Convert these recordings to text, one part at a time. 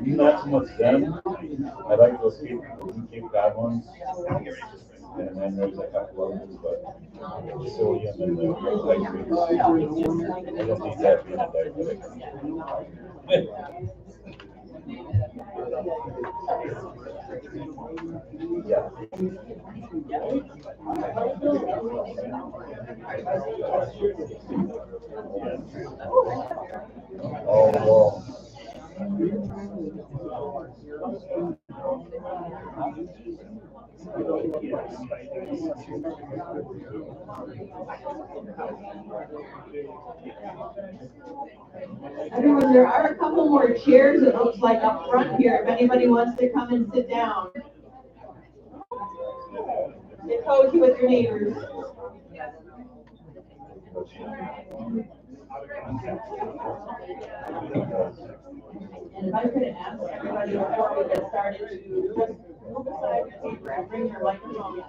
Not so much them. I like those Cape Cod ones. And then there's a couple others, but Sicilian and the Lightweights. I don't need that being a diabetic. Yeah. Oh, well. Everyone, there are a couple more chairs, it looks like up front here, if anybody wants to come and sit down. Get cozy with your neighbors. And if I could ask everybody before we get started to just move aside your paper and bring your microphone in.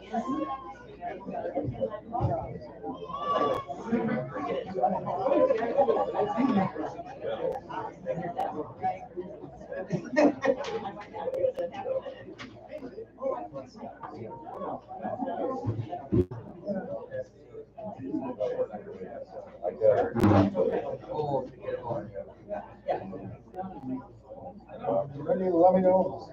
Ready to let me know?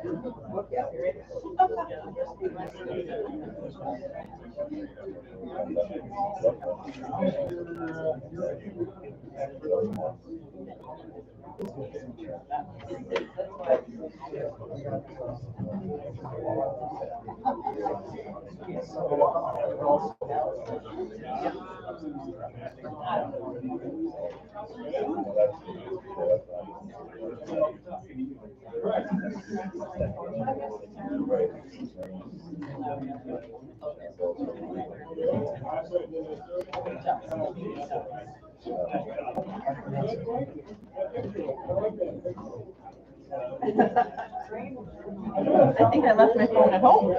I think I left my phone at home.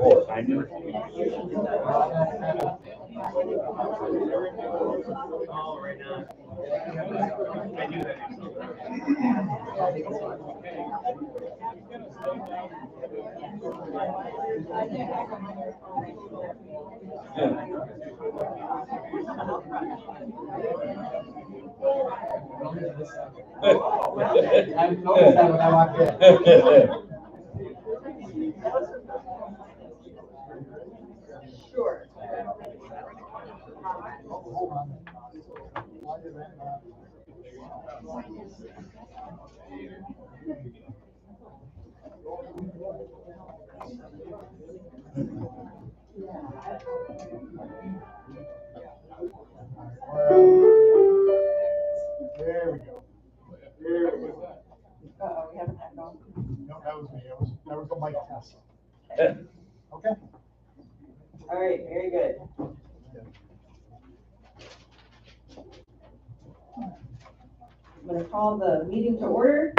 Oh, I knew. I noticed that when I walked in. Sure. Hold on. There we go. There we go. We have an echo. No, that was me. That was the mic test. Okay. All right, very good. I'm going to call the meeting to order.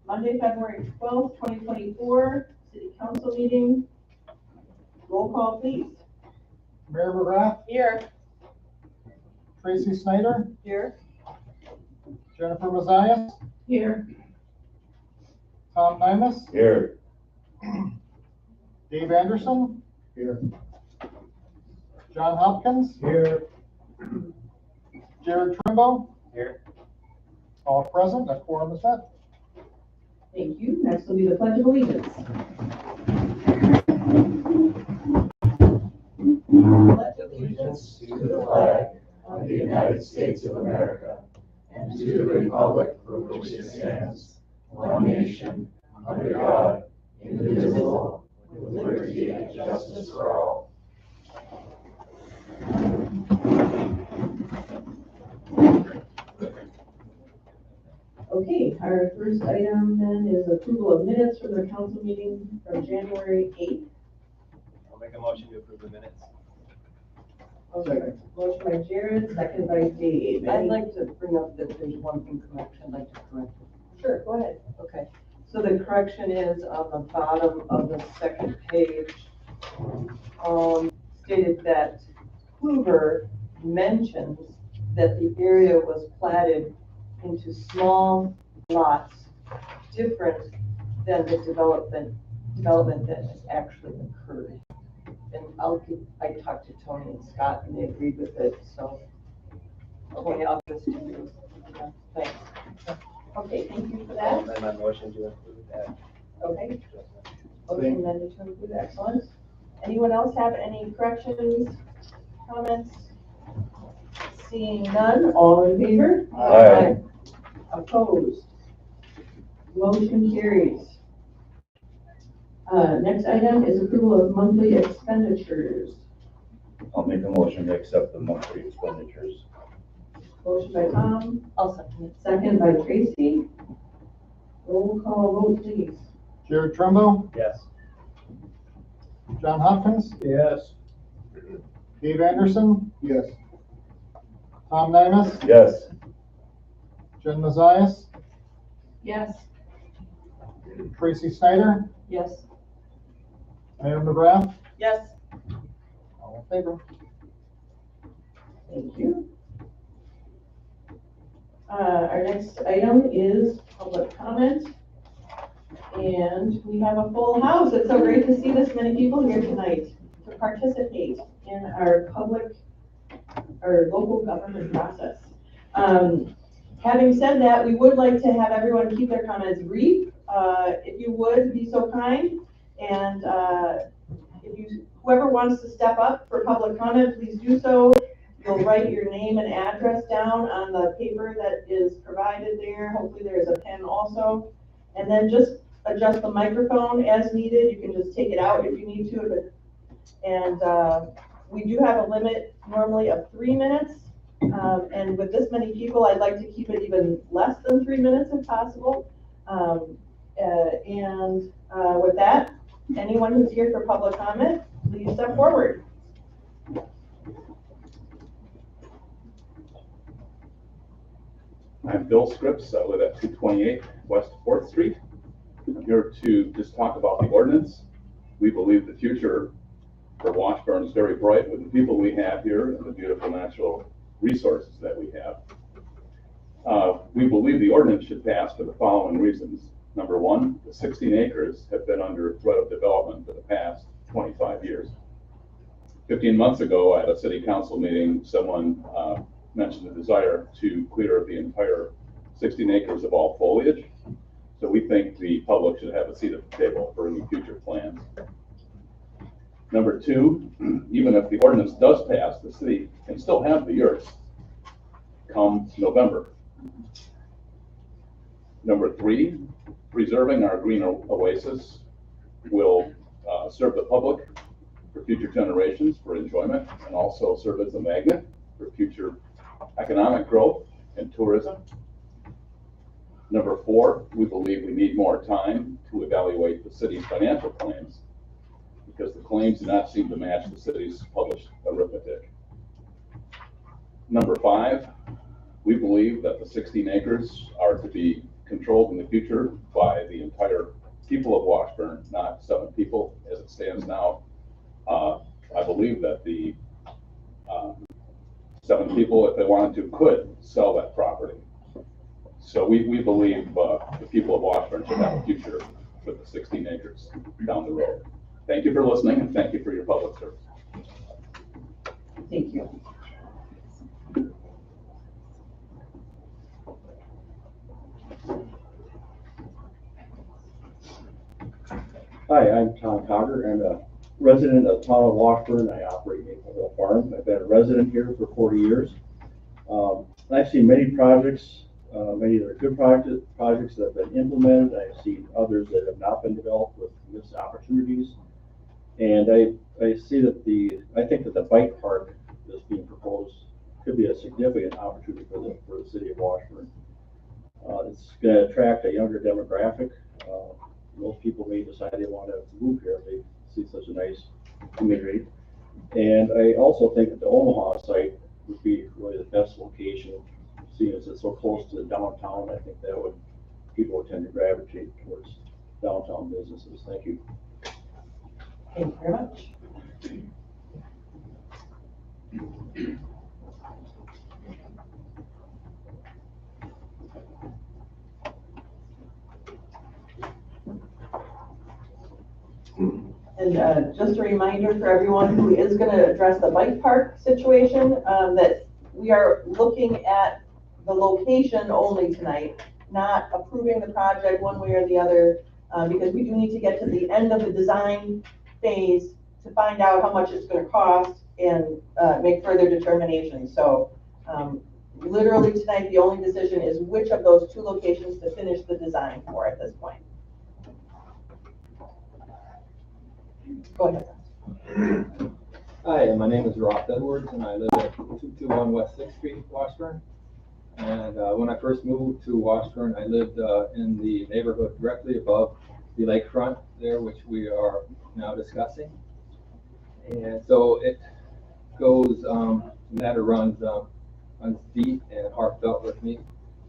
Monday, February 12th, 2024, City Council meeting. Roll call, please. Mayor McGrath, Here. Tracy Snyder, Here. Jennifer Mazias, Here. Tom Nimus, Here. Dave Anderson, Here. John Hopkins, Here. Jared Trimbo, Here. all present, a quorum is set. Thank you. Next will be the Pledge of Allegiance. Pledge Allegiance to the flag of the United States of America and to the republic for which it stands, one nation, under God, indivisible, with liberty and justice for all. Okay, our first item then is approval of minutes from the council meeting from January 8th. I'll make a motion to approve the minutes. Second. Motion by Jared, second by Dave. I'd like to bring up that there's one incorrection I'd like to correct. Sure, go ahead. Okay, so the correction is on the bottom of the second page. Stated that Hoover mentions that the area was platted into small lots, different than the development that has actually occurred. And I talked to Tony and Scott and they agreed with it, so. Okay, I'll just do this. Yeah, thanks. Okay, thank you for I'll that. amend my motion to include that. Okay, motion amended to include, excellent. Anyone else have any corrections, comments? Seeing none, all in favor? Aye. Opposed? Motion carries. Next item is approval of monthly expenditures. I'll make a motion to accept the monthly expenditures. Motion by Tom, I'll second it. second by Tracy. Roll call vote, please. Jared Trumbo, Yes. John Hopkins, Yes. Dave Anderson, Yes. Tom Nymus, Yes. Jen Mazias, Yes. Tracy Snyder, Yes. Mayor McGrath, Yes. all in favor. Thank you. Our next item is public comment. And we have a full house. It's so great to see this many people here tonight to participate in our local government process. Having said that, we would like to have everyone keep their comments brief. If you would be so kind, and whoever wants to step up for public comment, please do so. You'll write your name and address down on the paper that is provided there. Hopefully there is a pen also. And then just adjust the microphone as needed. You can just take it out if you need to. And we do have a limit normally of 3 minutes. And with this many people, I'd like to keep it even less than 3 minutes if possible. With that, anyone who's here for public comment, please step forward. I'm Bill Scripps. I live at 228 West 4th Street. I'm here to just talk about the ordinance. We believe the future for Washburn is very bright with the people we have here and the beautiful natural resources that we have. We believe the ordinance should pass for the following reasons. Number one, the 16 acres have been under threat of development for the past 25 years. 15 months ago at a city council meeting, someone mentioned the desire to clear the entire 16 acres of all foliage. So we think the public should have a seat at the table for any future plans. Number two, even if the ordinance does pass, the city can still have the yurts come November. Number three, preserving our green oasis will serve the public for future generations for enjoyment and also serve as a magnet for future economic growth and tourism. Number four, we believe we need more time to evaluate the city's financial claims because the claims do not seem to match the city's published arithmetic. Number five, we believe that the 16 acres are to be controlled in the future by the entire people of Washburn, not 7 people as it stands now. I believe that the 7 people, if they wanted to, could sell that property. So we believe the people of Washburn should have a future with the 16 acres down the road. Thank you for listening and thank you for your public service. Thank you. Hi, I'm Tom Cogger. I'm a resident of town of Washburn. I operate Maple Hill Farm. I've been a resident here for 40 years. I've seen many projects, many that are good projects that have been implemented. I've seen others that have not been developed with missed opportunities. And I see that I think that the bike park that's being proposed could be a significant opportunity for the city of Washburn. It's gonna attract a younger demographic. Most people may decide they want to move here if they see such a nice community. And I also think that the Omaha site would be really the best location, seeing as it's so close to the downtown. I think that would, people would tend to gravitate towards downtown businesses. Thank you. Thank you very much. And just a reminder for everyone who is going to address the bike park situation, that we are looking at the location only tonight, not approving the project one way or the other, because we do need to get to the end of the design phase to find out how much it's going to cost and make further determinations. So literally tonight, the only decision is which of those two locations to finish the design for at this point. Go ahead. Hi, my name is Rob Edwards, and I live at 221 West 6th Street, Washburn. And when I first moved to Washburn, I lived in the neighborhood directly above the lakefront there, which we are now discussing. And so it goes, the matter runs deep and heartfelt with me.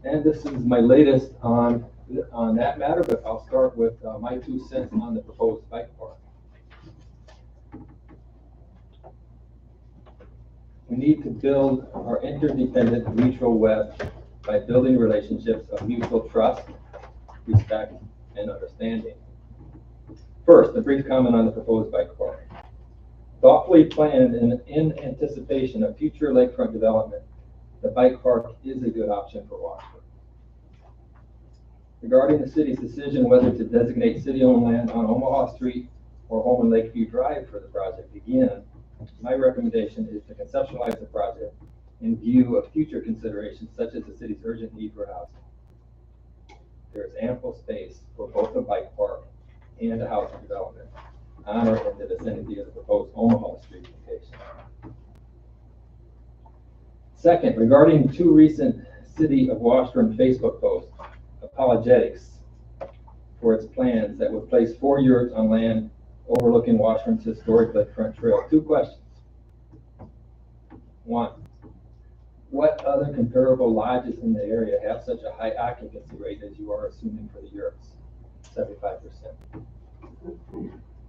And this is my latest on that matter, but I'll start with my 2 cents on the proposed bike park. We need to build our interdependent mutual web by building relationships of mutual trust, respect, and understanding. First, a brief comment on the proposed bike park. Thoughtfully planned and in anticipation of future lakefront development, the bike park is a good option for Washburn. Regarding the city's decision whether to designate city-owned land on Omaha Street or Home and Lakeview Drive for the project, again, my recommendation is to conceptualize the project in view of future considerations such as the city's urgent need for housing. There is ample space for both a bike park and a housing development on or in the vicinity of the proposed Omaha Street location. Second, regarding 2 recent City of Washburn Facebook posts, apologetics for its plans that would place 4 yurts on land overlooking Washburn's historic lakefront trail. 2 questions. 1, what other comparable lodges in the area have such a high occupancy rate as you are assuming for the yurts, 75%?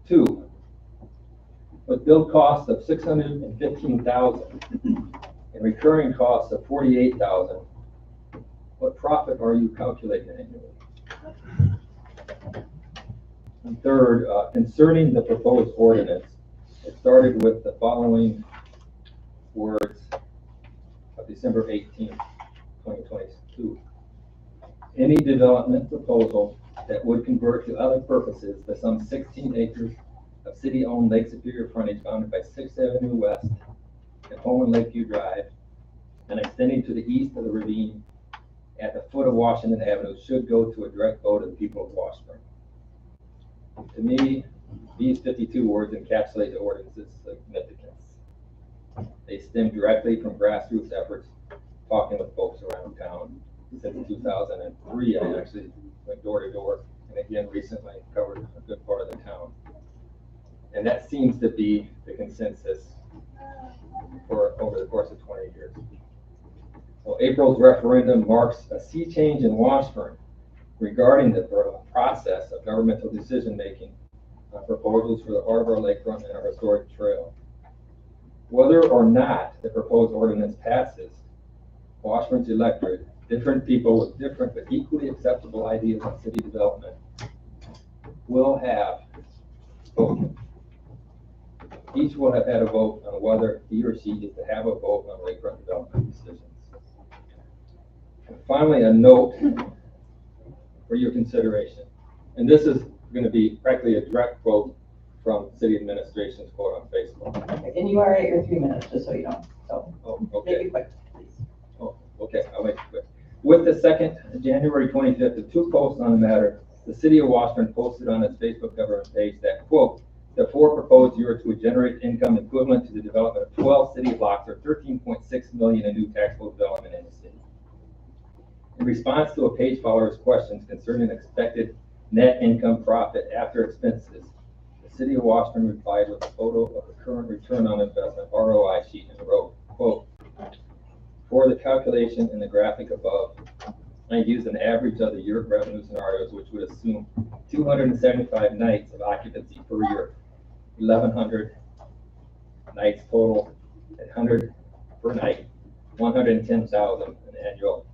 2, with build costs of $615,000 and recurring costs of $48,000, what profit are you calculating annually? And third, concerning the proposed ordinance, it started with the following words of December 18, 2022. Any development proposal that would convert to other purposes the some 16 acres of city-owned Lake Superior frontage bounded by 6th Avenue West and Home and Lakeview Drive and extending to the east of the ravine at the foot of Washington Avenue should go to a direct vote of the people of Washburn. To me, these 52 words encapsulate the ordinance's significance. They stem directly from grassroots efforts, talking with folks around town. Since 2003, I actually went door to door, and again recently covered a good part of the town. And that seems to be the consensus for over the course of 20 years. Well, April's referendum marks a sea change in Washburn regarding the process of governmental decision-making on proposals for the Harbor Lakefront and our historic trail. Whether or not the proposed ordinance passes, Washburn's electorate, different people with different but equally acceptable ideas on city development, will have spoken. Each will have had a vote on whether he or she is to have a vote on lakefront development decisions. And finally, a note for your consideration. And this is going to be practically a direct quote from city administration's quote on Facebook. And you are at your 3 minutes, just so you know. So Okay. make it quick, please. Oh, okay, I'll make it quick. With the second, January 25th, of 2 posts on the matter, the city of Washburn posted on its Facebook government page that, quote, the 4 proposed yurts would generate income equivalent to the development of 12 city blocks or $13.6 million in new taxable development in the city. In response to a page follower's questions concerning expected net income profit after expenses, the city of Washburn replied with a photo of the current return on investment ROI sheet and wrote, quote, "For the calculation in the graphic above, I used an average of the year revenue scenarios, which would assume 275 nights of occupancy per year, 1,100 nights total, 100 per night, 110,000 in annual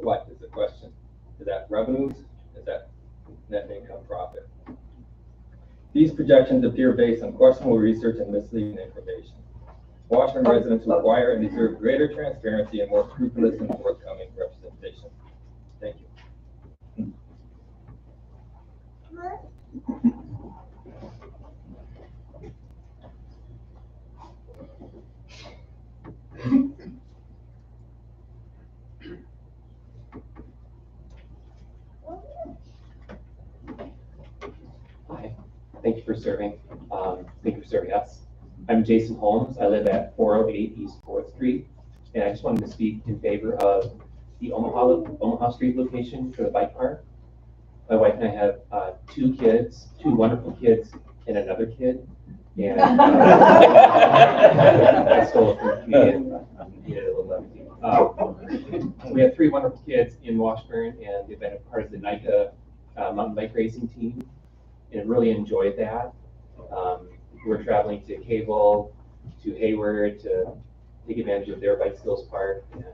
what is the question? Is that revenues? Is that net income profit? These projections appear based on questionable research and misleading information. Washburn residents require and deserve greater transparency and more scrupulous and forthcoming representation. Thank you. Hi, thank you for serving. Thank you for serving us. I'm Jason Holmes. I live at 408 East 4th Street, and I just wanted to speak in favor of the Omaha Street location for the bike park. My wife and I have two kids, two wonderful kids, and another kid. And I stole it from a comedian. We have three wonderful kids in Washburn, and they've been a part of the NICA mountain bike racing team, and really enjoyed that. We're traveling to Cable, to Hayward to take advantage of their bike skills park. And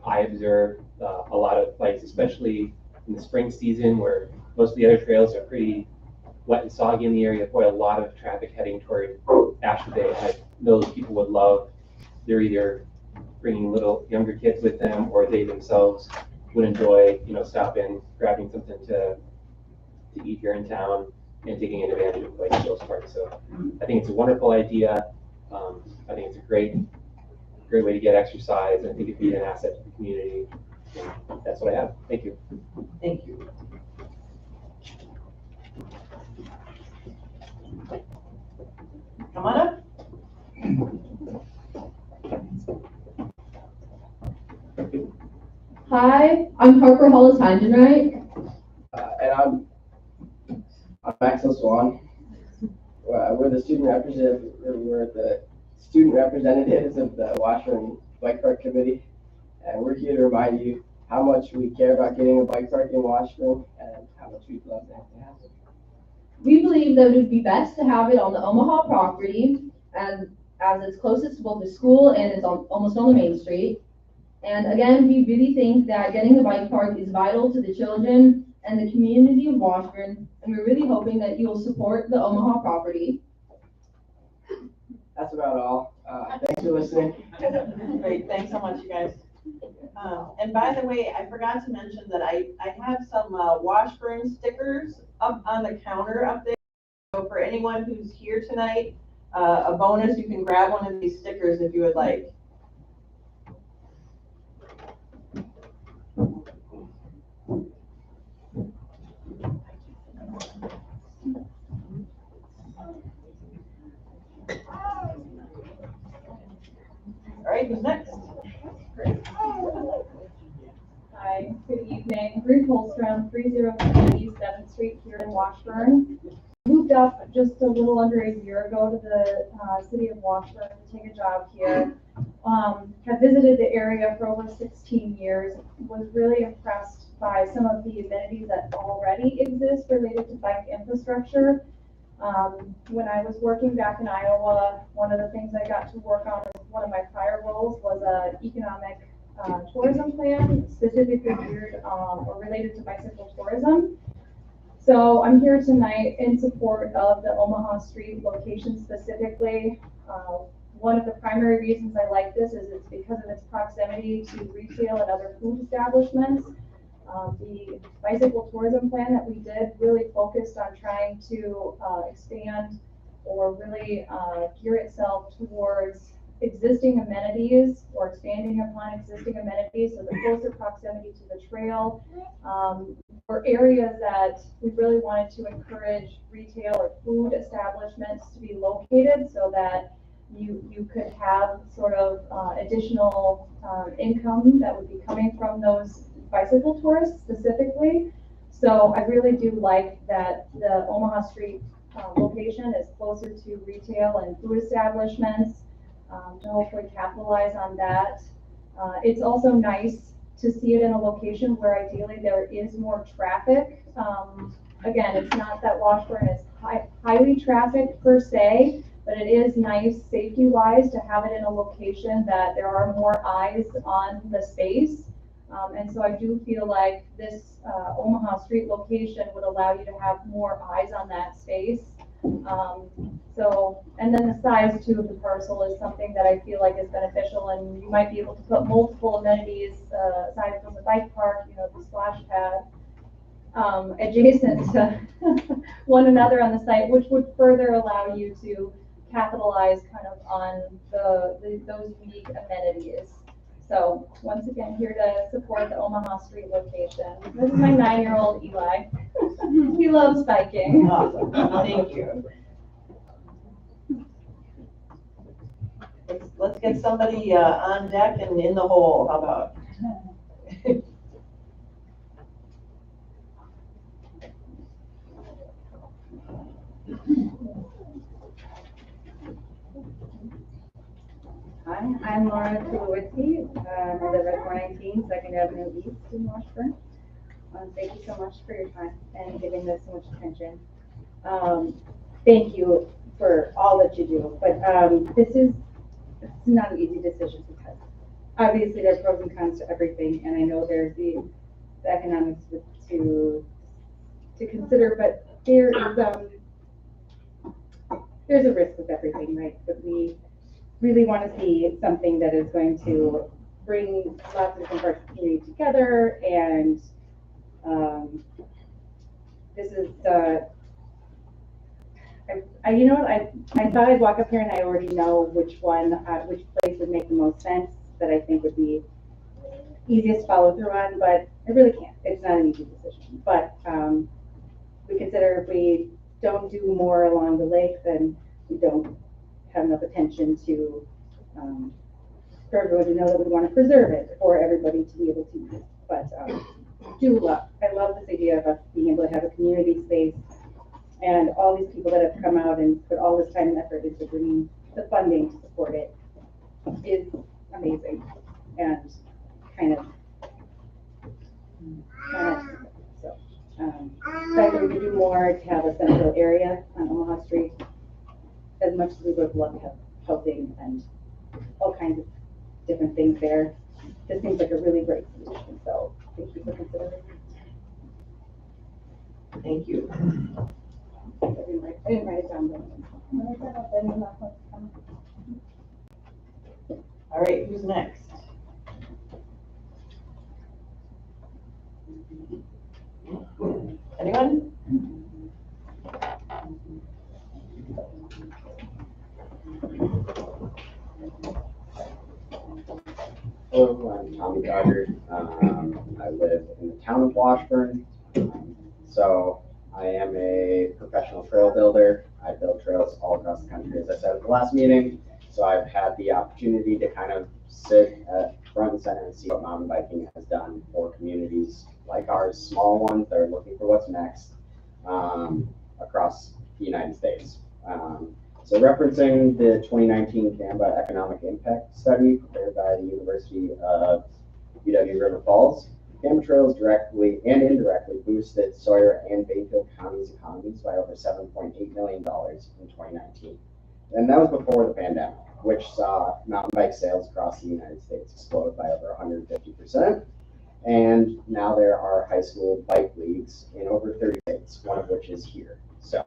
I observed a lot of bikes, especially in the spring season where most of the other trails are pretty wet and soggy in the area. Boy, a lot of traffic heading toward Ashford Bay. I know those people would love. They're either bringing little younger kids with them, or they themselves would enjoy, stopping, grabbing something to eat here in town and taking advantage of Bike Skills Park. So I think it's a wonderful idea. I think it's a great way to get exercise, and I think it'd be an asset to the community. And that's what I have. Thank you. Thank you. Come on up. Hi, I'm Harper Hollis Heidenreich. And I'm Maxwell Swan. We're the student representatives of the Washburn Bike Park Committee, and we're here to remind you how much we care about getting a bike park in Washburn and how much we'd love to have it. We believe that it would be best to have it on the Omaha property, and as it's closest to both the school and it's almost on the main street. And again, we really think that getting a bike park is vital to the children and the community of Washburn, and we're really hoping that you will support the Omaha property. That's about all. Thanks for listening. Great, thanks so much, you guys. And by the way, I forgot to mention that I have some Washburn stickers up on the counter up there. So for anyone who's here tonight, a bonus, you can grab one of these stickers if you would like. All right, who's next? Hi, good evening. Ruth Holstrom, 303 East 7th Street here in Washburn. Moved up just a little under a year ago to the city of Washburn to take a job here. Have visited the area for over 16 years. Was really impressed by some of the amenities that already exist related to bike infrastructure. When I was working back in Iowa, one of the things I got to work on as one of my prior roles was an economic tourism plan, specifically geared or related to bicycle tourism. So I'm here tonight in support of the Omaha Street location specifically. One of the primary reasons I like this is it's because of its proximity to retail and other food establishments. The bicycle tourism plan that we did really focused on trying to expand or really gear itself towards existing amenities or expanding upon existing amenities, so the closer proximity to the trail, or areas that we really wanted to encourage retail or food establishments to be located so that you could have sort of additional income that would be coming from those bicycle tourists specifically. So I really do like that the Omaha Street location is closer to retail and food establishments, to hopefully capitalize on that. It's also nice to see it in a location where ideally there is more traffic. Again, it's not that Washburn is highly trafficked per se, but it is nice safety-wise to have it in a location that there are more eyes on the space. And so I do feel like this Omaha Street location would allow you to have more eyes on that space. And then the size too of the parcel is something that I feel like is beneficial, and you might be able to put multiple amenities aside from the bike park, the splash pad, adjacent to one another on the site, which would further allow you to capitalize kind of on those unique amenities. So once again, here to support the Omaha Street location. This is my 9-year-old Eli. He loves biking. Awesome. Thank you. Let's get somebody on deck and in the hole. How about? Hi, I'm Laura Tulowitzki. I live at 419 2nd Avenue East in Washburn. Thank you so much for your time and giving this so much attention. Thank you for all that you do, but it's not an easy decision because obviously there are pros and cons to everything, and I know there's the economics to consider, but there's a risk with everything, right? But we really want to see something that is going to bring lots of different parts of the community together, and this is you know what, I thought I'd walk up here and I already know which place would make the most sense, that I think would be easiest to follow through on, but I really can't. It's not an easy decision, but we consider if we don't do more along the lake, then we don't have enough attention to for everyone to know that we want to preserve it, for everybody to be able to use it. But I love this idea of us being able to have a community space, and all these people that have come out and put all this time and effort into bringing the funding to support it is amazing, and kind of so that we could do more to have a central area on Omaha Street. As much as we would love to have housing and all kinds of different things there, this seems like a really great solution. So thank you for considering it. Thank you. I didn't write it down. All right, who's next? Anyone? Hello, I'm Tommy Dodger. I live in the town of Washburn. So I am a professional trail builder. I build trails all across the country, as I said at the last meeting. So I've had the opportunity to kind of sit at front and center and see what mountain biking has done for communities like ours, small ones that are looking for what's next, across the United States. So referencing the 2019 Canva Economic Impact Study prepared by the University of UW River Falls, Canva Trails directly and indirectly boosted Sawyer and Bayfield County's economies by over $7.8 million in 2019. And that was before the pandemic, which saw mountain bike sales across the United States explode by over 150%. And now there are high school bike leagues in over 30 states, one of which is here. So,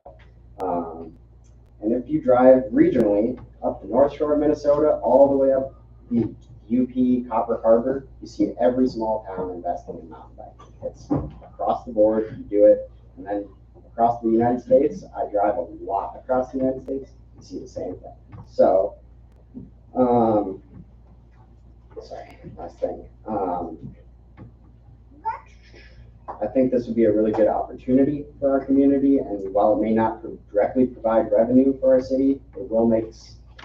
and if you drive regionally up the North Shore of Minnesota, all the way up the UP Copper Harbor, you see every small town investing in mountain biking. It's across the board, you do it. And then across the United States, I drive a lot across the United States, you see the same thing. So, sorry, last thing. I think this would be a really good opportunity for our community, and while it may not directly provide revenue for our city, it will make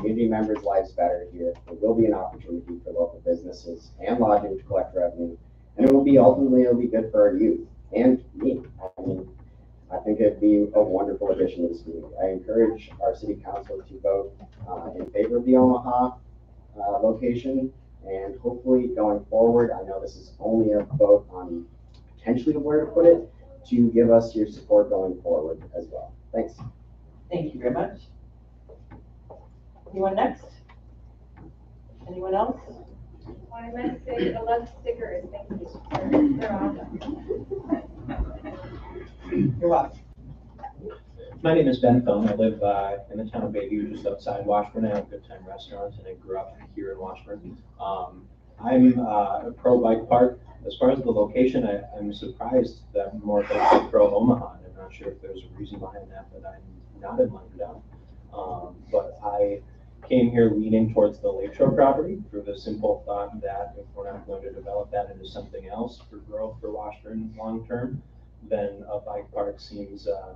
community members' lives better here. There will be an opportunity for local businesses and lodging to collect revenue, and it will be ultimately, it'll be good for our youth and me. I mean, I think it'd be a wonderful addition to the community. I encourage our city council to vote in favor of the Omaha location, and hopefully going forward, I know this is only a vote on potentially where to put it, to give us your support going forward as well. Thanks. Thank you very much. Anyone next? Anyone else? I meant to say, I love stickers, thank you. They're awesome. You're welcome. My name is Ben Thone. I live in the town of Bayview, just outside Washburn. I have a Good Time Restaurant, and I grew up here in Washburn. I'm a pro bike park. As far as the location, I'm surprised that more folks are pro Omaha. I'm not sure if there's a reason behind that, but I'm not enlightened on. But I came here leaning towards the Lakeshore property for the simple thought that if we're not going to develop that into something else for growth for Washburn long term, then a bike park seems, I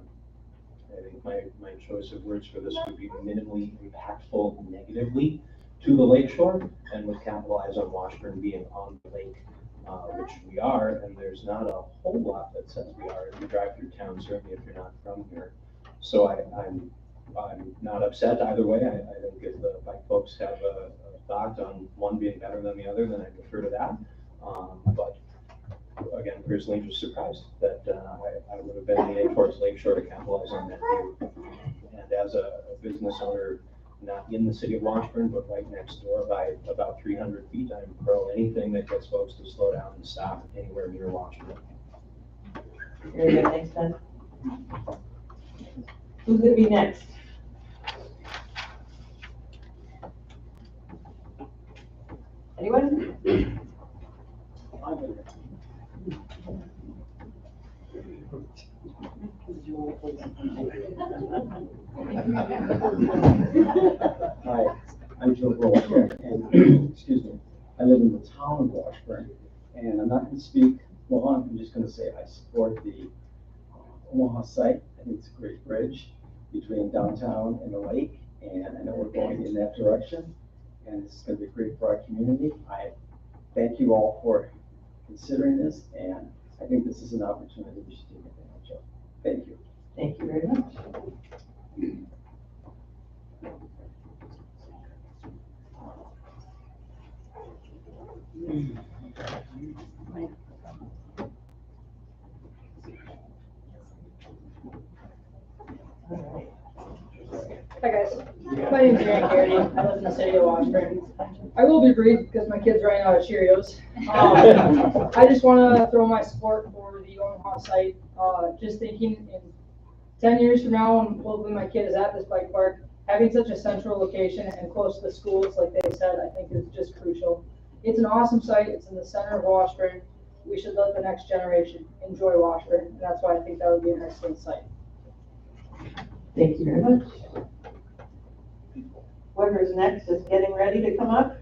think my choice of words for this would be minimally impactful negatively to the lakeshore, and would capitalize on Washburn being on the lake, which we are, and there's not a whole lot that says we are if you drive through town, certainly if you're not from here. So I'm not upset either way. I think if the bike folks have a thought on one being better than the other, then I defer to that. But again, personally just surprised that I would have been leaning towards Lakeshore to capitalize on that view. And as a business owner, not in the city of Washburn, but right next door by about 300 feet, I'm pro anything that gets folks to slow down and stop anywhere near Washburn. Very good, thanks, Ben. Who's gonna be next? Anyone? Hi, I'm Joe Roll, and excuse me, I live in the town of Washburn, and I'm not going to speak long. I'm just going to say I support the Omaha site. I think it's a great bridge between downtown and the lake, and I know we're going in that direction, and this is going to be great for our community. I thank you all for considering this, and I think this is an opportunity we should take advantage of. Thank you. Thank you very much. Hi guys, my name is Aaron Garrity. I live in the city of Washburn. I will be brief because my kid's running out of Cheerios. I just want to throw my support for the Omaha site. Just thinking in 10 years from now, when hopefully my kid is at this bike park, having such a central location and close to the schools, like they said, I think is just crucial. It's an awesome site. It's in the center of Washburn. We should let the next generation enjoy Washburn, and that's why I think that would be an excellent site. Thank you very much. Whoever's next is getting ready to come up.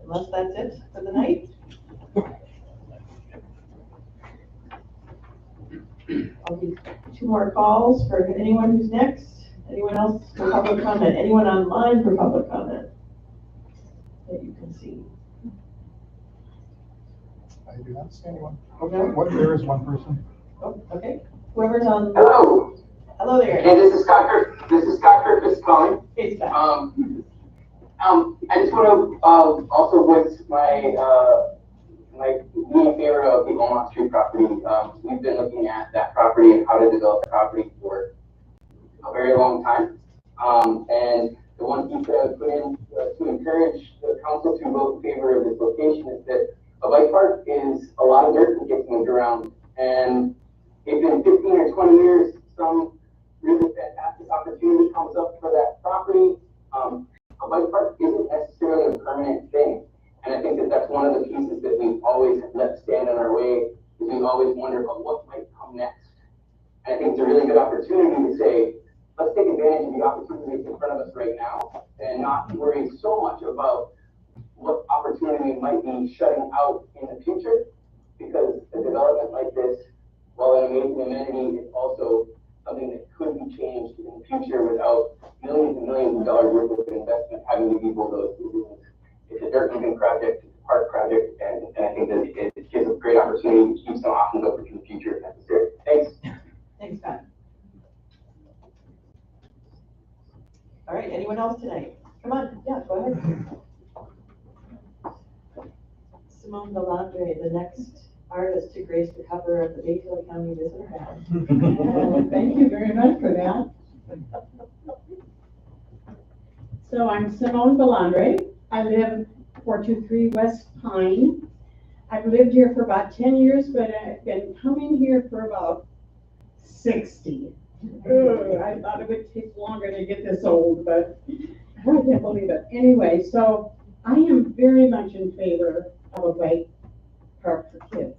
Unless that's it for the night. I'll do 2 more calls for anyone who's next. Anyone else for public comment? Anyone online for public comment that you can see? I do not see anyone. Okay. What, there is one person. Oh, okay. Whoever's on. Hello. Hello there. Hey, this is Scott Kirkus calling. Hey, Scott. I just want to also voice my being in favor of the Omaha Street property. We've been looking at that property and how to develop the property for a very long time. And the one piece that I put in to encourage the council to vote in favor of this location is that a bike park is a lot of dirt that gets moved around. And if in 15 or 20 years, some really fantastic opportunity comes up for that property, a bike park isn't necessarily a permanent thing. And I think that that's one of the pieces that we've always let stand in our way, is we've always wondered about what might come next. And I think it's a really good opportunity to say, let's take advantage of the opportunities in front of us right now and not worry so much about what opportunity we might be shutting out in the future, because a development like this, while an amazing amenity, is also something that could be changed in the future without millions and millions of dollars worth of investment having to be bulldozed. It's a dirt moving project, it's a park project, and I think that it gives a great opportunity to keep some options open for the future if necessary. Thanks. Thanks, Scott. All right, anyone else tonight? Come on, yeah, go ahead. Simone Delandre, the next artist to grace the cover of the Bayfield County Visitor Guide. Thank you very much for that. So I'm Simone Delandre. I live 423 West Pine. I've lived here for about 10 years, but I've been coming here for about 60. I thought it would take longer to get this old, but I can't believe it. Anyway, so I am very much in favor of a bike park for kids.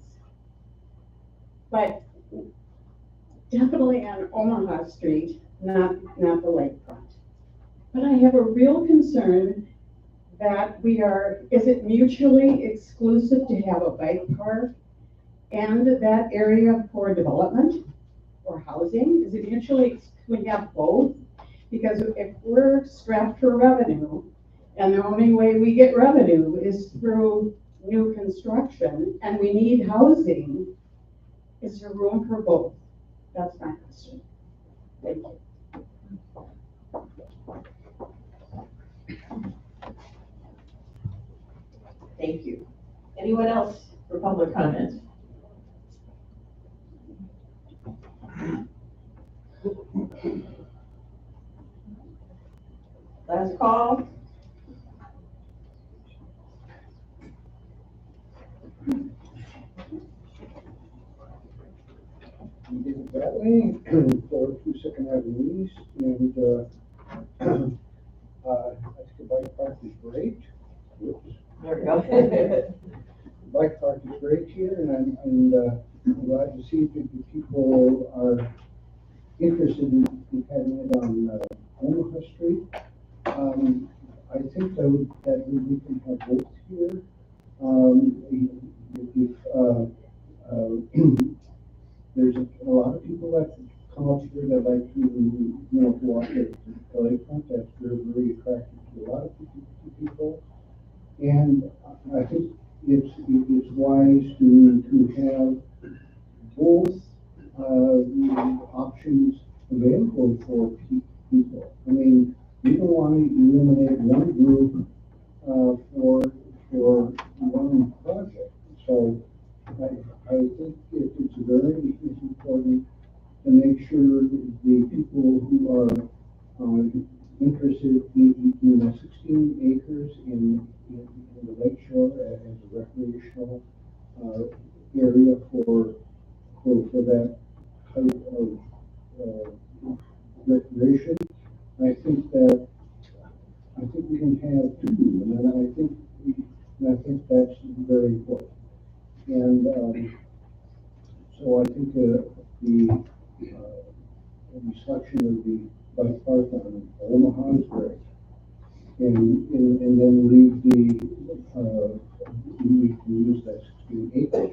But definitely on Omaha Street, not the lakefront. But I have a real concern that is it mutually exclusive to have a bike park and that area for development or housing? Is it mutually, we have both? Because if we're strapped for revenue, and the only way we get revenue is through new construction, and we need housing, is there room for both? That's my question. Thank you. Thank you. Anyone else for public comment? Last call. That way, for 2 Avenue East, and I think the bike park is great. Whoops. There we go. The bike park is great here, and I'm glad to see that the people are interested in having it on Omaha Street. I think that we can have both here. There's a lot of people that come up here that like to, to walk at the lakefront. That's very, very attractive to a lot of people. And I think it's wise to have both options available for people. I mean, we don't want to eliminate one group for one project. So I think it's very important to make sure the people who are interested in the 16 acres in the lakeshore as a recreational area for that type of recreation. I think we can have two, and I think that's very important. And so I think the selection of the bike park on Omaha is great. And then leave we can use that 16 acres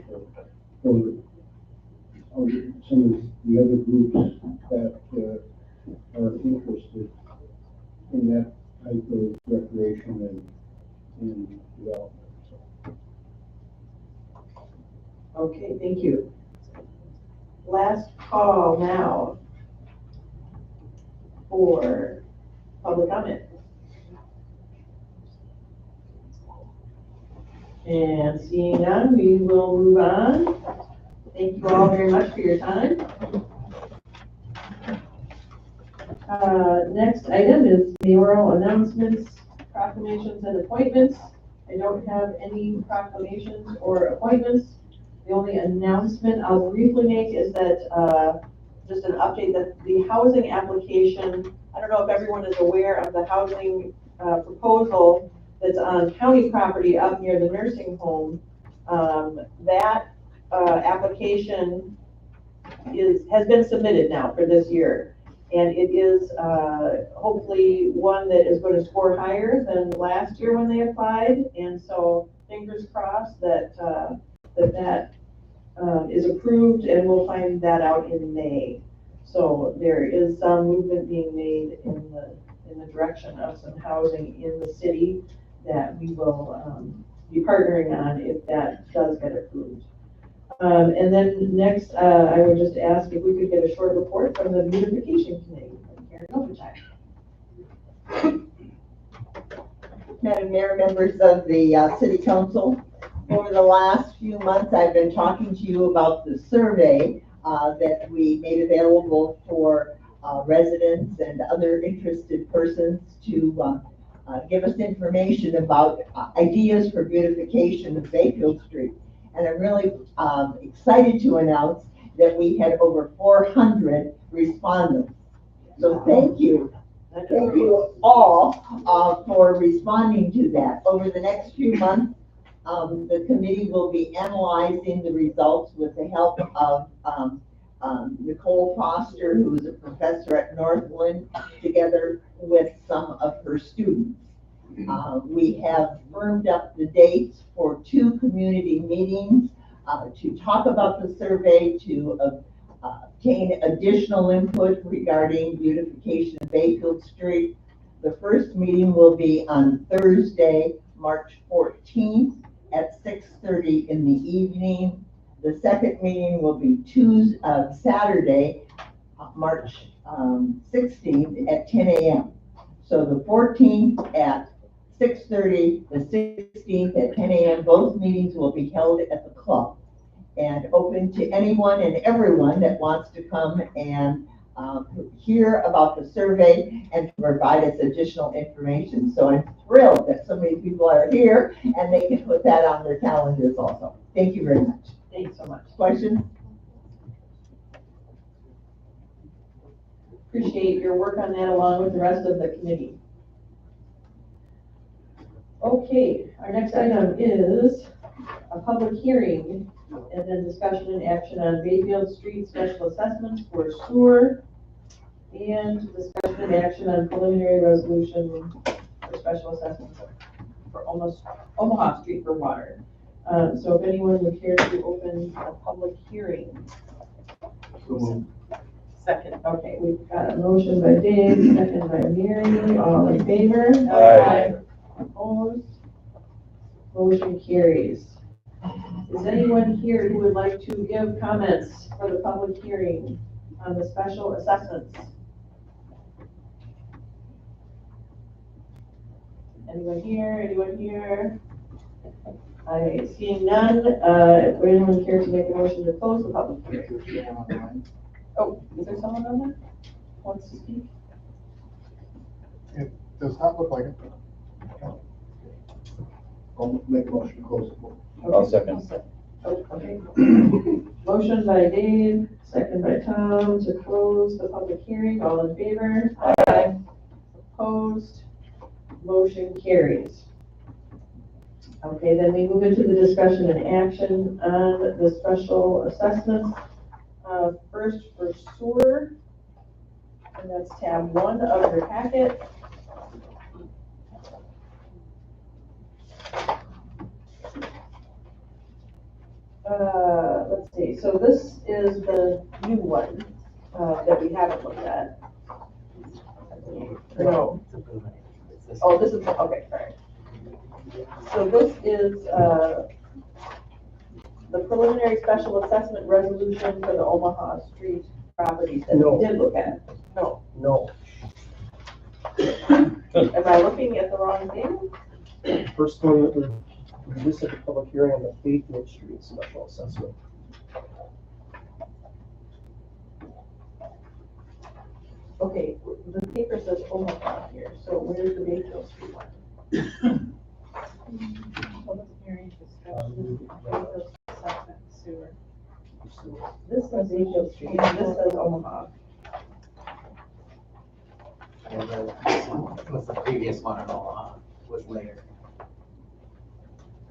for some of the other groups that are interested in that type of recreation and development. Okay, thank you. Last call now for public comment. And seeing none, we will move on. Thank you all very much for your time. Next item is mayoral announcements, proclamations, and appointments. I don't have any proclamations or appointments. The only announcement I'll briefly make is that just an update that the housing application, I don't know if everyone is aware of the housing proposal that's on county property up near the nursing home. That application has been submitted now for this year. And it is hopefully one that is going to score higher than last year when they applied. And so fingers crossed that that is approved, and we'll find that out in May. So there is some movement being made in the direction of some housing in the city that we will be partnering on if that does get approved. And then next, I would just ask if we could get a short report from the beautification committee. Karen Novacek. Madam Mayor, members of the City Council, over the last few months, I've been talking to you about the survey that we made available for residents and other interested persons to give us information about ideas for beautification of Bayfield Street. And I'm really excited to announce that we had over 400 respondents. So thank you. Thank you all for responding to that. Over the next few months, the committee will be analyzing the results with the help of Nicole Foster, who is a professor at Northland, together with some of her students. We have firmed up the dates for 2 community meetings to talk about the survey, to obtain additional input regarding beautification of Bayfield Street. The first meeting will be on Thursday, March 14th at 6:30 in the evening. The second meeting will be Saturday, March 16th at 10 a.m. So the 14th at 6:30, the 16th at 10 a.m. Both meetings will be held at the club and open to anyone and everyone that wants to come and hear about the survey and provide us additional information. So I'm thrilled that so many people are here and they can put that on their calendars also. Thank you very much. Thanks so much. Questions? Appreciate your work on that along with the rest of the committee. Okay, our next item is a public hearing and then discussion and action on Bayfield Street special assessments for sewer and discussion and action on preliminary resolution for special assessments for Omaha Street for water. So if anyone would care to open a public hearing. Second. Okay, we've got a motion by Dave, second by Mary, all in favor? Aye. Opposed? Motion carries. Is anyone here who would like to give comments for the public hearing on the special assessments? Anyone here? Anyone here? I see none. Would anyone care to make a motion to close the public hearing? Oh, is there someone on there who wants to speak? It does not look like it. I'll make a motion to close the board. I'll second. Oh, okay. Motion by Dave, second by Tom to close the public hearing. All in favor? Aye. Opposed? Motion carries. Okay, then we move into the discussion and action on the special assessments. First for sewer, and that's tab 1 of your packet. Let's see, so this is the new one that we haven't looked at. No. Oh, this is, okay, sorry. So this is the preliminary special assessment resolution for the Omaha Street properties that we did look at. No. No. Am I looking at the wrong thing? First one, this is a public hearing on the Bayfield Street special assessment. Okay, the paper says Omaha here, so where's the Bayfield Street one? Public hearing discussion, Bayfield assessment sewer. This says Bayfield Street, and this says Omaha. And then was the previous one on Omaha, was later.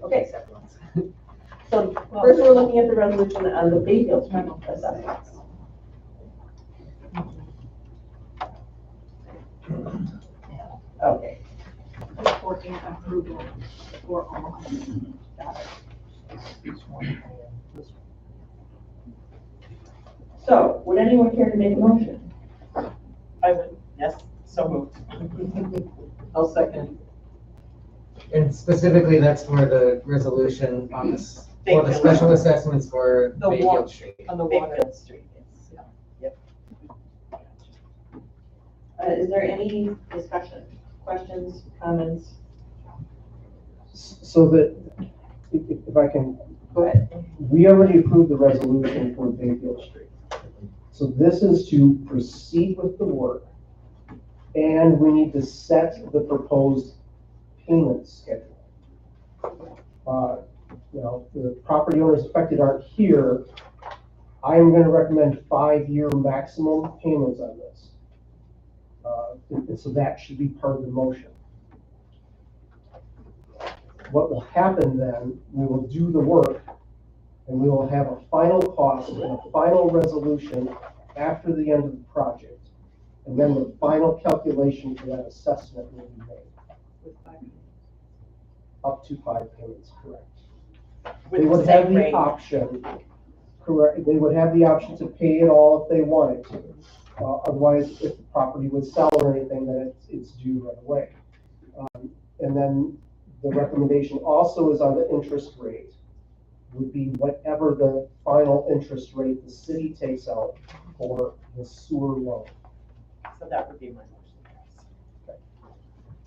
Okay. So first we're looking at the resolution on the Bayfield Street assessments. Okay. Supporting approval for Omaha. Got it. So would anyone anyone care to make a motion? I would, yes, so moved. I'll second. And specifically, that's for the resolution on this, for the special assessments for The Bayfield Street. On the water. Bayfield Street, yes. Is there any discussion, questions, comments? So that, if I can, Go ahead. we already approved the resolution for Bayfield Street. So this is to proceed with the work, and we need to set the proposed payment schedule. You know, the property owners affected aren't here. I am gonna recommend 5-year maximum payments on this. And so that should be part of the motion. What will happen then, we will do the work, and we will have a final cost and a final resolution after the end of the project. And then the final calculation for that assessment will be made. Up to 5 payments, correct. With They the would have same the rate. option, correct, they would have the option to pay it all if they wanted to. Otherwise, if the property would sell or anything, then it's due right away. And then the recommendation also is on the interest rate, would be whatever the final interest rate the city takes out for the sewer loan. So that would be my motion.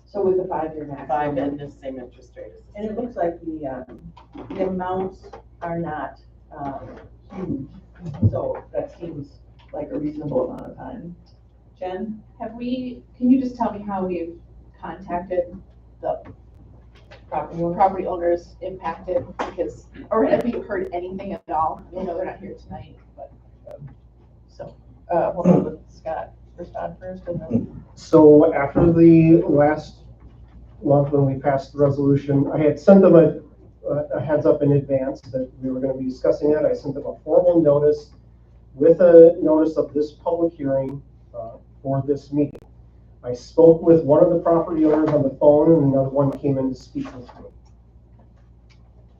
So with the 5-year maximum. 5 and the same interest rate. And it looks like the amounts are not, huge, so that seems like a reasonable amount of time. Jen? Can you just tell me how we've contacted the property owners impacted? Because, or have you heard anything at all? I know they're not here tonight, but. We'll let Scott respond first and then. So after the last month when we passed the resolution, I had sent them a heads up in advance that we were going to be discussing it. I sent them a formal notice with a notice of this public hearing for this meeting. I spoke with one of the property owners on the phone, and another one came in to speak with me.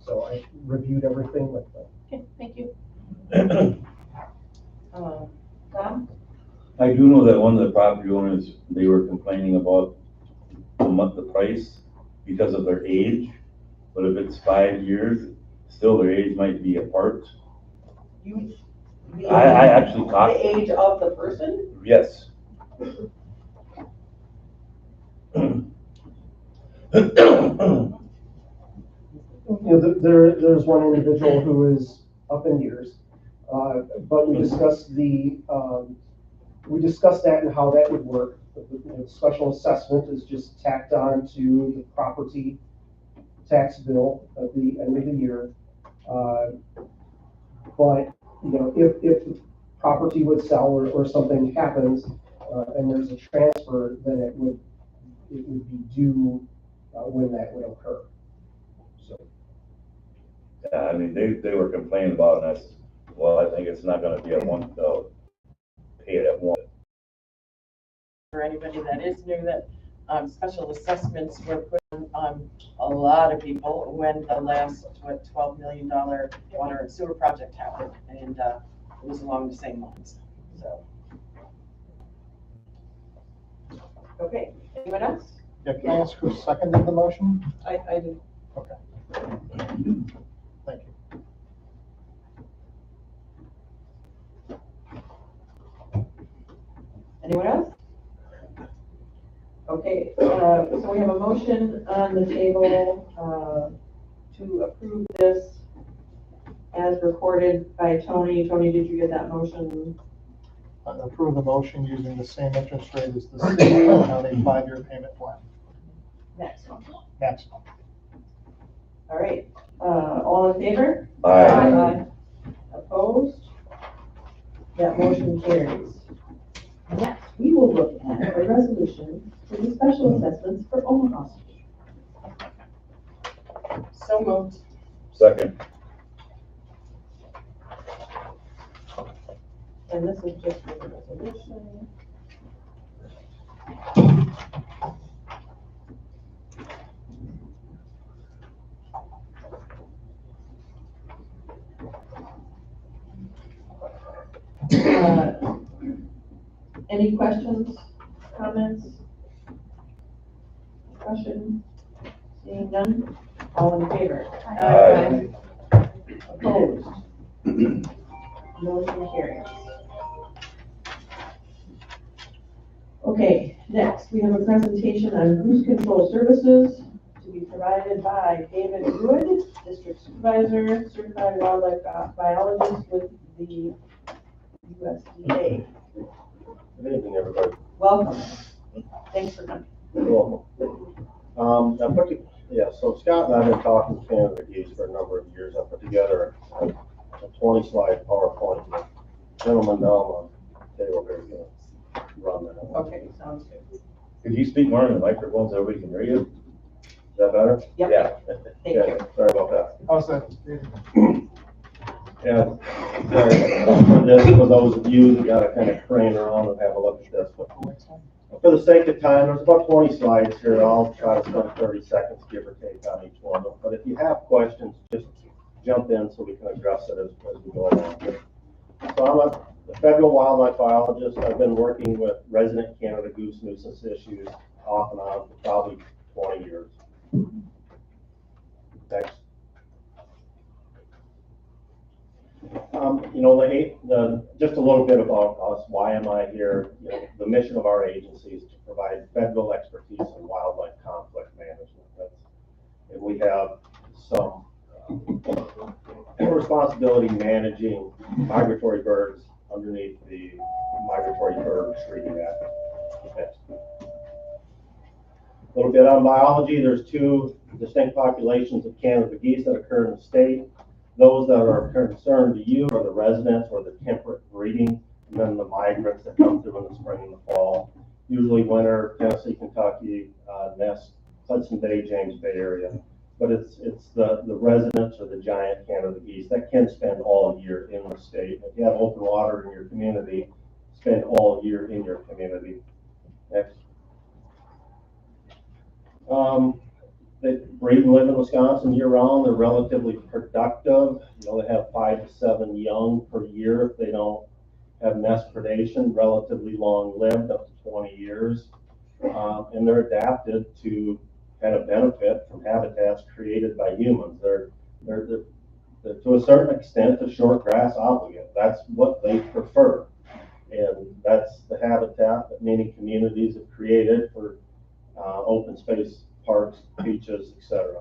So I reviewed everything with them. Okay, thank you. Tom? I do know that one of the property owners, they were complaining about the price because of their age, but if it's 5 years, still their age might be apart. I actually talked. The age of the person? Yes. There's one individual who is up in years, but we discussed that and how that would work. The special assessment is just tacked on to the property tax bill at the end of the year. But if the property would sell or something happens and there's a transfer, then it would be due when that would occur. So. Yeah, I mean, they were complaining about it, and I said, well, I think it's not gonna be at one, they'll pay it at once. For anybody that is new, that special assessments were put on a lot of people when the last, $12 million water and sewer project happened, and it was along the same lines, so. Okay, anyone else? Yeah, can I ask who seconded the motion? I did. Okay. Thank you. Anyone else? Okay, so we have a motion on the table to approve this as recorded by Tony. Tony, did you get that motion? Approve the motion using the same interest rate as the city on a 5-year payment plan. Maximum. Maximum. All right, all in favor? Aye. Opposed? That motion carries. Next, we will look at a resolution for the special assessments for Omaha Street. So moved. Second. And this is just for the resolution. Any questions, comments? Discussion? Seeing none? All in favor? Aye. Opposed? Motion carries. Okay, next, we have a presentation on goose control services to be provided by David Wood, District Supervisor, Certified Wildlife Biologist with the USDA. Good evening, everybody. Welcome. Thanks for coming. You're welcome. So Scott and I have been talking to Canada Geese for a number of years. I put together a 20-slide PowerPoint. The gentleman down on the table here is going to run that. Okay, sounds good. Could you speak more in the microphone so everybody can hear you? Is that better? Yep. Yeah. Thank Okay, you. sorry about that. How's that? Yeah, for those of you that got to kind of crane around and have a look at this. But for the sake of time, there's about 20 slides here. I'll try to spend 30 seconds, give or take, on each one. But if you have questions, just jump in so we can address it as we go along. So I'm a federal wildlife biologist. I've been working with resident Canada goose nuisance issues off and on for probably 20 years. Next. Just a little bit about us. Why am I here? The mission of our agency is to provide federal expertise in wildlife conflict management. And we have some responsibility managing migratory birds underneath the Migratory Bird Treaty Act. Next. A little bit on biology. There's two distinct populations of Canada geese that occur in the state. Those that are concerned to you are the residents or the temperate breeding, and then the migrants that come through in the spring and the fall. Usually winter, Tennessee, Kentucky, nest, Hudson Bay, James Bay area. But it's the residents or the giant Canada geese that can spend all year in the state. If you have open water in your community, spend all year in your community. Next. They breed and live in Wisconsin year-round. They're relatively productive. They have 5 to 7 young per year if they don't have nest predation. Relatively long-lived, up to 20 years, and they're adapted to kind of benefit from habitats created by humans. They're to a certain extent a short grass obligate. That's what they prefer, and that's the habitat that many communities have created for open space, parks, beaches, etc.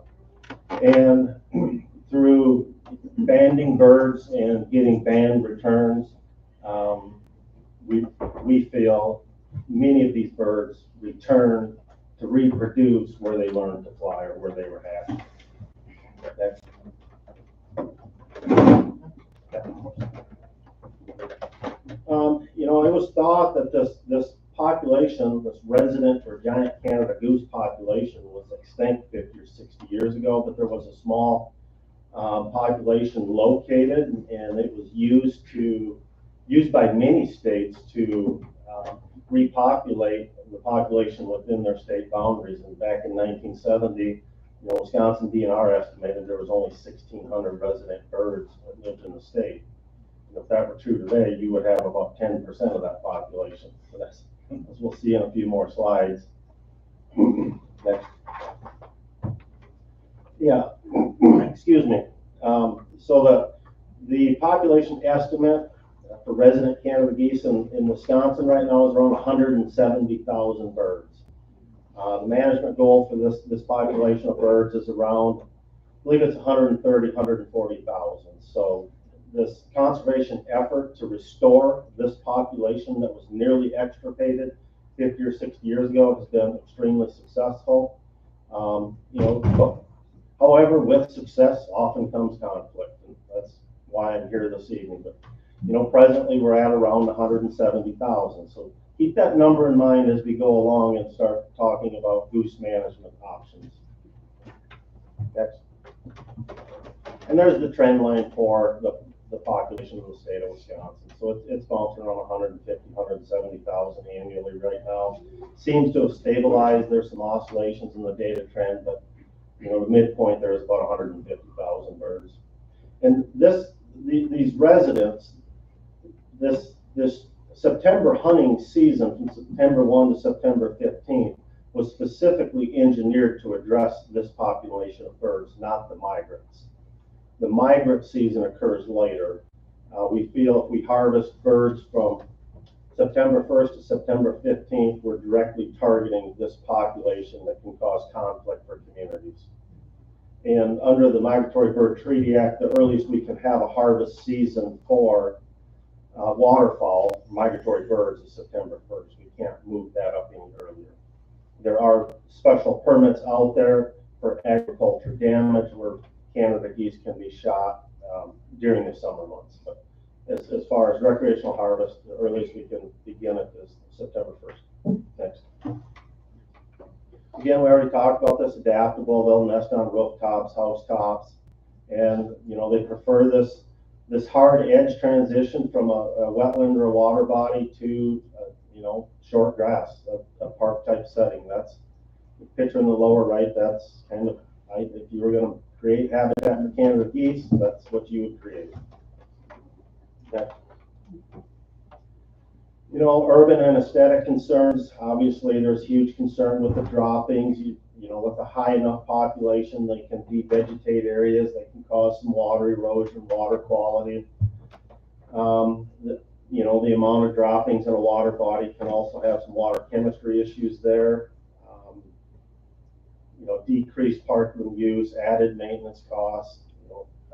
And through banding birds and getting band returns, we feel many of these birds return to reproduce where they learned to fly or where they were hatched. Next. It was thought that this population, this resident or giant Canada goose population, was extinct 50 or 60 years ago, but there was a small population located, and it was used by many states to repopulate the population within their state boundaries. And back in 1970, Wisconsin DNR estimated there was only 1,600 resident birds that lived in the state. And if that were true today, you would have about 10% of that population. So that's, as we'll see in a few more slides. Next. Yeah, excuse me. So the population estimate for resident Canada geese in Wisconsin right now is around 170,000 birds. The management goal for this population of birds is around, I believe it's 130, 140,000. So this conservation effort to restore this population that was nearly extirpated 50 or 60 years ago has been extremely successful. However, with success often comes conflict, and that's why I'm here this evening. But presently we're at around 170,000. So keep that number in mind as we go along and start talking about goose management options. Next. And there's the trend line for the population of the state of Wisconsin. So it's bouncing around 150, 170,000 annually right now. Seems to have stabilized. There's some oscillations in the data trend, but the midpoint there is about 150,000 birds. And these residents, this September hunting season from September 1 to September 15 was specifically engineered to address this population of birds, not the migrants. The migrant season occurs later. We feel if we harvest birds from September 1st to September 15th, we're directly targeting this population that can cause conflict for communities. And under the Migratory Bird Treaty Act, the earliest we can have a harvest season for waterfowl, migratory birds, is September 1st. We can't move that up any earlier. There are special permits out there for agriculture damage where Canada geese can be shot during the summer months. But as far as recreational harvest, the earliest we can begin it is September 1st. Next. Again, we already talked about this, adaptable. They'll nest on rooftops, housetops, and they prefer this hard edge transition from a wetland or a water body to short grass, a park type setting. That's the picture in the lower right. That's kind of, if you were going to create habitat for Canada geese, that's what you would create. Okay. Urban and aesthetic concerns. Obviously, there's huge concern with the droppings. With a high enough population, they can devegetate areas. They can cause some water erosion, water quality. The amount of droppings in a water body can also have some water chemistry issues there. Decreased parkland use, added maintenance costs.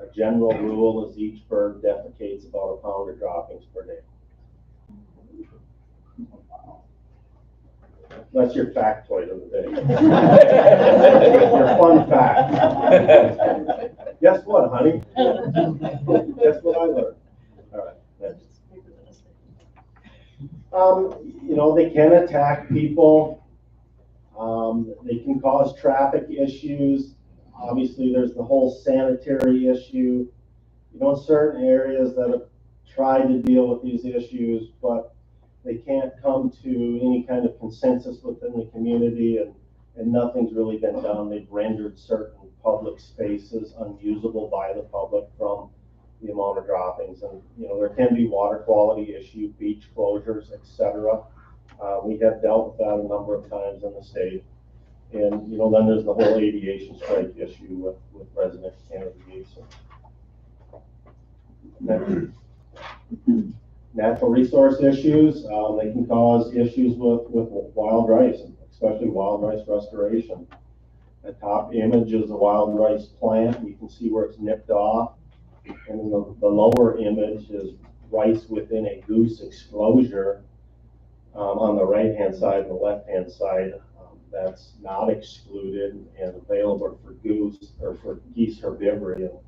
A general rule is each bird defecates about 1 pound of droppings per day. That's your factoid of the day. Your fun fact. Guess what, honey? Guess what I learned? All right, next. They can attack people. They can cause traffic issues. Obviously, there's the whole sanitary issue. In certain areas that have tried to deal with these issues, but they can't come to any kind of consensus within the community, and nothing's really been done. They've rendered certain public spaces unusable by the public from the amount of droppings. And, there can be water quality issue, beach closures, etc. We have dealt with that a number of times in the state. And, then there's the whole aviation strike issue with resident Canada geese. Natural resource issues, they can cause issues with wild rice, especially wild rice restoration. The top image is a wild rice plant. You can see where it's nipped off. And then the lower image is rice within a goose exclosure on the right-hand side and the left-hand side. That's not excluded and available for goose or for geese herbivory. And,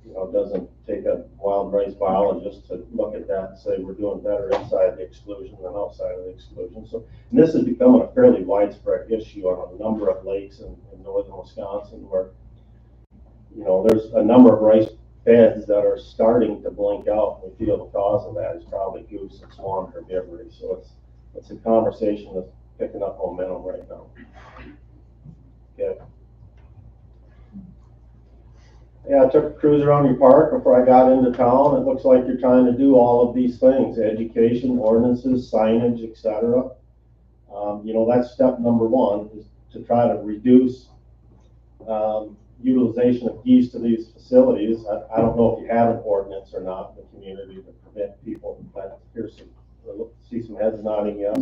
it doesn't take a wild rice biologist to look at that and say we're doing better inside the exclusion than outside of the exclusion. So this is becoming a fairly widespread issue on a number of lakes in northern Wisconsin where, there's a number of rice beds that are starting to blink out. We feel the cause of that is probably goose and swan herbivory. So it's a conversation that's picking up momentum right now. Okay. Yeah, I took a cruise around your park before I got into town. It looks like you're trying to do all of these things: education, ordinances, signage, etc. That's step number one, is to try to reduce utilization of geese to these facilities. I don't know if you have an ordinance or not in the community to prevent people. But see some heads nodding yes.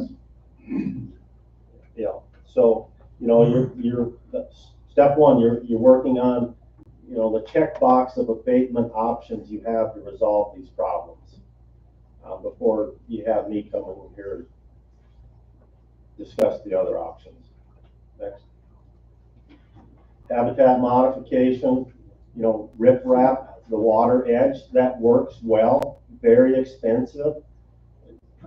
Yeah. So you're step one. You're working on the checkbox of abatement options you have to resolve these problems before you have me come in here and discuss the other options. Next. Habitat modification, riprap, the water edge, that works well, very expensive,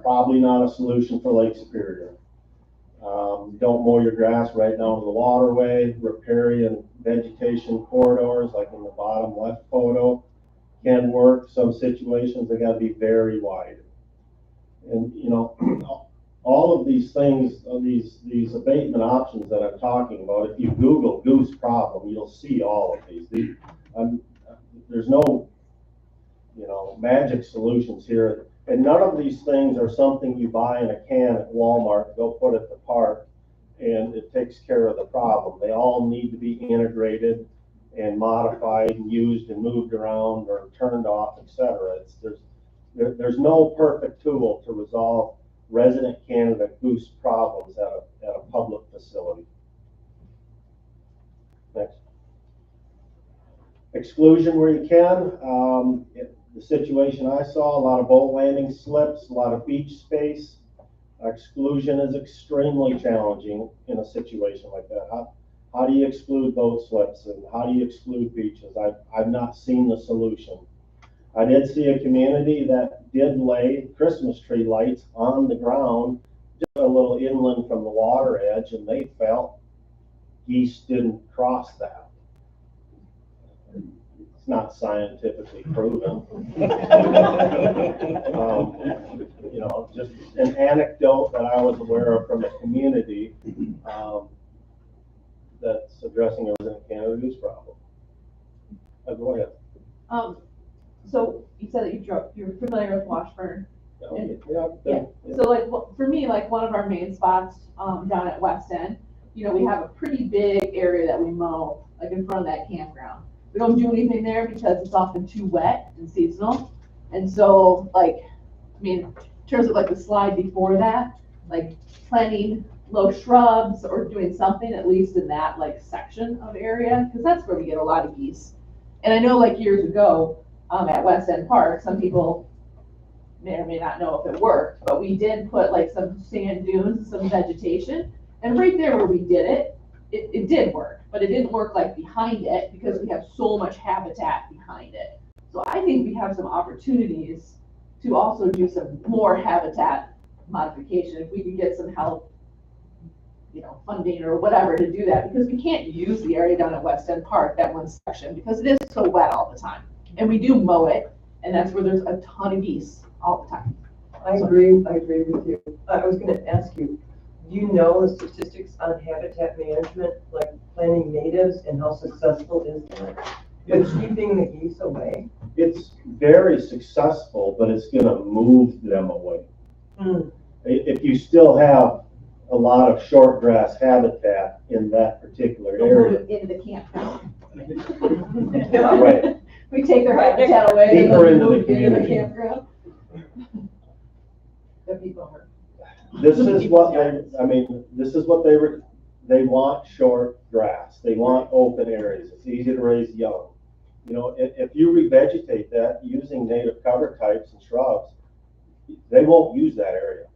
probably not a solution for Lake Superior. Don't mow your grass right down to the waterway. Riparian vegetation corridors, like in the bottom left photo, can work. Some situations they got to be very wide. And all of these things, these abatement options that I'm talking about, if you Google goose problem, you'll see all of these. There's no magic solutions here. And none of these things are something you buy in a can at Walmart, go put at the park, and it takes care of the problem. They all need to be integrated and modified and used and moved around or turned off, etc. There's no perfect tool to resolve resident candidate goose problems at a public facility. Next. Exclusion where you can. The situation I saw, a lot of boat landing slips, a lot of beach space. Exclusion is extremely challenging in a situation like that. How do you exclude boat slips and how do you exclude beaches? I've not seen the solution. I did see a community that did lay Christmas tree lights on the ground, just a little inland from the water edge, and they felt geese didn't cross that. It's not scientifically proven. You know, just an anecdote that I was aware of from a community that's addressing a resident Canada goose problem. Go ahead. So you said that you're familiar with Washburn. Yeah. So like for me, like one of our main spots down at West End, you know, we have a pretty big area that we mow, like in front of that campground. We don't do anything there because it's often too wet and seasonal. And so like, I mean, in terms of like the slide before that, like planting low shrubs or doing something at least in that like section of area, because that's where we get a lot of geese. And I know like years ago at West End Park, some people may or may not know if it worked, but we did put like some sand dunes and some vegetation. And right there where we did it, it did work, but it didn't work like behind it because we have so much habitat behind it. So I think we have some opportunities to also do some more habitat modification if we could get some help, you know, funding or whatever to do that, because we can't use the area down at West End Park, that one section, because it is so wet all the time. And we do mow it, and that's where there's a ton of geese all the time. I agree with you. I was gonna ask you, do you know the statistics on habitat management, like planting natives, and how successful is that? With keeping the geese away? It's very successful, but it's gonna move them away. If you still have a lot of short grass habitat in that particular area. In the campground. Right. We take their habitat away. Deeper into the the community. campground. That'd be bummer. This is what they want short grass. They want open areas. It's easy to raise young. You know, if you revegetate that using native cover types and shrubs, they won't use that area.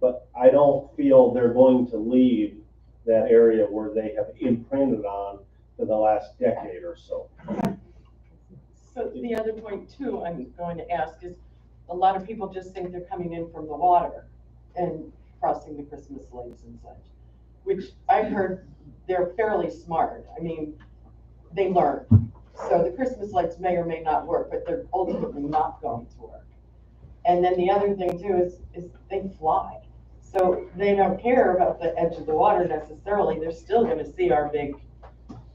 But I don't feel they're going to leave that area where they have imprinted on for the last decade or so. So the other point too, I'm going to ask is, a lot of people just think they're coming in from the water and crossing the Christmas lights and such, which I've heard they're fairly smart. I mean, they learn. So the Christmas lights may or may not work, but they're ultimately not going to work. And then the other thing too is they fly. So they don't care about the edge of the water necessarily. They're still going to see our big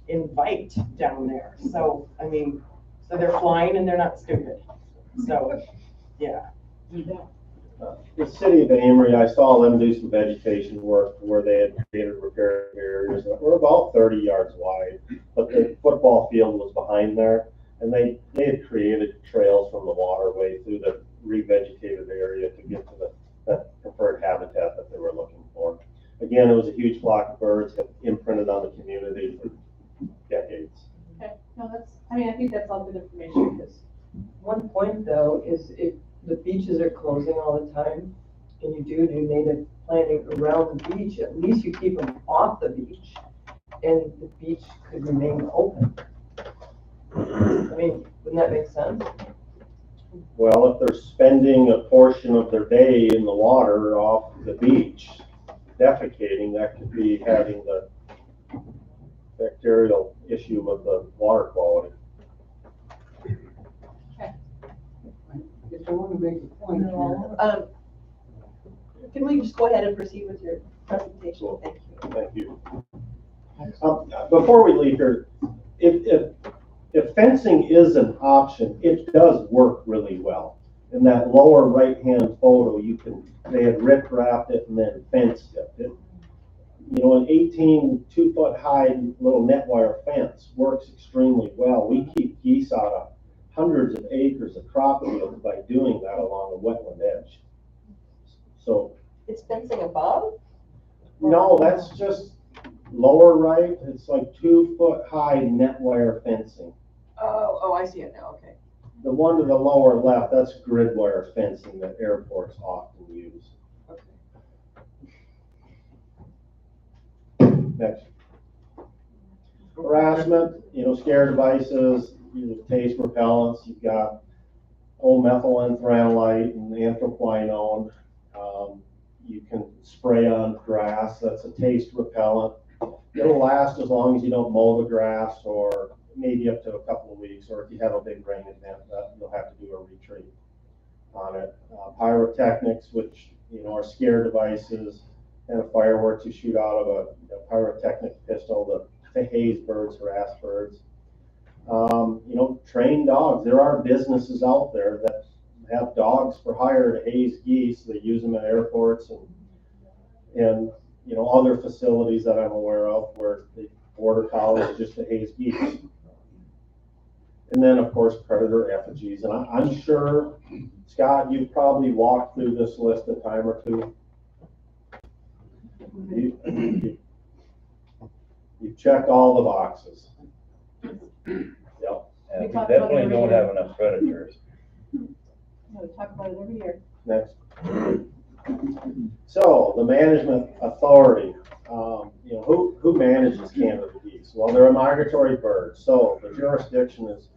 invite down there. So, I mean, so they're flying and they're not stupid. So, yeah. The city of Amory, I saw them do some vegetation work where they had created repair areas that were about 30 yards wide, but the football field was behind there, and they had created trails from the waterway through the revegetated area to get to that preferred habitat that they were looking for. Again, it was a huge flock of birds that imprinted on the community for decades. Okay, no, I think that's all good information, because One point though is if the beaches are closing all the time and you do native planting around the beach, at least you keep them off the beach and the beach could remain open. I mean, wouldn't that make sense? Well, if they're spending a portion of their day in the water off the beach, defecating, that could be having the bacterial issue with the water quality. I want to make a point here. Can we just go ahead and proceed with your presentation? Thank you. Thank you. Before we leave here, if fencing is an option, it does work really well. In that lower right-hand photo, they had rip-wrapped it and then fenced it. You know, an 18 2-foot high little net wire fence works extremely well. We keep geese out of hundreds of acres of crop fields by doing that along the wetland edge. So. It's fencing above? No, that's just lower right. It's like 2-foot high net wire fencing. Oh, I see it now, okay. The one to the lower left, that's grid wire fencing that airports often use. Next. Harassment, you know, scare devices, taste repellents. You've got old methylanthralite and anthraquinone. You can spray on grass. That's a taste repellent. It'll last as long as you don't mow the grass, or maybe up to a couple of weeks, or if you have a big rain event, you'll have to do a retreat on it. Pyrotechnics, which, you know, are scare devices, and a fireworks you shoot out of a pyrotechnic pistol to haze birds, harass birds. You know, trained dogs. There are businesses out there that have dogs for hire to haze geese. They use them at airports and you know, other facilities that I'm aware of where they border collies just to haze geese. And then, of course, predator effigies. And I'm sure, Scott, you've probably walked through this list a time or two. You checked all the boxes. Yep. And we definitely don't have enough predators. Yeah, we talk about it every year. Next. So the management authority, you know, who manages Canada geese? Well, they're a migratory bird, so the jurisdiction is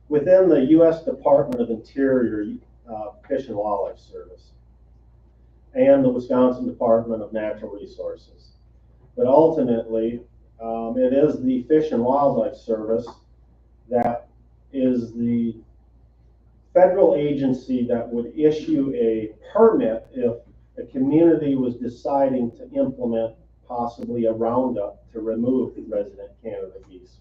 within the U.S. Department of Interior Fish and Wildlife Service and the Wisconsin Department of Natural Resources. But ultimately, it is the Fish and Wildlife Service that is the federal agency that would issue a permit if a community was deciding to implement possibly a roundup to remove resident Canada geese.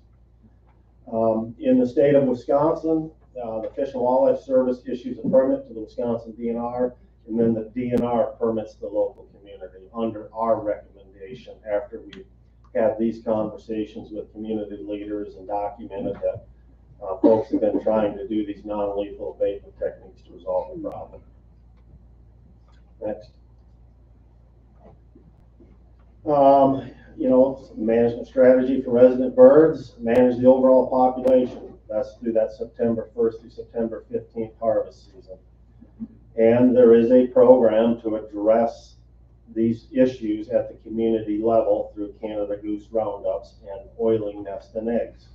In the state of Wisconsin, the Fish and Wildlife Service issues a permit to the Wisconsin DNR, and then the DNR permits the local community under our recommendation after we've had these conversations with community leaders and documented that folks have been trying to do these non-lethal abatement techniques to resolve the problem. Next. You know, management strategy for resident birds, manage the overall population. That's through that September 1st through September 15th harvest season. And there is a program to address these issues at the community level through Canada goose roundups and oiling nest and eggs.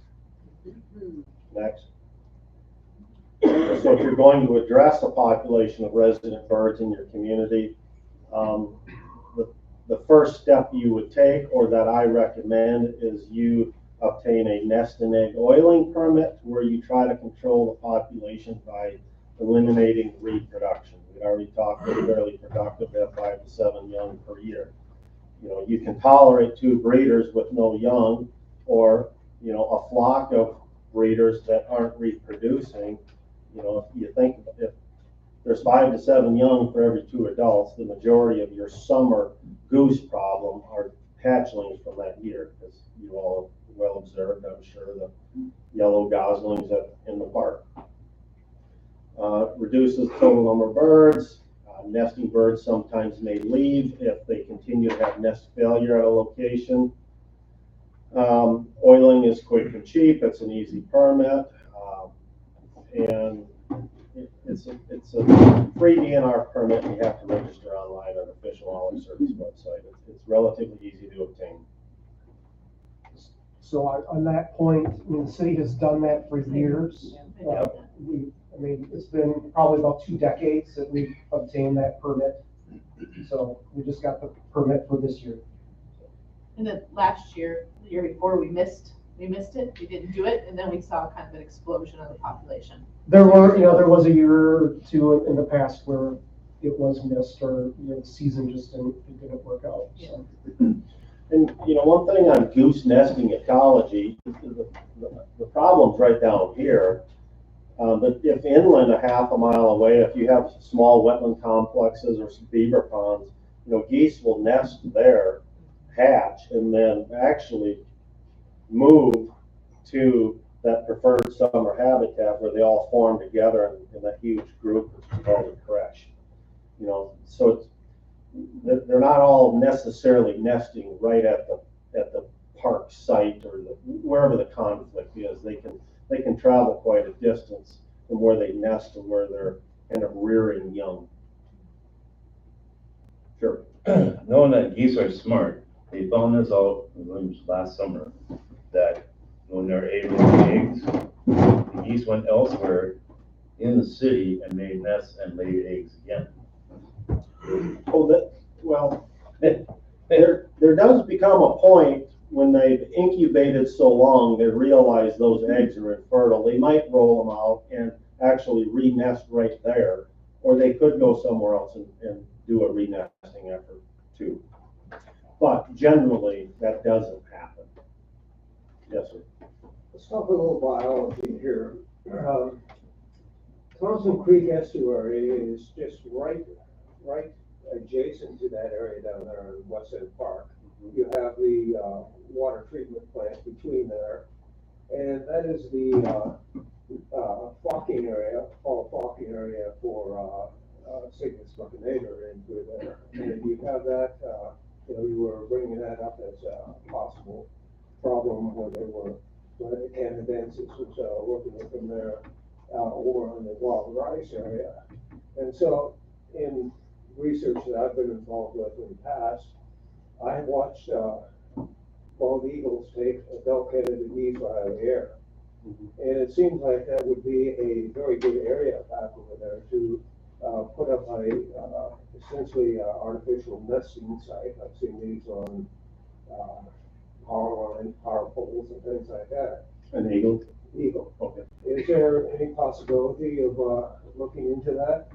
Next. So if you're going to address a population of resident birds in your community, the first step you would take, or that I recommend, is you obtain a nest and egg oiling permit where you try to control the population by eliminating reproduction. We already talked about fairly productive, have 5 to 7 young per year. You know, you can tolerate 2 breeders with no young, or, you know, a flock of breeders that aren't reproducing. You know, if you think if there's 5 to 7 young for every 2 adults, the majority of your summer goose problem are hatchlings from that year, because you all well observed, I'm sure, the yellow goslings in the park. Reduces total number of birds. Nesting birds sometimes may leave if they continue to have nest failure at a location. Oiling is quick and cheap. It's an easy permit, and it's a free DNR permit. You have to register online on the Fish and Wildlife Service website. It's relatively easy to obtain. So on that point, I mean, the city has done that for years. I mean, it's been probably about 2 decades that we've obtained that permit. So we just got the permit for this year. And then last year, the year before, we missed it. We didn't do it, and then we saw kind of an explosion of the population. There was a year or 2 in the past where it was missed, or the season just didn't work out. So. And you know, one thing on goose nesting ecology, the problem's right down here. But if inland, a half a mile away, if you have small wetland complexes or some beaver ponds, geese will nest there, hatch, and then actually move to that preferred summer habitat where they all form together in that huge group that's called a creche. So they're not all necessarily nesting right at the park site or wherever the conflict is. They can travel quite a distance from where they nest to where they're kind of rearing young. Sure. Knowing that geese are smart, they found this out last summer, that when they're able to lay eggs, the geese went elsewhere in the city and made nests and laid eggs again. There does become a point when they've incubated so long, they realize those eggs are infertile. They might roll them out and actually re-nest right there, or they could go somewhere else and do a re-nesting effort too. But generally, that doesn't happen. Yes, sir. Let's talk a little biology here. Thompson Creek estuary is just right adjacent to that area down there in West End Park. You have the water treatment plant between there, and that is the flocking area, fall flocking area for Cygnus buccinator into there. And you have that, you were bringing that up as a possible problem where they were, where Canadensis was working with them there over on the wild rice area. And so in research that I've been involved with in the past, I have watched bald eagles take adult Canada geese out of the air. And it seems like that would be a very good area back over there to put up a essentially artificial nesting site. I've seen these on power lines, power poles, and things like that. An eagle? Eagle. Okay. Is there any possibility of looking into that?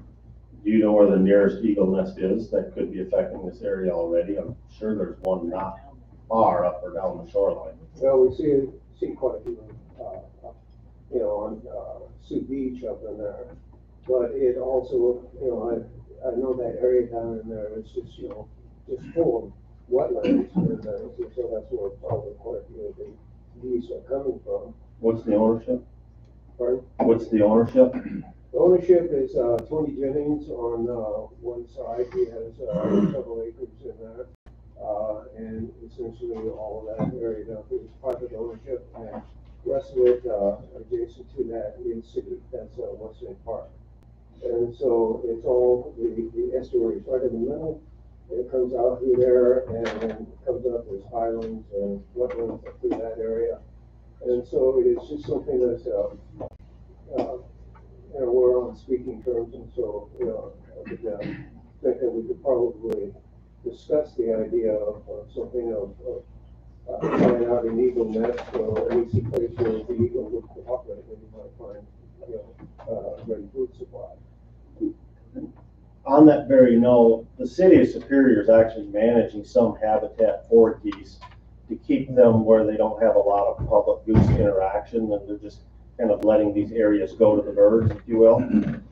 Do you know where the nearest eagle nest is that could be affecting this area already? I'm sure there's one not far up or down the shoreline. Well, we see quite a few, on Sioux Beach up in there. But it also, I know that area down in there is just, just full of wetlands. And so that's where probably quite a few of the geese are coming from. What's the ownership? Pardon? What's the ownership? The ownership is Tony Jennings on one side. He has several acres in there. And essentially all of that area down there is private ownership. And the rest of it adjacent to that is city. That's West End Park. And so it's all, the estuary is right in the middle. It comes out through there and then it comes up, there's highlands and wetlands through that area. And so it's just something that's, we're on speaking terms, and so, I would think that we could probably discuss the idea of something of trying out an eagle nest or any place where the eagle would cooperate, and you might find, ready food supply. On that very note, the city of Superior is actually managing some habitat for geese to keep them where they don't have a lot of public goose interaction, and they're just kind of letting these areas go to the birds, if you will. And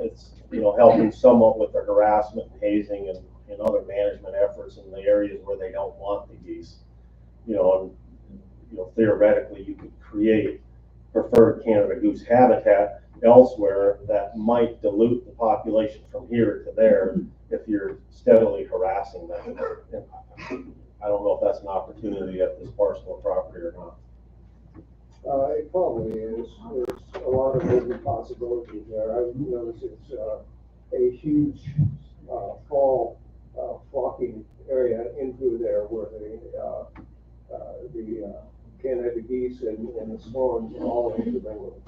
it's, helping somewhat with the harassment, hazing, and other management efforts in the areas where they don't want the geese. Theoretically, you could create preferred Canada goose habitat elsewhere that might dilute the population from here to there if you're steadily harassing them. And I don't know if that's an opportunity at this parcel of property or not. It probably is. There's a lot of moving possibilities there. I've noticed it's a huge fall flocking area into there where the Canada geese and the swans all intermingle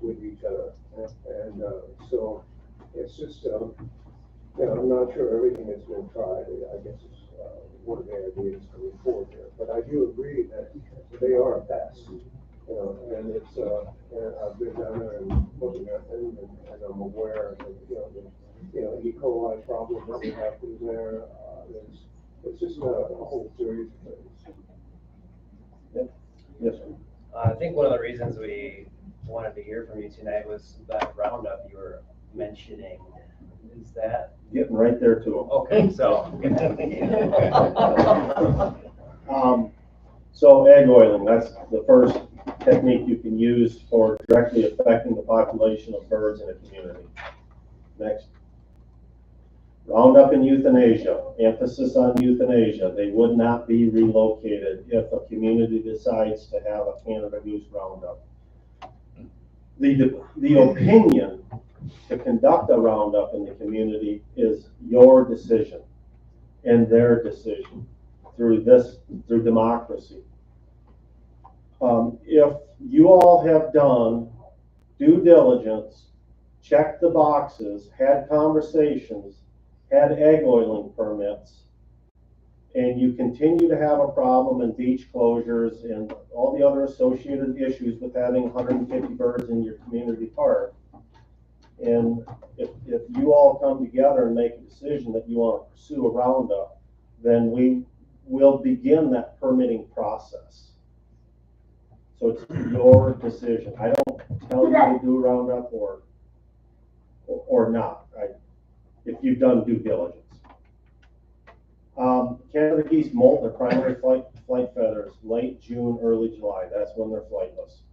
with each other. And so it's just, I'm not sure everything has been tried. I guess it's one of the ideas coming forward here. But I do agree that they are a pest. And it's, and I've been down there and looking at them, and I'm aware of, the E. coli problem that we have through there. It's just a whole series of things. Yes, sir. I think one of the reasons we wanted to hear from you tonight was that roundup you were mentioning. Is that? Getting right there to them. Okay, so. So egg oiling, that's the first technique you can use for directly affecting the population of birds in a community. Next. Roundup and euthanasia, emphasis on euthanasia. They would not be relocated if a community decides to have a Canada Goose roundup. The opinion to conduct a roundup in the community is your decision and their decision through democracy. If you all have done due diligence, checked the boxes, had conversations, had egg oiling permits, and you continue to have a problem in beach closures and all the other associated issues with having 150 birds in your community park, and if you all come together and make a decision that you want to pursue a roundup, then we will begin that permitting process. So it's your decision. I don't tell you to do a roundup or not, if you've done due diligence. Canada geese molt their primary flight feathers late June, early July. That's when they're flightless.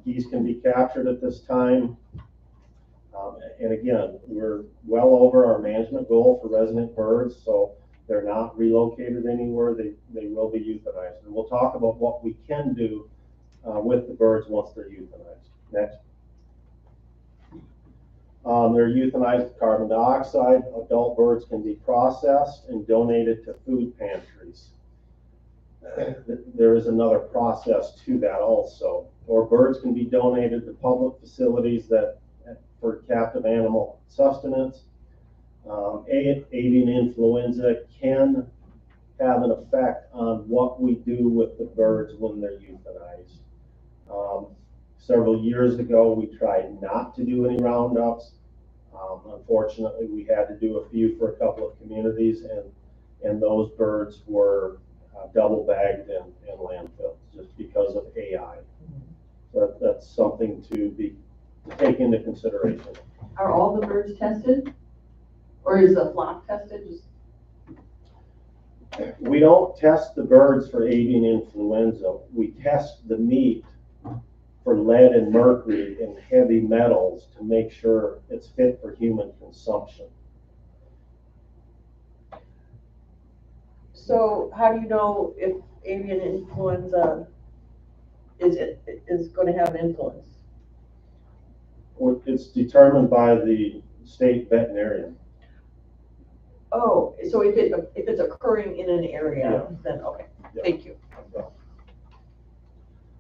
Geese can be captured at this time. And again, we're well over our management goal for resident birds, so they're not relocated anywhere. They will be euthanized. And we'll talk about what we can do with the birds once they're euthanized. Next. They're euthanized with carbon dioxide. Adult birds can be processed and donated to food pantries. There is another process to that also. Or birds can be donated to public facilities for captive animal sustenance. Avian influenza can have an effect on what we do with the birds when they're euthanized. Several years ago, we tried not to do any roundups. Unfortunately, we had to do a few for a couple of communities, and those birds were double bagged and landfilled just because of AI. So that's something to take into consideration. Are all the birds tested? Or is the flock tested? We don't test the birds for avian influenza. We test the meat for lead and mercury and heavy metals to make sure it's fit for human consumption. So how do you know if avian influenza is going to have an influence? Well, it's determined by the state veterinarian. Oh, so if it's occurring in an area, then okay. Thank you.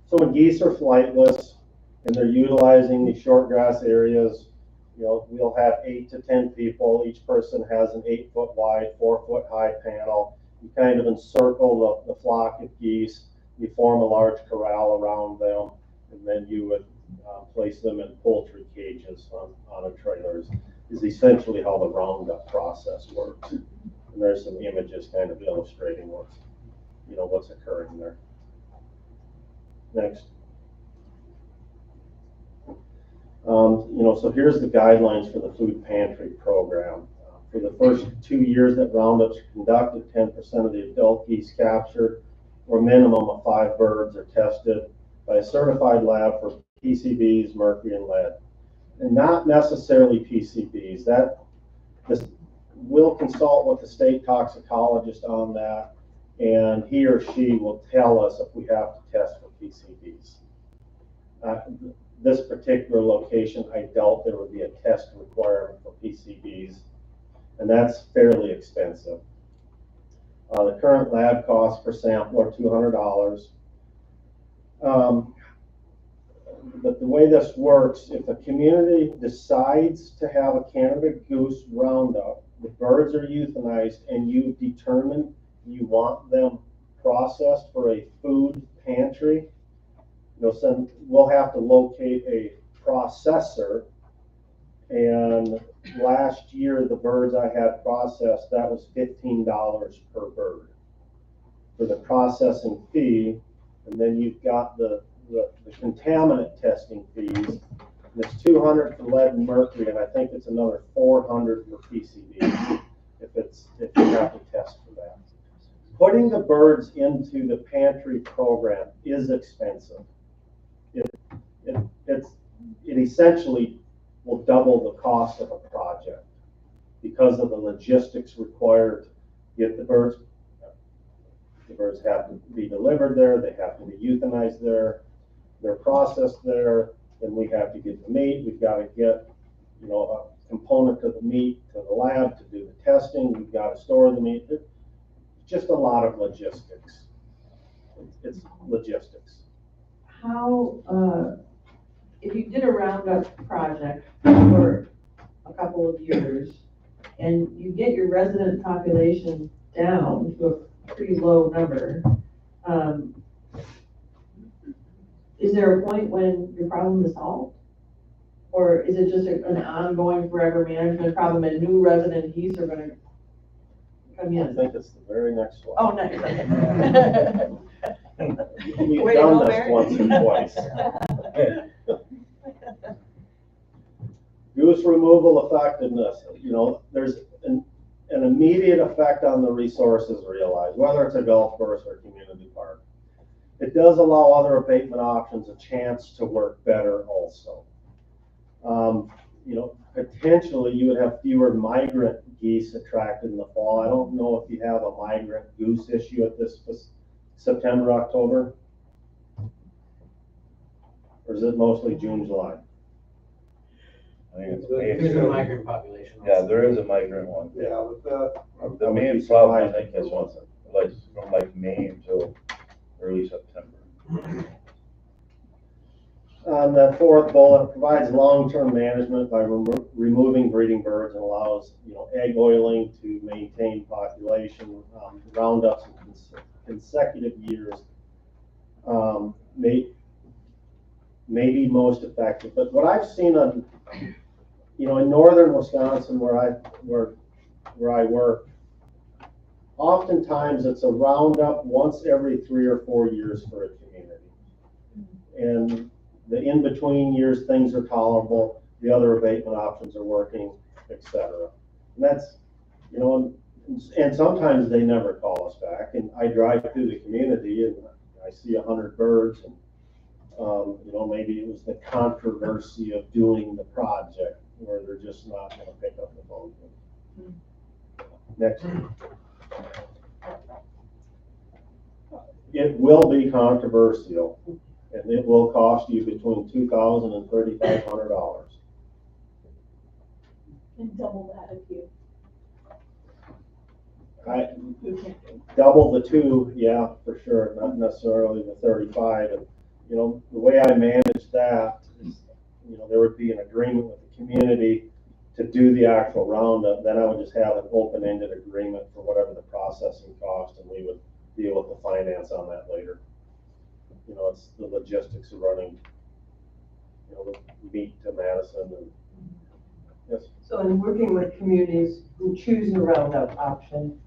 So when geese are flightless and they're utilizing these short grass areas, we'll have 8 to 10 people. Each person has an 8-foot wide, 4-foot high panel. You kind of encircle the flock of geese. You form a large corral around them, and then you would place them in poultry cages on a trailers. Is essentially how the roundup process works. And there's some images kind of illustrating what's occurring there. Next. So here's the guidelines for the food pantry program. For the first 2 years that roundups are conducted, 10% of the adult geese captured, or a minimum of 5 birds are tested by a certified lab for PCBs, mercury, and lead. And not necessarily PCBs. We'll consult with the state toxicologist on that, and he or she will tell us if we have to test for PCBs. This particular location, I doubt there would be a test requirement for PCBs, and that's fairly expensive. The current lab costs per sample are $200. But the way this works, if a community decides to have a Canada Goose roundup, the birds are euthanized, and you determine you want them processed for a food pantry, so we'll have to locate a processor. And last year, the birds I had processed, that was $15 per bird for the processing fee. And then you've got the the contaminant testing fees. And it's 200 for lead and mercury, and I think it's another 400 for PCB if you have to test for that. Putting the birds into the pantry program is expensive. It essentially will double the cost of a project because of the logistics required to get the birds. The birds have to be delivered there, they have to be euthanized there, they're processed there, then we have to get the meat, we've got to get, a component of the meat to the lab to do the testing, we've got to store the meat. It's just a lot of logistics. It's logistics. How, if you did a Roundup project for a couple of years and you get your resident population down to a pretty low number, is there a point when your problem is solved? Or is it just an ongoing forever management problem and new resident geese are gonna come in? I think it's the very next one. Oh, next, okay. We've Way to done go, this Mary. once or twice. Goose removal effectiveness, there's an immediate effect on the resources realized, whether it's a golf course or a community park. It does allow other abatement options a chance to work better also. Potentially you would have fewer migrant geese attracted in the fall. I don't know if you have a migrant goose issue at this September, October? Or is it mostly June, July? I think it's There's a migrant population. Yeah, there is a migrant one. Yeah, but The main problem, I think, is once, from May until early September. On the fourth bullet, provides long-term management by removing breeding birds and allows, egg oiling to maintain population. Roundups in consecutive years may be most effective. But what I've seen on, in northern Wisconsin where I work, oftentimes it's a Roundup once every 3 or 4 years for a community. And the in-between years, things are tolerable, the other abatement options are working, etc. And that's, and sometimes they never call us back. And I drive through the community and I see 100 birds and, maybe it was the controversy of doing the project where they're just not going to pick up the phone. Next. It will be controversial. And it will cost you between $2,000 and $3,500. And double that if you. Double the 2, yeah, for sure, not necessarily the 35. And, the way I manage that is, there would be an agreement with the community to do the actual Roundup. Then I would just have an open-ended agreement for whatever the processing cost, and we would deal with the finance on that later. It's the logistics of running, the meat to Madison and, yes. So in working with communities who choose the Roundup option,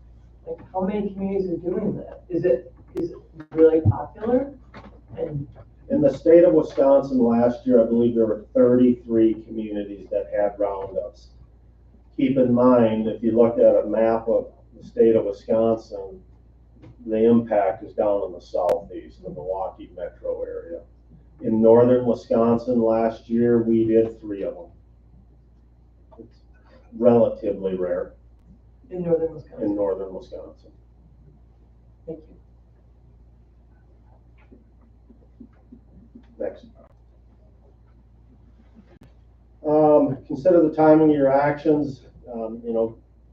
like how many communities are doing that? Is it really popular? And in the state of Wisconsin last year, I believe there were 33 communities that had Roundups. Keep in mind, if you look at a map of the state of Wisconsin, the impact is down in the southeast, the Milwaukee metro area. In northern Wisconsin last year, we did 3 of them. It's relatively rare. in northern Wisconsin? In northern Wisconsin. Thank you. Next. Consider the timing of your actions.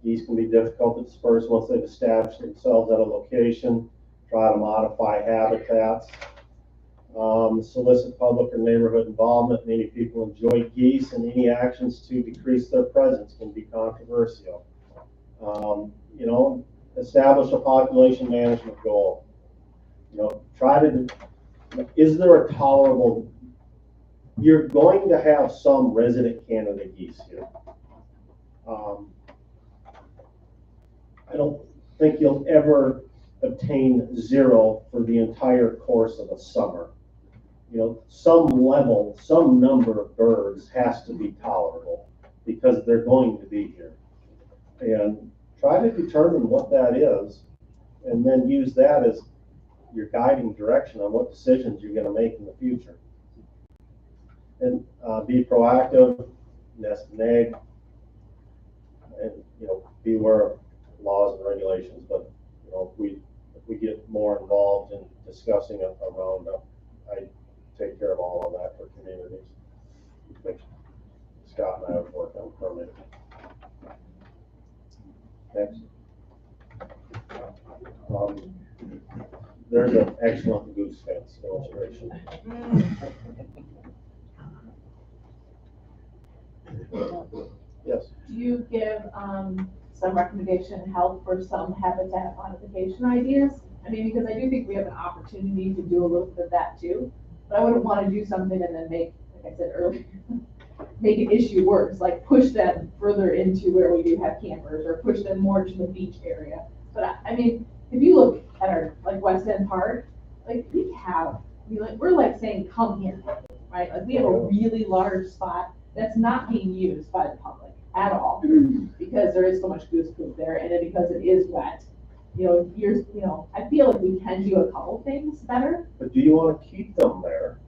Geese can be difficult to disperse once they've established themselves at a location. Try to modify habitats. Solicit public or neighborhood involvement. Many people enjoy geese, and any actions to decrease their presence can be controversial. Establish a population management goal. Is there a tolerable, you're going to have some resident Canada geese here. I don't think you'll ever obtain 0 for the entire course of a summer. some level, some number of birds has to be tolerable because they're going to be here. And try to determine what that is and then use that as your guiding direction on what decisions you're going to make in the future. And be proactive, nest and egg, and be aware of laws and regulations. But if we get more involved in discussing it around, I take care of all of that for communities. Which Scott and I have worked on permitting. Next. There's an excellent goose fence illustration. Yes. Do you give some recommendation help for some habitat modification ideas? I mean, because I do think we have an opportunity to do a little bit of that too, but I wouldn't want to do something and then make, like I said earlier, make an issue worse, like push them further into where we do have campers or push them more to the beach area. But I mean, if you look at our like West End Park, like we're like saying, come here, right? Like we have a really large spot that's not being used by the public at all because there is so much goose poop there, and because it is wet. I feel like we can do a couple things better. But do you want to keep them there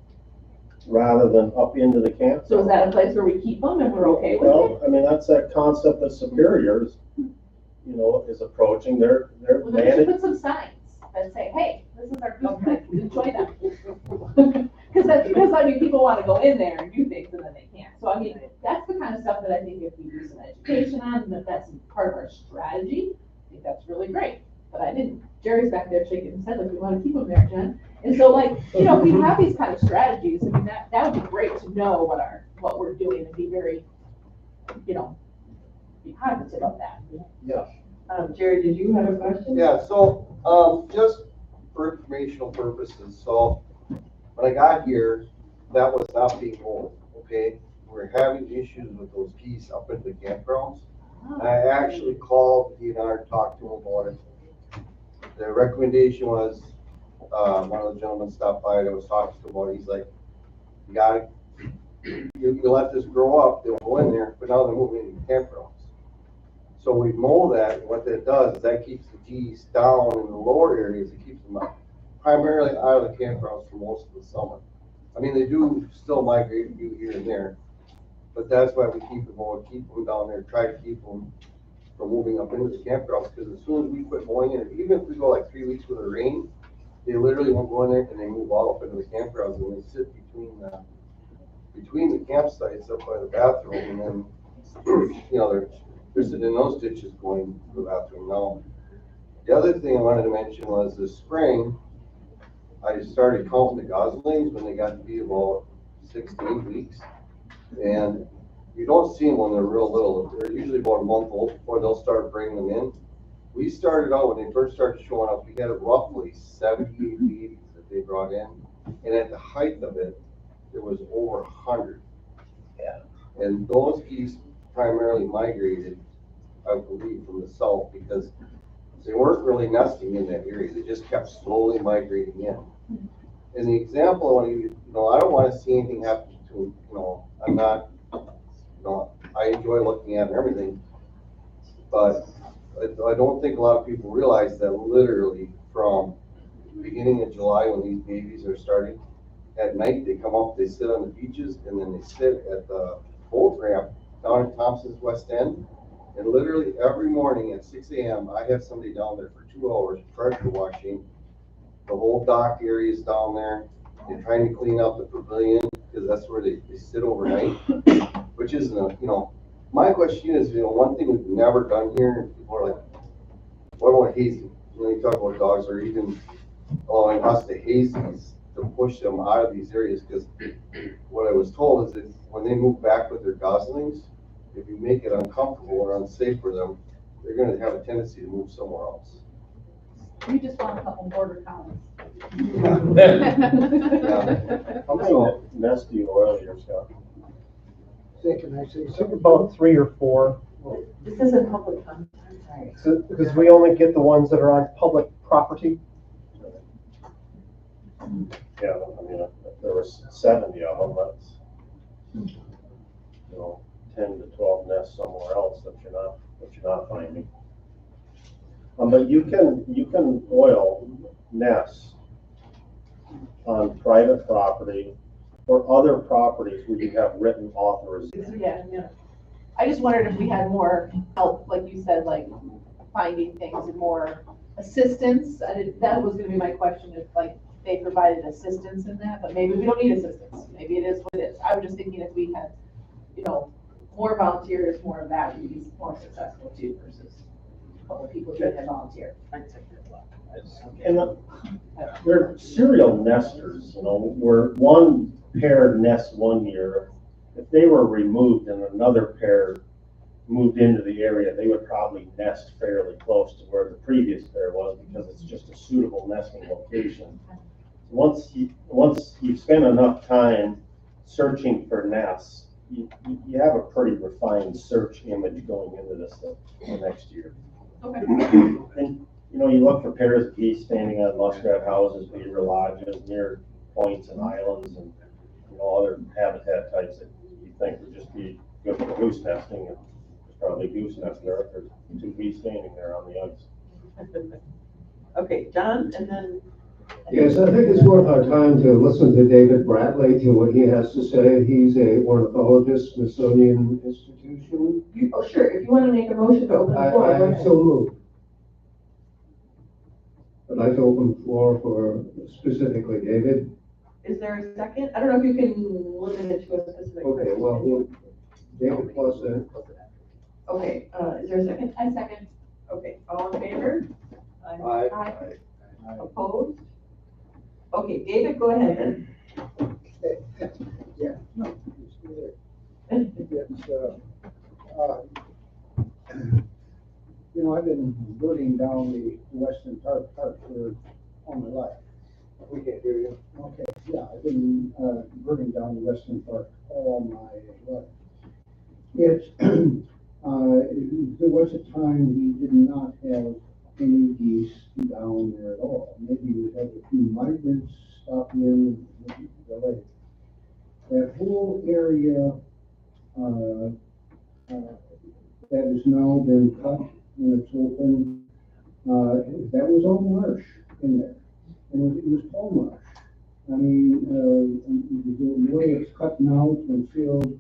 rather than up into the camp? So is that a place where we keep them and we're okay with it? Well, I mean, that's that concept that Superior's, is approaching. They're Well, then we should managing. put some signs that say, hey, this is our goose poop, enjoy them. Because I mean, people want to go in there and do things and then they can't. So I mean, that's the kind of stuff that I think if we do some education on, and that's part of our strategy, I think that's really great. But Jerry's back there shaking his head like, we want to keep them there, Jen. And so like, if we have these kind of strategies, I mean, that would be great to know what we're doing and be very, be cognizant of that. Yeah. Jerry, did you have a question? Yeah, so, just for informational purposes, so when I got here, that was not being owned, okay? We're having issues with those geese up in the campgrounds. And I actually called DNR, talked to him about it. The recommendation was, one of the gentlemen stopped by that I was talking to about it. He's like, you let this grow up, they'll go in there, but now they're moving into campgrounds. So we mow that, and what that does is that keeps the geese down in the lower areas. It keeps them up, primarily out of the campgrounds for most of the summer. I mean, they do still migrate a few here and there, but that's why we keep them mowed, keep them down there, try to keep them from moving up into the campgrounds, because as soon as we quit mowing it, even if we go like 3 weeks with a rain, they literally won't go in there and they move all up into the campgrounds and they sit between the campsites up by the bathroom, and then, they're sitting in those ditches going to the bathroom. Now, the other thing I wanted to mention was this spring, I started counting the goslings when they got to be about 6 to 8 weeks. And you don't see them when they're real little. They're usually about a month old before they'll start bringing them in. We started out, when they first started showing up, we had roughly 78 babies that they brought in. And at the height of it, there was over 100. Yeah. And those geese primarily migrated, I believe, from the south because they weren't really nesting in that area. They just kept slowly migrating in. And the example I want to use, I don't want to see anything happen to, I'm not, I enjoy looking at everything, but I don't think a lot of people realize that literally from the beginning of July when these babies are starting, at night they come up, they sit on the beaches, and then they sit at the boat ramp down in Thompson's West End. And literally every morning at 6 a.m., I have somebody down there for 2 hours pressure washing. The whole dock area is down there. They're trying to clean up the pavilion because that's where they sit overnight, which isn't my question is, one thing we've never done here, and people are like, what about hazing? You talk about dogs, or even allowing us to haze these, to push them out of these areas, because what I was told is that when they move back with their goslings, if you make it uncomfortable or unsafe for them, they're going to have a tendency to move somewhere else. We just want a couple border collies. How many nests do you oil here, Scott? Can I say I think something? about 3 or 4. This isn't public comment, sorry. So, because we only get the ones that are on public property. Yeah, I mean, there was 70 of them, that's, 10 to 12 nests somewhere else that you're not finding. But you can oil nests on private property or other properties where you have written authorization. Yeah. I just wondered if we had more help, like you said, like finding things and more assistance. That was gonna be my question, if like they provided assistance in that, but maybe we don't need assistance. Maybe it is what it is. I was just thinking if we had, more volunteers, more of that, we'd be more successful too versus a couple of people trying to volunteer. And they're serial nesters, where one pair nests one year. If they were removed and another pair moved into the area, they would probably nest fairly close to where the previous pair was because it's just a suitable nesting location. Once you spend enough time searching for nests, you have a pretty refined search image going into this the next year. Okay. And you look for pairs of geese standing on muskrat houses, beaver lodges, near points and islands, and other habitat types that you think would just be good for goose nesting. And there's probably goose nests there if there's two geese standing there on the ice. Okay, John, and then. Yes, I think it's worth our time to listen to David Bradley, to what he has to say. He's a ornithologist, Smithsonian Institution. Oh, sure, if you want to make a motion to open the floor. go I ahead. so moved. I'd like to open the floor for specifically David. Is there a second? I don't know if you can limit it to a specific. Okay, person. well, David plus Okay, is there a second? I second. Okay, all in favor? Aye. Opposed? Okay, David, go ahead then. Yeah. No, it's good. I've been birding down the Western Park for all my life. We can't hear you. Okay, yeah, I've been birding down the Western Park all my life. It's, there was a time we did not have any geese down there at all. Maybe we had a few migrants stop in the lake. That whole area that has now been cut and it's open, that was all marsh in there. And it was all marsh. I mean, the way it's cut now, it's been filled.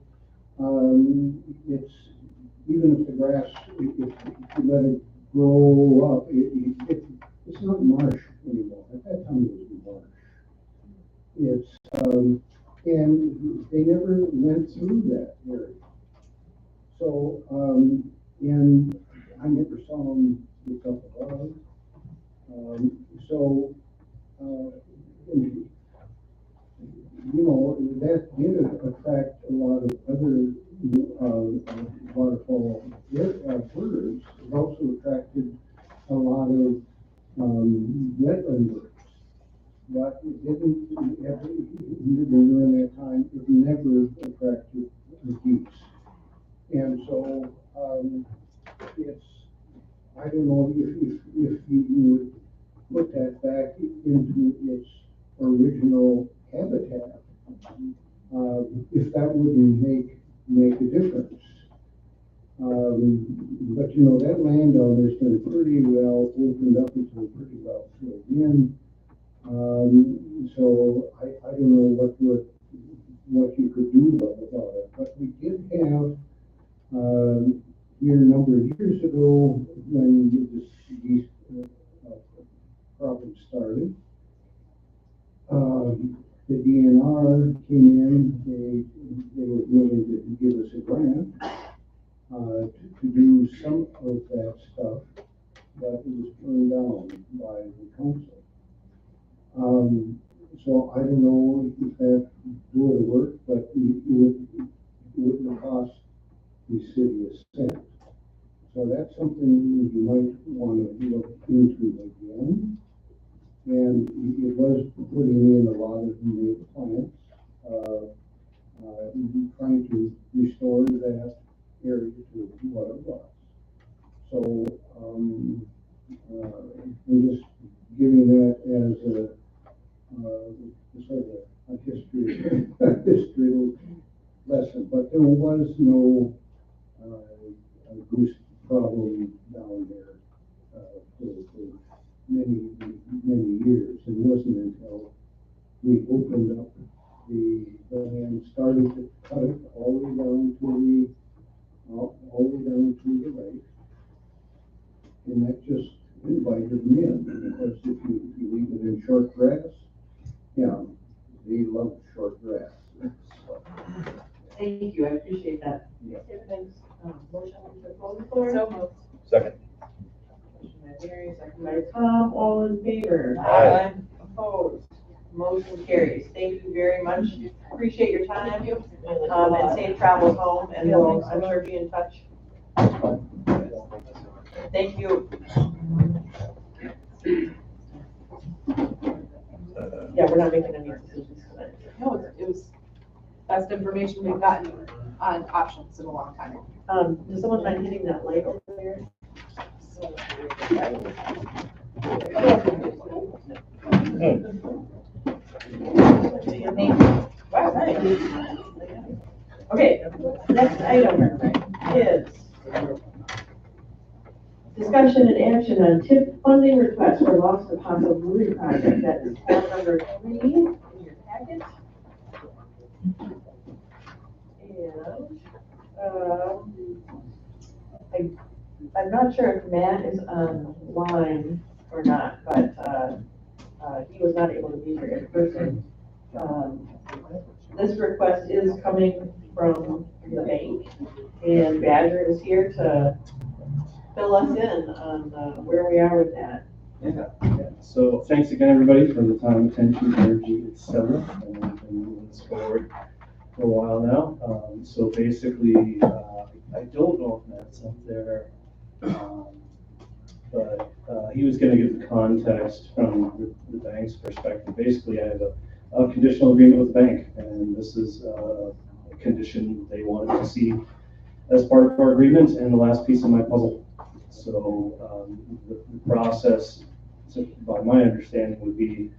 It's, even if the grass, if you let it grow up, it's not marsh anymore. At that time it was marsh. It's, and they never went through that area. So, and I never saw them look up above. That did attract a lot of other waterfall birds. It also attracted a lot of wetland birds. But it didn't, during that time, it never attracted the geese. And so, it's, I don't know if you would put that back into its original habitat, if that wouldn't make a difference. But that land down there's been pretty well opened up, it's been pretty well filled in. So I don't know what you could do about it, but we did have, here a number of years ago, when this geese problem started, the DNR came in, they were willing to give us a grant to do some of that stuff, but it was turned down by the council. So I don't know if that would work, but it wouldn't cost the city a cent. So that's something you might want to look into again. And it was putting in a lot of new plants, trying to restore that area to what it was. So I'm just giving that as a sort of history lesson, but there was no goose problem down there for many, many years. It wasn't until we opened up the land, started to cut it all the way down to the lake. And that just invited them in. And of course, if you leave it in short grass, yeah, they love short grass. So, Thank you, I appreciate that. yeah. Thanks. Motion to close the floor? So moved. Second. Motion by Mary, second by Tom, all in favor? Aye. Opposed? Motion carries. Thank you very much. Appreciate your time. And safe travels home, and we'll, I'm sure, be in touch. Thank you. Yeah, we're not making any decisions tonight. No, it was best information we've gotten on options in a long time. Does someone mind hitting that light over there? Okay, next item is discussion and action on TIP funding request for Lost Apostle Brewery project. That is form number 3 in your packet. And I'm not sure if Matt is online or not, but he was not able to be here in person. This request is coming from the bank, and Badger is here to fill us in on where we are with that. Yeah. So thanks again, everybody, for the time, attention, energy, etc. And we've been moving this forward for a while now. So basically, I don't know if Matt's up there, but he was going to give the context from the bank's perspective. Basically, I have a conditional agreement with the bank, and this is a condition they wanted to see as part of our agreement and the last piece of my puzzle. So the process, by my understanding, would be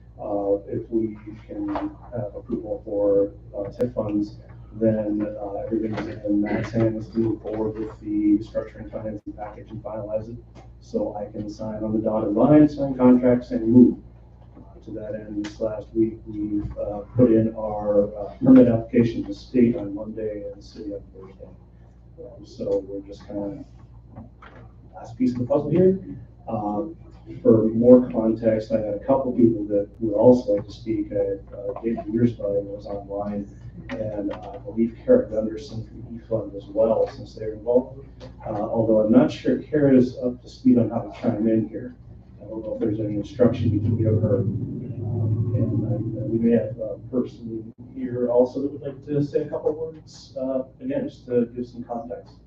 if we can have approval for TIF funds, then everything's in Matt's hands to move forward with the structuring financing package and finalize it. So I can sign on the dotted line, sign contracts, and move. To that end, this last week, we've put in our permit application to state on Monday and city on Thursday. So we're just kind of last piece of the puzzle here. For more context, I had a couple people that would also like to speak. David Yearsby was online, and I believe Kara Gunderson from eFund as well, since they're involved. Although I'm not sure Kara is up to speed on how to chime in here. I don't know if there's any instruction you can give her. And we may have a person here also that would like to say a couple words, again, just to give some context.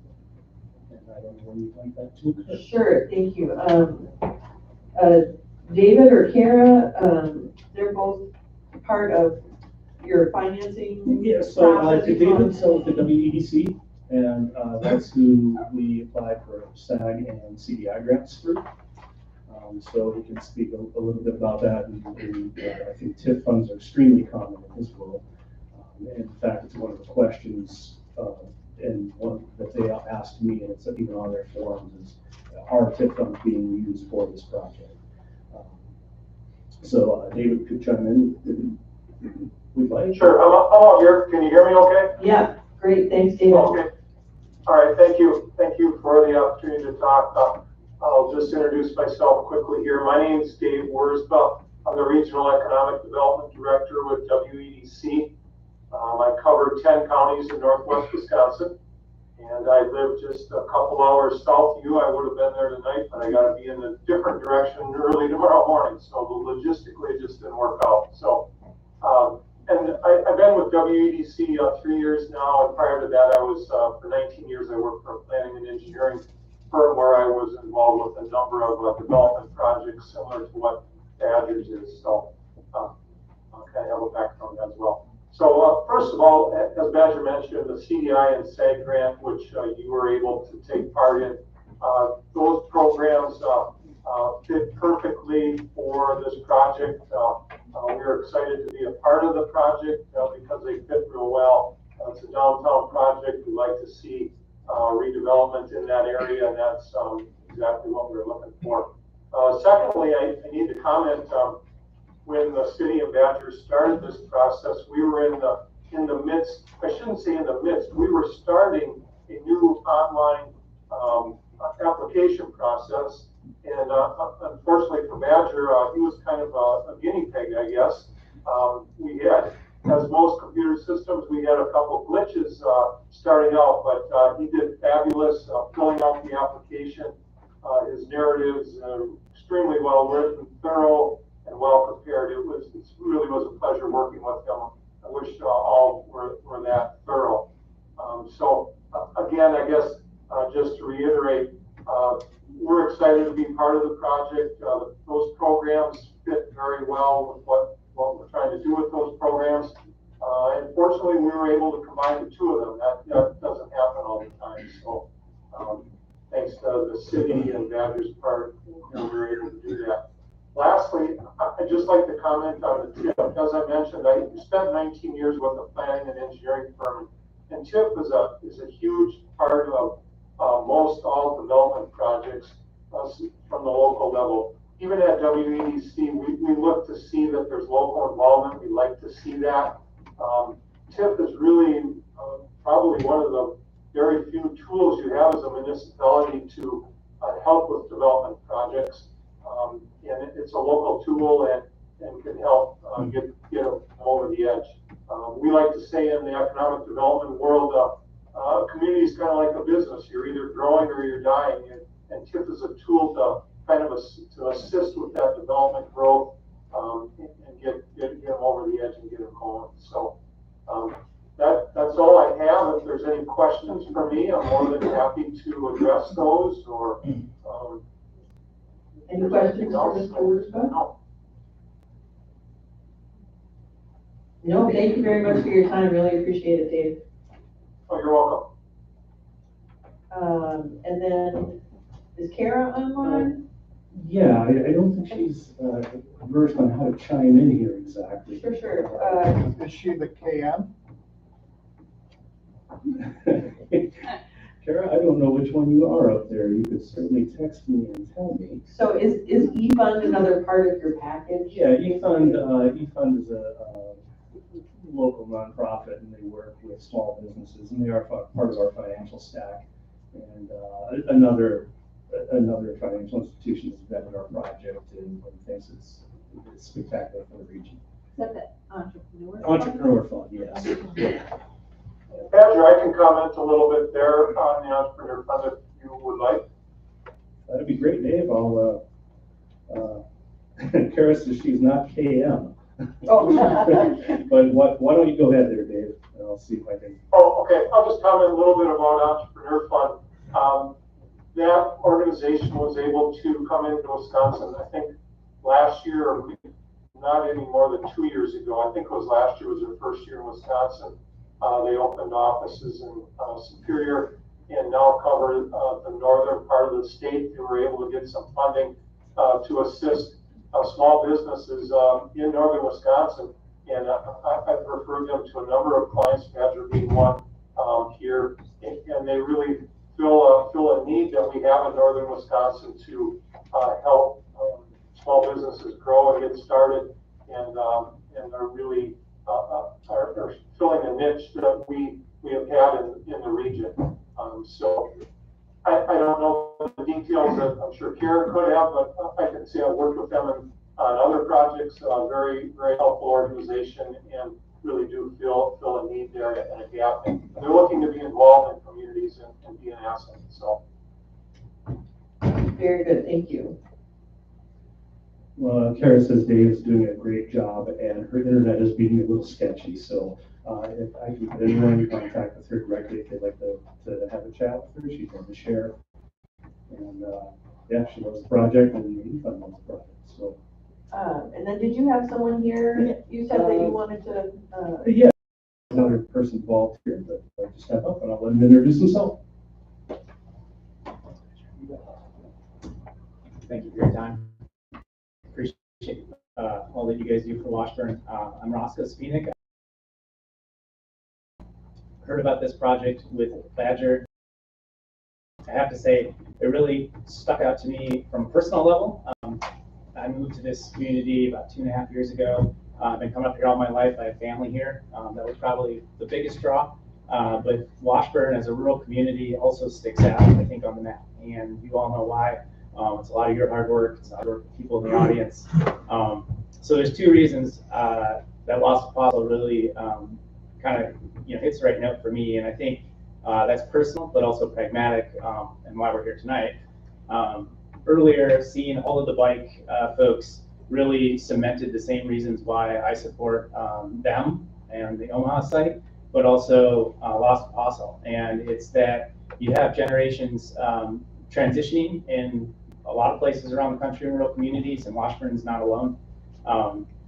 And I don't know when you'd like that to. Sure, thank you. David or Kara, they're both part of your financing Yeah, so process. David's with the WEDC, and that's who we applied for SAG and CDI grants through. So he can speak a little bit about that, and I think TIF funds are extremely common in his world. In fact, it's one of the questions and one that they asked me, and it's even on their forums, is are TIF funds being used for this project? So David could chime in if we'd like. Sure, I'm out here. Can you hear me okay? Yeah, great, thanks, David. Okay. All right, thank you. Thank you for the opportunity to talk. I'll just introduce myself quickly here. My name is Dave Wurzbach. I'm the Regional Economic Development Director with WEDC. I cover 10 counties in northwest Wisconsin, and I live just a couple hours south of you. I would have been there tonight, but I got to be in a different direction early tomorrow morning, so logistically it just didn't work out. So, and I've been with WEDC 3 years now, and prior to that, I was for 19 years I worked for a planning and engineering firm where I was involved with a number of development projects similar to what Badgers is. So I have a background as well. So first of all, as Badger mentioned, the CDI and SAG grant, which you were able to take part in, those programs fit perfectly for this project. We are excited to be a part of the project because they fit real well. It's a downtown project. We'd like to see redevelopment in that area, and that's exactly what we're looking for. Secondly, I need to comment, when the city of Badger started this process, we were in the midst, I shouldn't say in the midst, we were starting a new online application process. And unfortunately for Badger, he was kind of a guinea pig, I guess. We had, as most computer systems, we had a couple glitches starting out, but he did fabulous filling out the application. His narratives extremely well written, thorough, and well prepared. It really was a pleasure working with him. I wish all were that thorough. So again, I guess just to reiterate, we're excited to be part of the project. Those programs fit very well with what we're trying to do with those programs. And fortunately, we were able to combine the two of them. That doesn't happen all the time. So thanks to the city and Badger's part, we were able to do that. Lastly, I'd just like to comment on the TIF. As I mentioned, I spent 19 years with a planning and engineering firm, and TIF is a huge part of most all development projects from the local level. Even at WEDC, we look to see that there's local involvement. We like to see that. TIF is really probably one of the very few tools you have as a municipality to help with development projects. And it's a local tool and can help get them over the edge. We like to say in the economic development world, community is kind of like a business. You're either growing or you're dying. And TIF is a tool to kind of to assist with that development growth and get them over the edge and get them going. So that's all I have. If there's any questions for me, I'm more than happy to address those or any questions for Mr. Wurzbach? No, thank you very much for your time. Really appreciate it, Dave. Oh, you're welcome. And then, is Kara online? Yeah, I don't think she's versed on how to chime in here exactly. Sure. Is she the KM? Kara, I don't know which one you are up there. You could certainly text me and tell me. So is eFund another part of your package? Yeah, eFund is a local nonprofit, and they work with small businesses, and they are part of our financial stack. And another financial institution has vetted our project and thinks it's spectacular for the region. Is that the entrepreneur? Entrepreneur Fund, yes. Badger, I can comment a little bit there on the Entrepreneur Fund if you would like. That'd be great, Dave. I'll, Kara says she's not KM. Oh. But why don't you go ahead there, Dave, and I'll see if I can. Oh, okay. I'll just comment a little bit about Entrepreneur Fund. That organization was able to come into Wisconsin, I think last year, or not any more than 2 years ago. I think it was last year was their first year in Wisconsin. They opened offices in Superior and now cover the northern part of the state. They were able to get some funding to assist small businesses in northern Wisconsin. And I've referred them to a number of clients, Badger being one here, and they really fill a need that we have in northern Wisconsin to help small businesses grow and get started. And they're really are filling a niche that we have had in the region. So I don't know the details that I'm sure Karen could have, but I can say I've worked with them on other projects. Very, very helpful organization, and really do fill a need there and a gap. And they're looking to be involved in communities and be an asset. So Very good, thank you. Well, Kara says Dave's doing a great job, and her internet is being a little sketchy. So if I can get anyone in contact with her directly, if they'd like to have a chat with her, she's going to share. And yeah, she loves the project, and the eFund loves the project. So. And then did you have someone here? You said that you wanted to. Yeah, another person involved here that would like to step up, and I'll let him introduce himself. Thank you for your time. Appreciate all the that you guys do for Washburn. I'm Roscoe Spinek. Heard about this project with Badger. I have to say, it really stuck out to me from a personal level. I moved to this community about 2.5 years ago. I've been coming up here all my life. I have family here. That was probably the biggest draw. But Washburn as a rural community also sticks out, I think, on the map. And you all know why. It's a lot of your hard work. It's a lot of people in the audience. So there's 2 reasons that Lost Apostle really kind of hits the right note for me. And I think that's personal, but also pragmatic, and why we're here tonight. Earlier, seeing all of the bike folks really cemented the same reasons why I support them and the Omaha site, but also Lost Apostle. And it's that you have generations transitioning in a lot of places around the country in rural communities, and Washburn's not alone.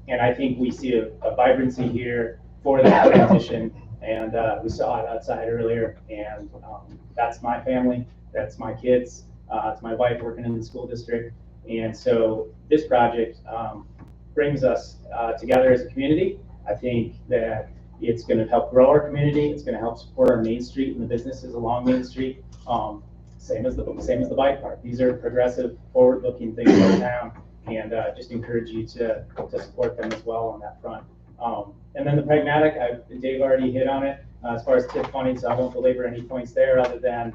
And I think we see a vibrancy here for that transition. And we saw it outside earlier, and that's my family, that's my kids, it's my wife working in the school district. And so this project brings us together as a community. I think that it's going to help grow our community. It's going to help support our Main Street and the businesses along Main Street. Same as the bike park. These are progressive, forward-looking things for the town, and just encourage you to support them as well on that front. And then the pragmatic, Dave already hit on it as far as TIF funding, so I won't belabor any points there other than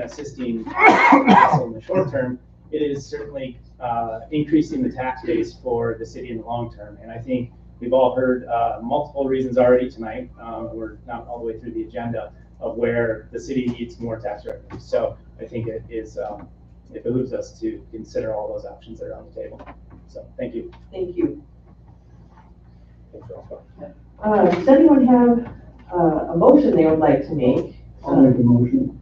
assisting in the short term. It is certainly increasing the tax base for the city in the long term. And I think we've all heard multiple reasons already tonight. We're not all the way through the agenda of where the city needs more tax revenue. So I think it behooves us to consider all those options that are on the table. So thank you. Thank you. Does anyone have a motion they would like to make? I'll make a motion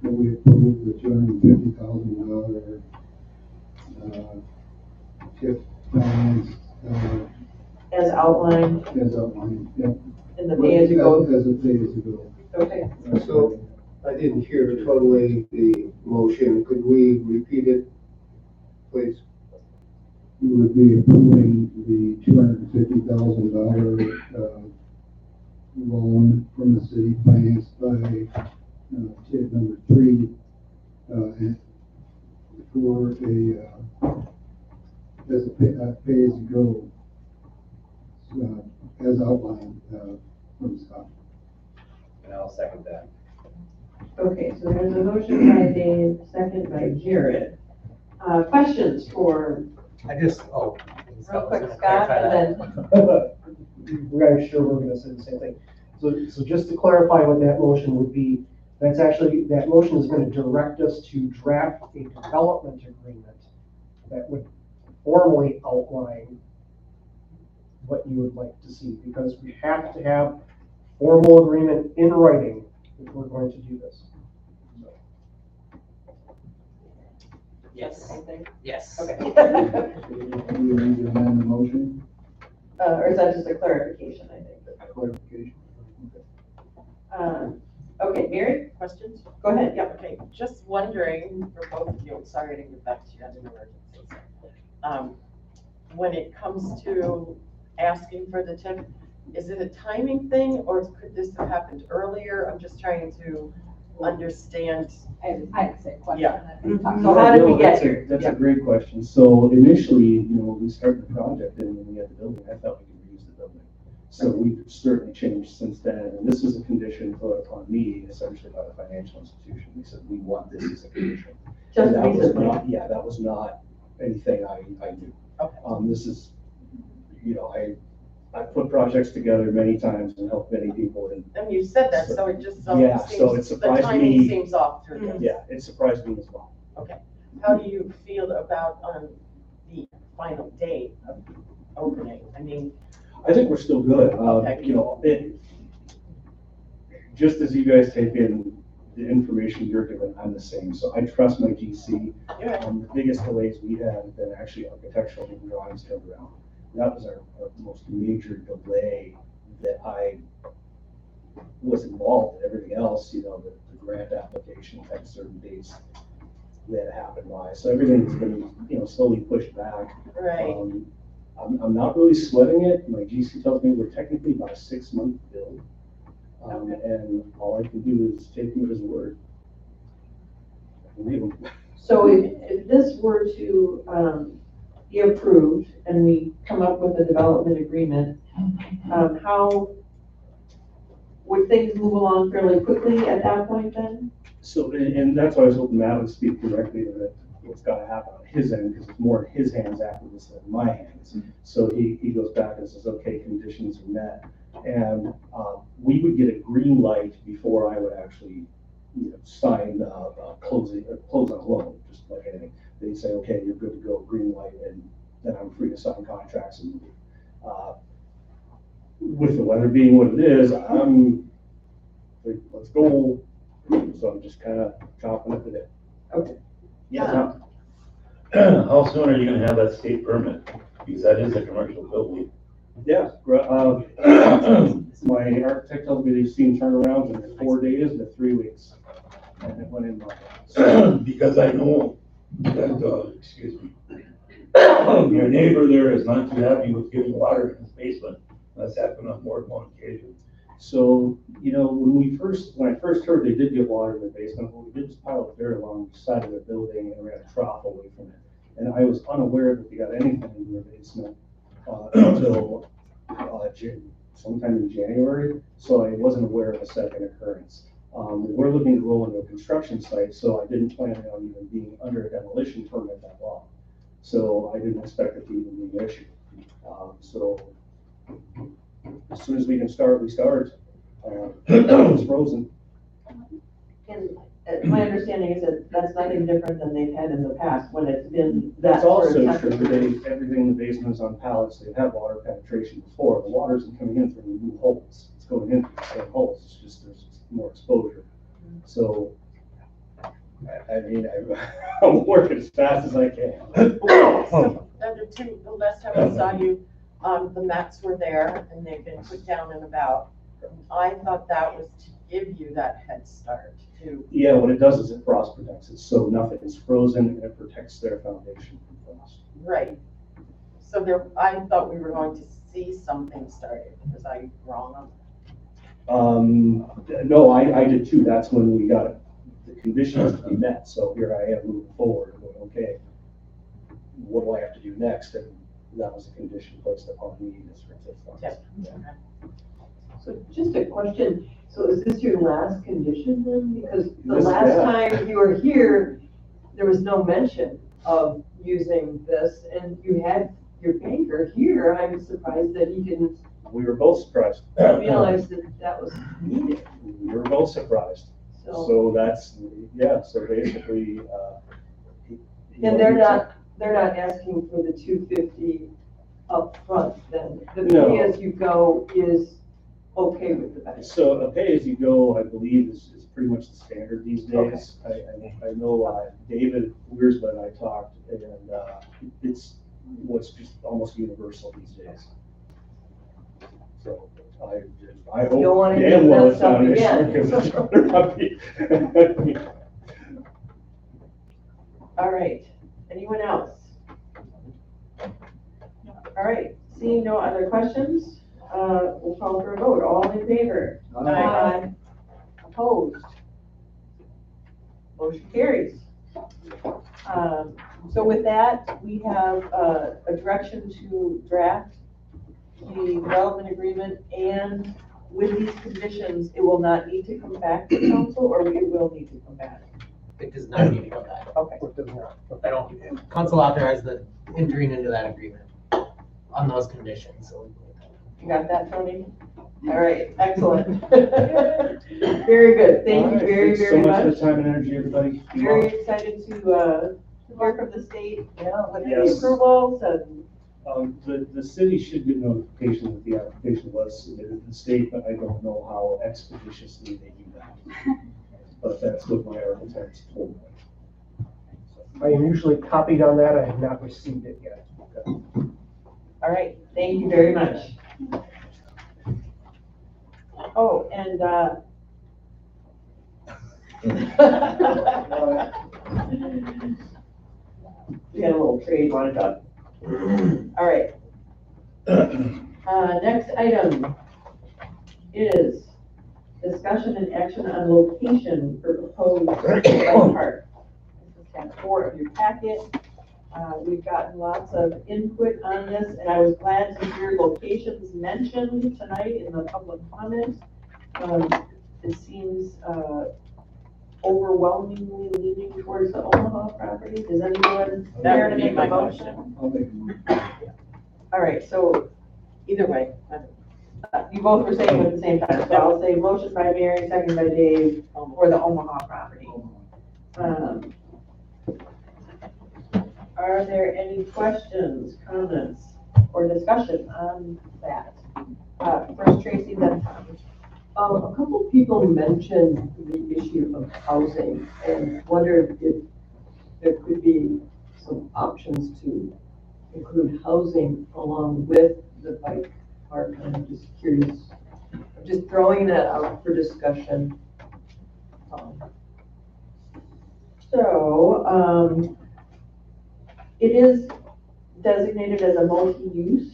that we approve the $250,000 TIF finance. As outlined As outlined, yep. in the pay-as-you-go? As a pay-as-you-go. Okay. So I didn't hear totally the motion. Could we repeat it, please? We would be approving the $250,000 loan from the city financed by TIF number 3 for as a pay-as-you-go as outlined from Scott. And I'll second that. Okay, so there's a motion by Dave, second by Jared. Questions for? Real quick, Scott, and then. We're not sure we're gonna say the same thing. So just to clarify what that motion would be, that motion is gonna direct us to draft a development agreement that would formally outline what you would like to see, because we have to have formal agreement in writing if we're going to do this. Yes. Yes. Okay. Do you need to amend the motion? Or is that just a clarification, I think? Clarification. Okay, Mary? Questions? Go ahead, yep. Okay, just wondering for both of you, sorry to get back to you as an emergency. When it comes to asking for the TIF, is it a timing thing, or could this have happened earlier? I'm just trying to understand. I have a question. Yeah. So how did we get here? That's a great question. So initially, when we started the project and when we had the building, I thought we could reuse the building. So we've certainly changed since then. And this was a condition put upon me, essentially by the financial institution. We said, we want this as a condition. Just that was recently? not, yeah, that was not anything I knew. Okay. This is, I put projects together many times and helped many people. And you said that, so it just Yeah, seems, so it the surprised timing me. seems off through this. Yeah, it surprised me as well. Okay. How do you feel about the final date of opening? I mean, I think we're still good. Okay. Just as you guys take in the information you're given, I'm the same. So I trust my GC. Yeah. The biggest delays we had have been actually architectural drawings turned around. That was our most major delay that I was involved in. Everything else, the grant application had certain dates that happened by. So everything's been, slowly pushed back. Right. I'm not really sweating it. My GC tells me we're technically about a 6-month build. And all I can do is take him at his word. I believe him. So if this were to be approved and we come up with a development agreement, how would things move along fairly quickly at that point then? So, and that's why I was hoping Matt would speak directly to that, what's gotta happen on his end, because it's more in his hands after this than my hands. So he goes back and says, okay, conditions are met. And we would get a green light before I would actually, sign, close on a loan, just like anything. They'd say, okay, you're good to go, green light, and then I'm free to sign contracts and move. With the weather being what it is, I'm like, let's go. So I'm just kind of chopping it today. Okay. Yeah. How soon are you gonna have that state permit? Because that is a commercial building. Yeah, my architect tells me they've seen turnarounds in 4 days to 3 weeks. And it went in Monday. Because I know that, excuse me, your neighbor there is not too happy with getting water in his basement. That's happened on more than one occasion. So, when I first heard they did get water in the basement, what we did was pile it very along the side of the building and ran a trough away from it. And I was unaware that they got anything in their basement until sometime in January. So I wasn't aware of the second occurrence. We're looking to roll into a construction site, so I didn't plan on even being under a demolition permit that long. So I didn't expect it to even be an issue. So as soon as we can start, we start. It's frozen. And my understanding is that that's nothing different than they've had in the past when it's been that That's sort also of true. temperature. Everything in the basement is on pallets. They've had water penetration before. The water isn't coming in through new holes. It's going in through the same holes. It's just there's more exposure. So, I mean, I'm working as fast as I can. So, the last time I saw you, the mats were there and they've been put down and about. I thought that was to give you that head start to. Yeah, what it does is it frost protects it, so nothing is frozen and it protects their foundation from frost. Right. So I thought we were going to see something started. Was I wrong on that? No, I did too. That's when we got it. The conditions to be met. So here I am moving forward, going, okay, what do I have to do next? And that was a condition placed upon me as for TIF funds. So just a question, so is this your last condition then? Because the This- last yeah. time you were here, there was no mention of using this, and you had your banker here. I'm surprised that he didn't We were both surprised. realize that that was needed. We were both surprised. So- So that's, yeah, so basically, And they're not asking for the 250 up front then? The No. pay-as-you-go is okay with the bank? So a pay-as-you-go, I believe, is pretty much the standard these days. I know David Wiersma and I talked, and it's what's just almost universal these days. So I hope Don't wanna damn get well messed it's not up an again. issue, because it's rather not be. All right, anyone else? All right, seeing no other questions, we'll call for a vote. All in favor? Aye. Opposed? Motion carries. So with that, we have a direction to draft the development agreement, and with these conditions, it will not need to come back to council, or it will need to come back? It does not need to go back. Okay. I don't, council authorized the entering into that agreement on those conditions, so. You got that, Tony? All right, excellent. Very good. Thank you very, very So much for much. the time and energy, everybody. Very excited to hear from the state, with the Yes. approvals and. The city should get notification that the application was submitted to the state, but I don't know how expeditiously they do that. But that's what my architects told me. I am usually copied on that. I have not received it yet. All right, thank you very much. Oh, and, we got a little trade wanted done. All right, Next item is discussion and action on location for proposed bike park. This is tab 4 of your packet. We've gotten lots of input on this, and I was glad to hear locations mentioned tonight in the public comment. It seems overwhelmingly leaning towards the Omaha property. Does anyone care to make a motion? I'll make a motion. All right, so Either way. you both were saying it at the same time, so I'll say motion by Mary, second by Dave for the Omaha property. Are there any questions, comments, or discussion on that? First Tracy, then Tom. A couple of people mentioned the issue of housing and wondered if there could be some options to include housing along with the bike park. I'm just curious. I'm just throwing that out for discussion. So, it is designated as a multi-use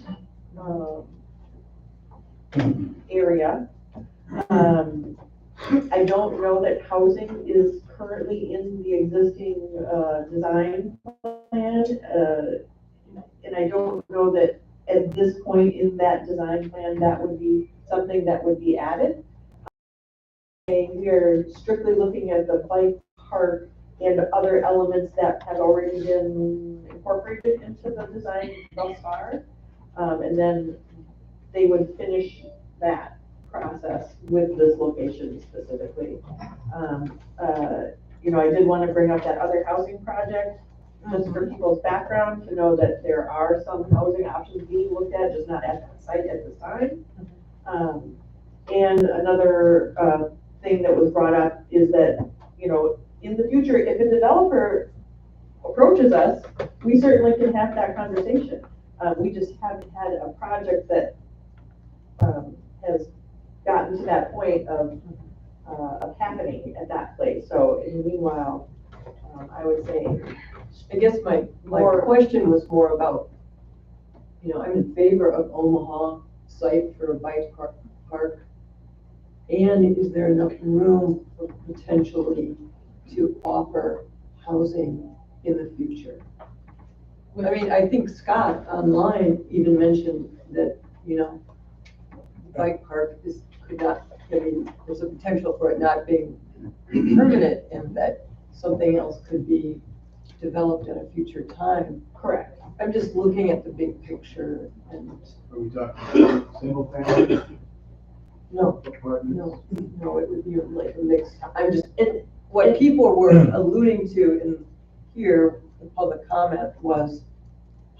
area. I don't know that housing is currently in the existing design plan. And I don't know that at this point in that design plan, that would be something that would be added. We are strictly looking at the bike park and other elements that have already been incorporated into the design thus far. And then they would finish that process with this location specifically. You know, I did want to bring up that other housing project, just for people's background, to know that there are some housing options being looked at, just not at that site at this time. And another thing that was brought up is that, you know, in the future, if a developer approaches us, we certainly can have that conversation. We just haven't had a project that has gotten to that point of happening at that place. So meanwhile, I would say, I guess my question was more about, you know, I'm in favor of Omaha site for a bike park. And is there enough room for potentially to offer housing in the future? I mean, I think Scott online even mentioned that, you know, the bike park could not, I mean, there's a potential for it not being permanent and that something else could be developed at a future time. Correct. I'm just looking at the big picture and. Are we talking single family? No, no, it would be like a mix. I'm just, what people were alluding to in here, the public comment was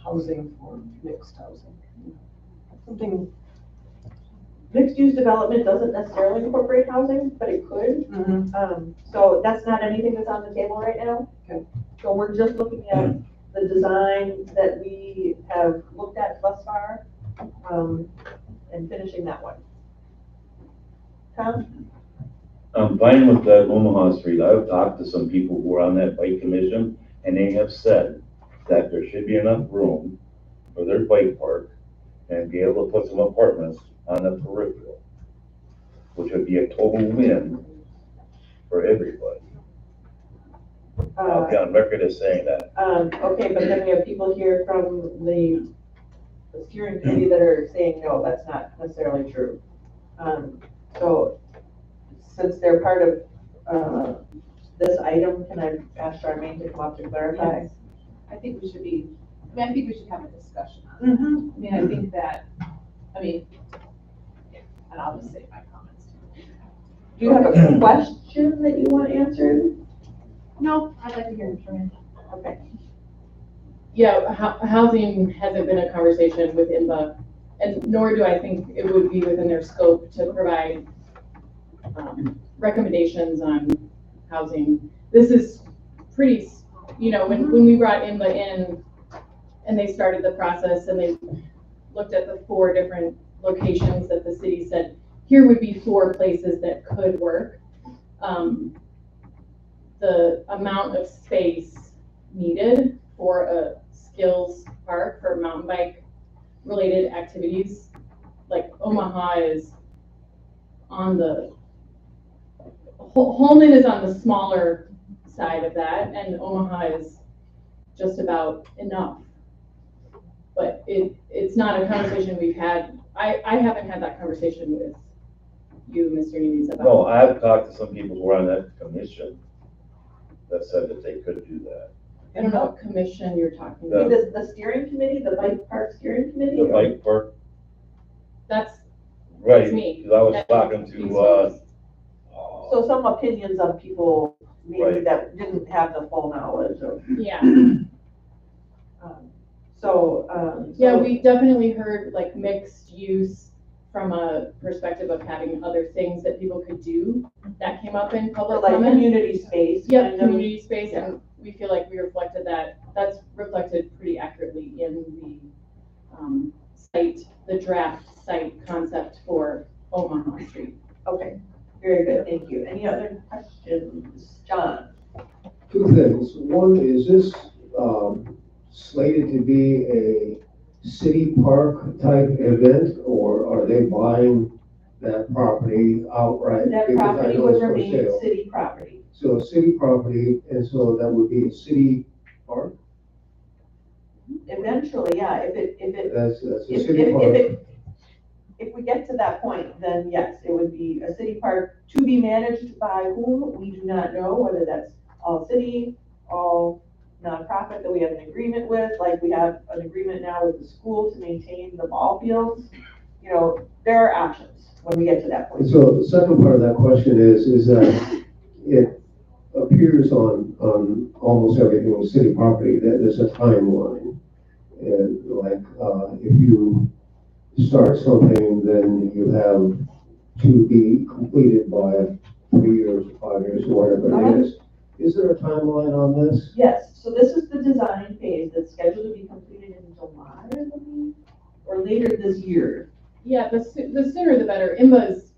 housing for mixed housing. Something. Mixed-use development doesn't necessarily incorporate housing, but it could. So that's not anything that's on the table right now. Okay. So we're just looking at the design that we have looked at thus far, and finishing that one. Tom? I'm fine with that Omaha Street. I've talked to some people who are on that bike commission, and they have said that there should be enough room for their bike park and be able to put some apartments on the peripheral, which would be a total win for everybody. I'll be on record as saying that. Okay, but then we have people here from the steering committee that are saying, no, that's not necessarily true. So since they're part of this item, can I ask Charmaine to come up to clarify? Yes. I think we should have a discussion on it. I mean, I think that, and I'll just say my comments. Do you have a question that you want answered? No, I'd like to hear it from you. Okay. Yeah, housing hasn't been a conversation with INVA, and nor do I think it would be within their scope to provide recommendations on housing. This is pretty, you know, when we brought INVA in and they started the process and they looked at the 4 different locations that the city said, here would be 4 places that could work. The amount of space needed for a skills park for mountain bike related activities. Like Omaha is on the, Holmen is on the smaller side of that, and Omaha is just about enough. But it's not a conversation we've had. I haven't had that conversation with you, Mr. Neves, about. No, I've talked to some people who are on that commission that said that they could do that. I don't know what commission you're talking The- about. The steering committee, the bike park steering committee? The bike park, That's right, me. because I was That's talking these to, folks. So some opinions of people maybe Right. that didn't have the full knowledge of. Yeah. So Yeah, we definitely heard like mixed use from a perspective of having other things that people could do. That came up in public like comment. community space. Yep, kind of. community space, and we feel like we reflected that, that's reflected pretty accurately in the site, the draft site concept for Omaha Street. Okay, very good, thank you. Any other questions? John? Two things. One, is this slated to be a city park type event, or are they buying that property outright? That Because I property know would it's for remain sale. city property. So city property, and so that would be a city park? Eventually, yeah, That's a if- city if- park. if we get to that point, then yes, it would be a city park to be managed by whom, we do not know, whether that's all city, all nonprofit that we have an agreement with, like we have an agreement now with the school to maintain the ball fields. You know, there are options when we get to that point. And so the second part of that question is that it appears on almost everything with city property that there's a timeline. And like, if you start something, then you have to be completed by 3 years, 5 years, or whatever it is. Is there a timeline on this? Yes, so this is the design phase that's scheduled to be completed in July, I believe, or later this year. Yeah, the sooner the better. IMBA's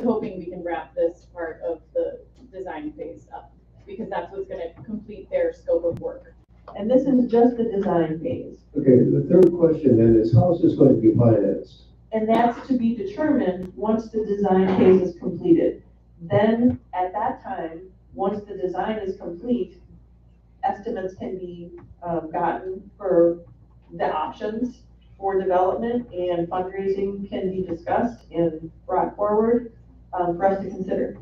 hoping we can wrap this part of the design phase up, because that's what's gonna complete their scope of work. And this is just the design phase. Okay, the third question then is, how is this going to be financed? And that's to be determined once the design phase is completed. Then, at that time, once the design is complete, estimates can be gotten for the options for development, and fundraising can be discussed and brought forward for us to consider.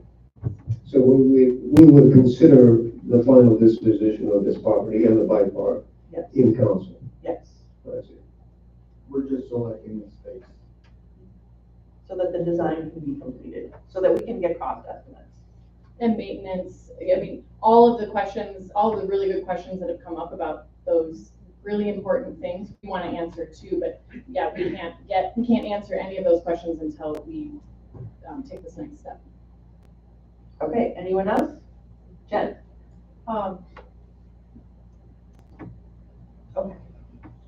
So we would consider the final disposition of this property and the bike park Yes. in council. Yes, I see. We're just selecting the space. so that the design can be completed, so that we can get cost estimates. And maintenance, I mean, all of the questions, all of the really good questions that have come up about those really important things, we want to answer too, but yeah, we can't answer any of those questions until we take this next step. Okay, anyone else? Jen? Okay.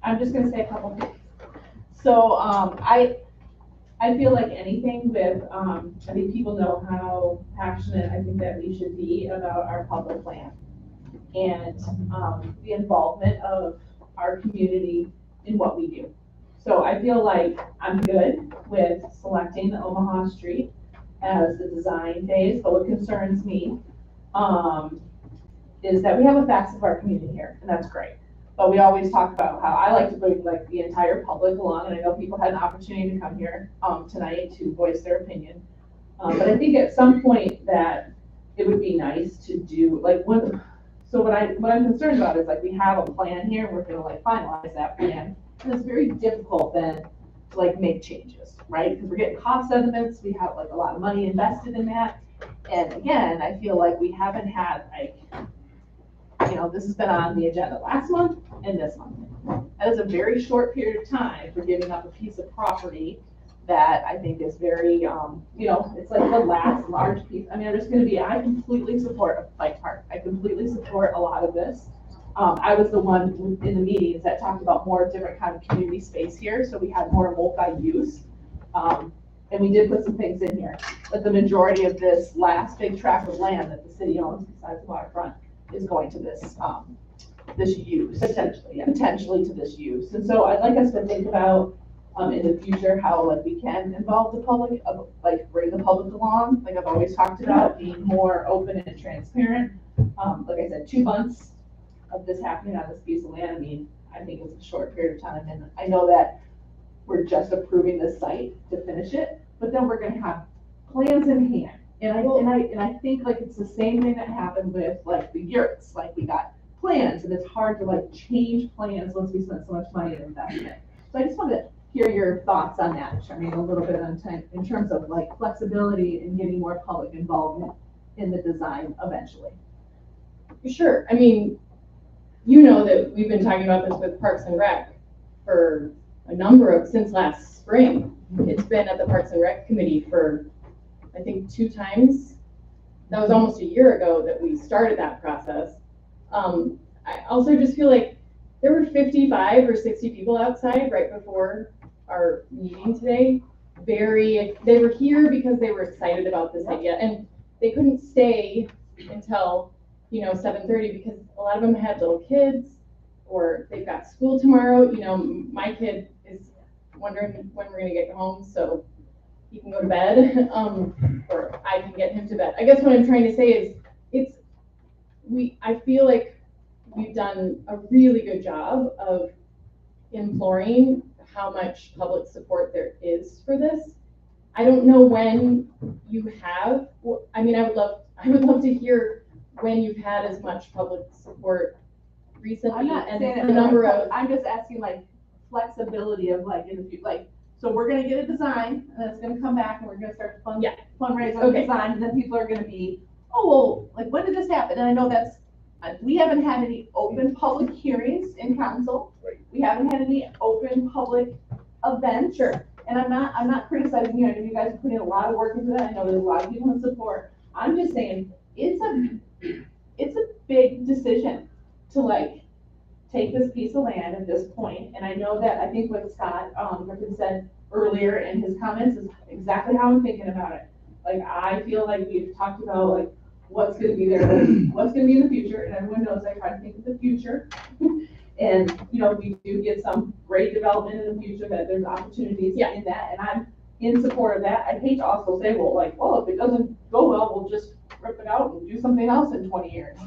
I'm just gonna say a couple things. So, I feel like anything with, I think people know how passionate I think that we should be about our public land and, the involvement of our community in what we do. So I feel like I'm good with selecting the Omaha Street as the design phase, but what concerns me, is that we have a facet of our community here, and that's great. But we always talk about how I like to bring like the entire public along, and I know people had an opportunity to come here tonight to voice their opinion. But I think at some point that it would be nice to do like what I'm concerned about is like we have a plan here, and we're gonna like finalize that plan. And it's very difficult then to like make changes, right? Because we're getting cost estimates, we have like a lot of money invested in that. And again, I feel like we haven't had like, you know, this has been on the agenda last month and this month. That is a very short period of time for giving up a piece of property that I think is very, you know, it's like the last large piece. I mean, I'm just gonna be, I completely support a bike park. I completely support a lot of this. I was the one in the meetings that talked about more different kind of community space here, so we had more multi-use. And we did put some things in here, but the majority of this last big tract of land that the city owns besides the waterfront is going to this this use. Potentially, yeah. Potentially to this use. And so I'd like us to think about, in the future, how like we can involve the public, like bring the public along. Like I've always talked about being more open and transparent. Like I said, 2 months of this happening on this piece of land, I mean, I think it's a short period of time. And I know that we're just approving the site to finish it, but then we're gonna have plans in hand. And I think like it's the same thing that happened with like the yurts, like we got plans and it's hard to like change plans once we spent so much money in investment. So I just wanted to hear your thoughts on that, Charmaine, a little bit on time, in terms of like flexibility and getting more public involvement in the design eventually. Sure. I mean, you know that we've been talking about this with Parks and Rec for a number of, since last spring. It's been at the Parks and Rec committee for, I think, 2 times. That was almost a year ago that we started that process. I also just feel like there were 55 or 60 people outside right before our meeting today. They were here because they were excited about this idea, and they couldn't stay until 7:30 because a lot of them had little kids or they've got school tomorrow. My kid is wondering when we're gonna get home so he can go to bed, or I can get him to bed. I guess what I'm trying to say is I feel like we've done a really good job of imploring how much public support there is for this. I don't know when you have, I mean, I would love to hear when you've had as much public support recently. I'm not and saying the number that, of, I'm just asking like flexibility of like, in the future, like, so we're gonna get a design and it's gonna come back and we're gonna start to fundraise on the design, and then people are gonna be, oh, well, like, when did this happen? And I know we haven't had any open public hearings in council. We haven't had any open public events. Sure. And I'm not criticizing you. I know you guys are putting a lot of work into that. I know there's a lot of people in support. I'm just saying, it's a big decision to like take this piece of land at this point. And I know that, I think what Scott Griffin said earlier in his comments is exactly how I'm thinking about it. Like, I feel like we've talked about like what's gonna be there, what's gonna be in the future, and everyone knows I try to think of the future. And, we do get some great development in the future, that there's opportunities in that, and I'm in support of that. I hate to also say, well, if it doesn't go well, we'll just rip it out and do something else in 20 years.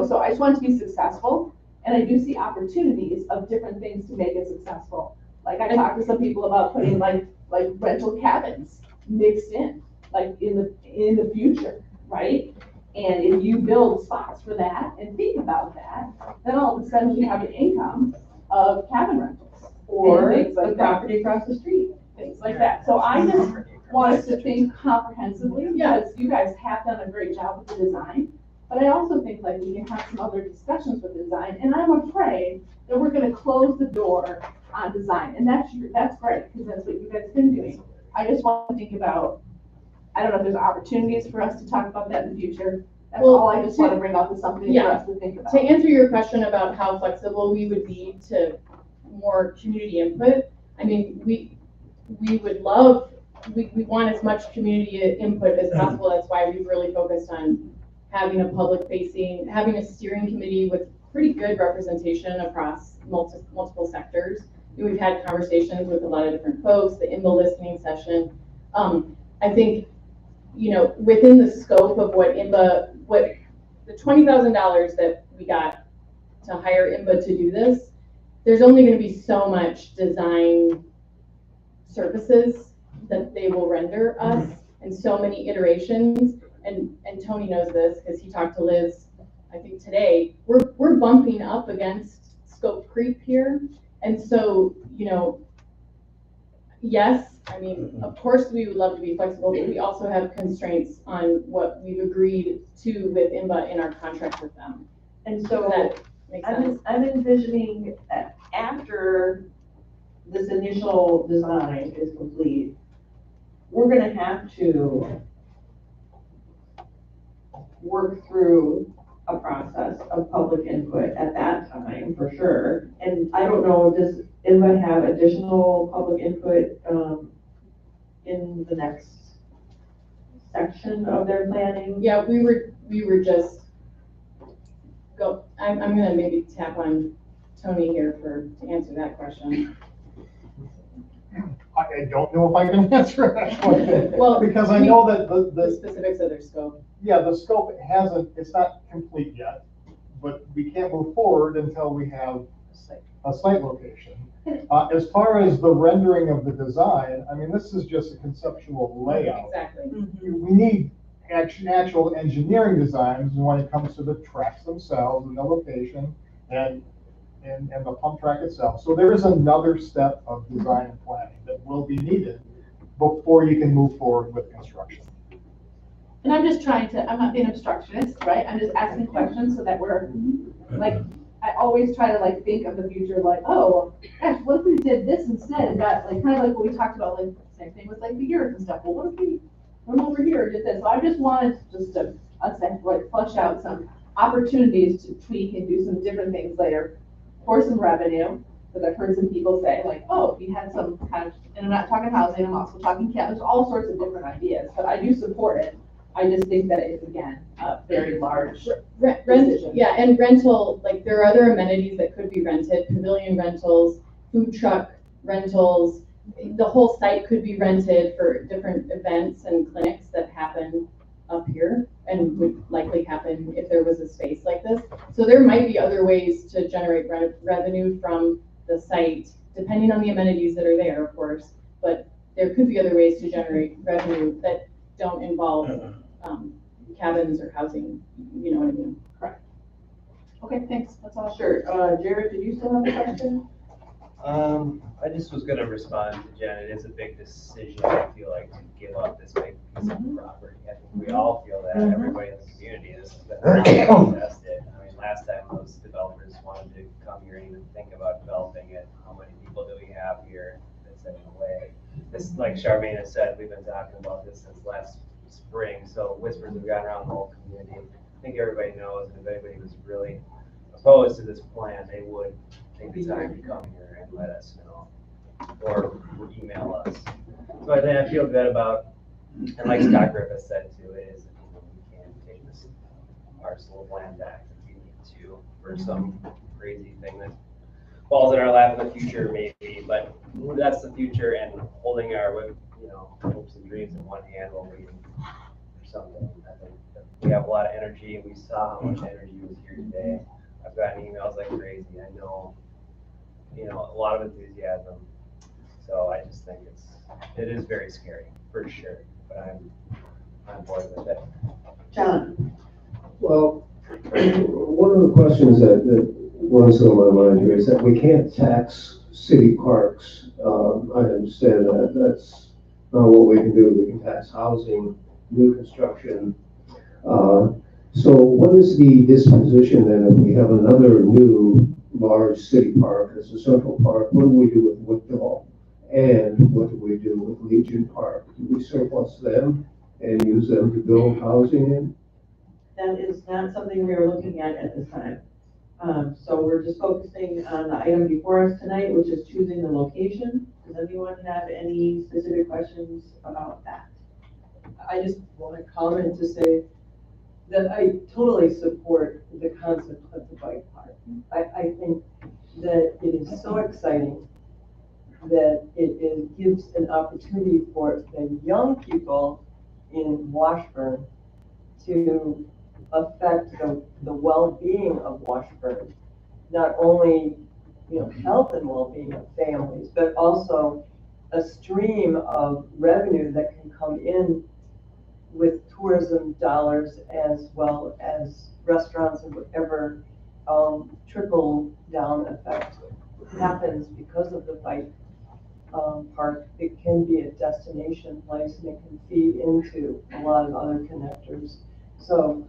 So I just want it to be successful, and I do see opportunities of different things to make it successful. Like, I talked to some people about putting like rental cabins mixed in, like in the future, right? And if you build spots for that and think about that, then all of a sudden you have an income of cabin rentals or the property across the street, things like that. So I just want us to think comprehensively, because you guys have done a great job with the design. But I also think like we can have some other discussions with design, and I'm afraid that we're gonna close the door on design, and that's great, because that's what you guys have been doing. I just want to think about, I don't know if there's opportunities for us to talk about that in the future. That's all I just want to bring up, is something for us to think about. To answer your question about how flexible we would be to more community input, I mean, we would love, we want as much community input as possible. That's why we've really focused on having having a steering committee with pretty good representation across multiple sectors. We've had conversations with a lot of different folks, the IMBA listening session. I think, within the scope of what the $20,000 that we got to hire IMBA to do this, there's only going to be so much design services that they will render us, and so many iterations. And Tony knows this because he talked to Liz, I think today. We're bumping up against scope creep here, and so yes, I mean, of course we would love to be flexible, but we also have constraints on what we've agreed to with IMBA in our contract with them. And so that makes sense. I'm envisioning that after this initial design is complete, we're gonna have to work through a process of public input at that time, for sure. And I don't know, does IMBA have additional public input in the next section of their planning? Yeah, we were just I'm gonna maybe tap on Tony here to answer that question. I don't know if I can answer that question. Well, because I know that The specifics of their scope. yeah, the scope it's not complete yet, but we can't move forward until we have a site location. As far as the rendering of the design, I mean, this is just a conceptual layout. Exactly. We need actual engineering designs when it comes to the tracks themselves and the location and the pump track itself. So there is another step of design and planning that will be needed before you can move forward with construction. And I'm just trying to, I'm not being obstructionist, right? I'm just asking questions so that we're, like, I always try to like think of the future, like, oh, gosh, what if we did this instead and got like, kind of like what we talked about, like, same thing with like the yurts and stuff. Well, what if we went over here and did this? So I just wanted just to, like, flush out some opportunities to tweak and do some different things later for some revenue. Because I've heard some people say like, oh, if you had some kind of, and I'm not talking housing, I'm also talking cabins, all sorts of different ideas, but I do support it. I just think that it's, again, a very large decision. Yeah, and rental, like, there are other amenities that could be rented, pavilion rentals, food truck rentals. The whole site could be rented for different events and clinics that happen up here and would likely happen if there was a space like this. So there might be other ways to generate revenue from the site, depending on the amenities that are there, of course. But there could be other ways to generate revenue that don't involve cabins or housing, you know what I mean? Correct. Okay, thanks, that's all. Sure, Jared, did you still have a question? I just was gonna respond to Jen. It is a big decision, I feel like, to give up this big piece of property. I think we all feel that, everybody in the community, this has been invested. I mean, last time those developers wanted to come here and even think about developing it, how many people do we have here that's in the way? This, like Charmaine has said, we've been talking about this since last spring, so whispers have gone around the whole community. I think everybody knows, and if anybody was really opposed to this plan, they would take the time to come here and let us know, or email us. So I think I feel good about, and like Scott Griffith said too, is, you know, we can take this parcel of land back if we need to for some crazy thing that falls in our lap in the future, maybe. But that's the future, and holding our, you know, hopes and dreams in one hand while waiting for something. I think that we have a lot of energy, and we saw how much energy was here today. I've gotten emails like crazy. I know, you know, a lot of enthusiasm. So I just think it is very scary for sure. But I'm bored with it. John. Well, one of the questions that runs through my mind here is that we can't tax city parks. I understand that. That's not what we can do. We can tax housing, new construction. So what is the disposition then if we have another new large city park as a central park? What do we do with Woodville? And what do we do with Legion Park? Do we surplus them and use them to build housing in? That is not something we are looking at this time. So we're just focusing on the item before us tonight, which is choosing the location. Does anyone have any specific questions about that? I just want to comment to say that I totally support the concept of the bike park. I think that it is so exciting that it gives an opportunity for the young people in Washburn to affect the well-being of Washburn. Not only, you know, health and well-being of families, but also a stream of revenue that can come in with tourism dollars as well as restaurants and whatever trickle down effect happens because of the bike park. It can be a destination place and it can feed into a lot of other connectors. So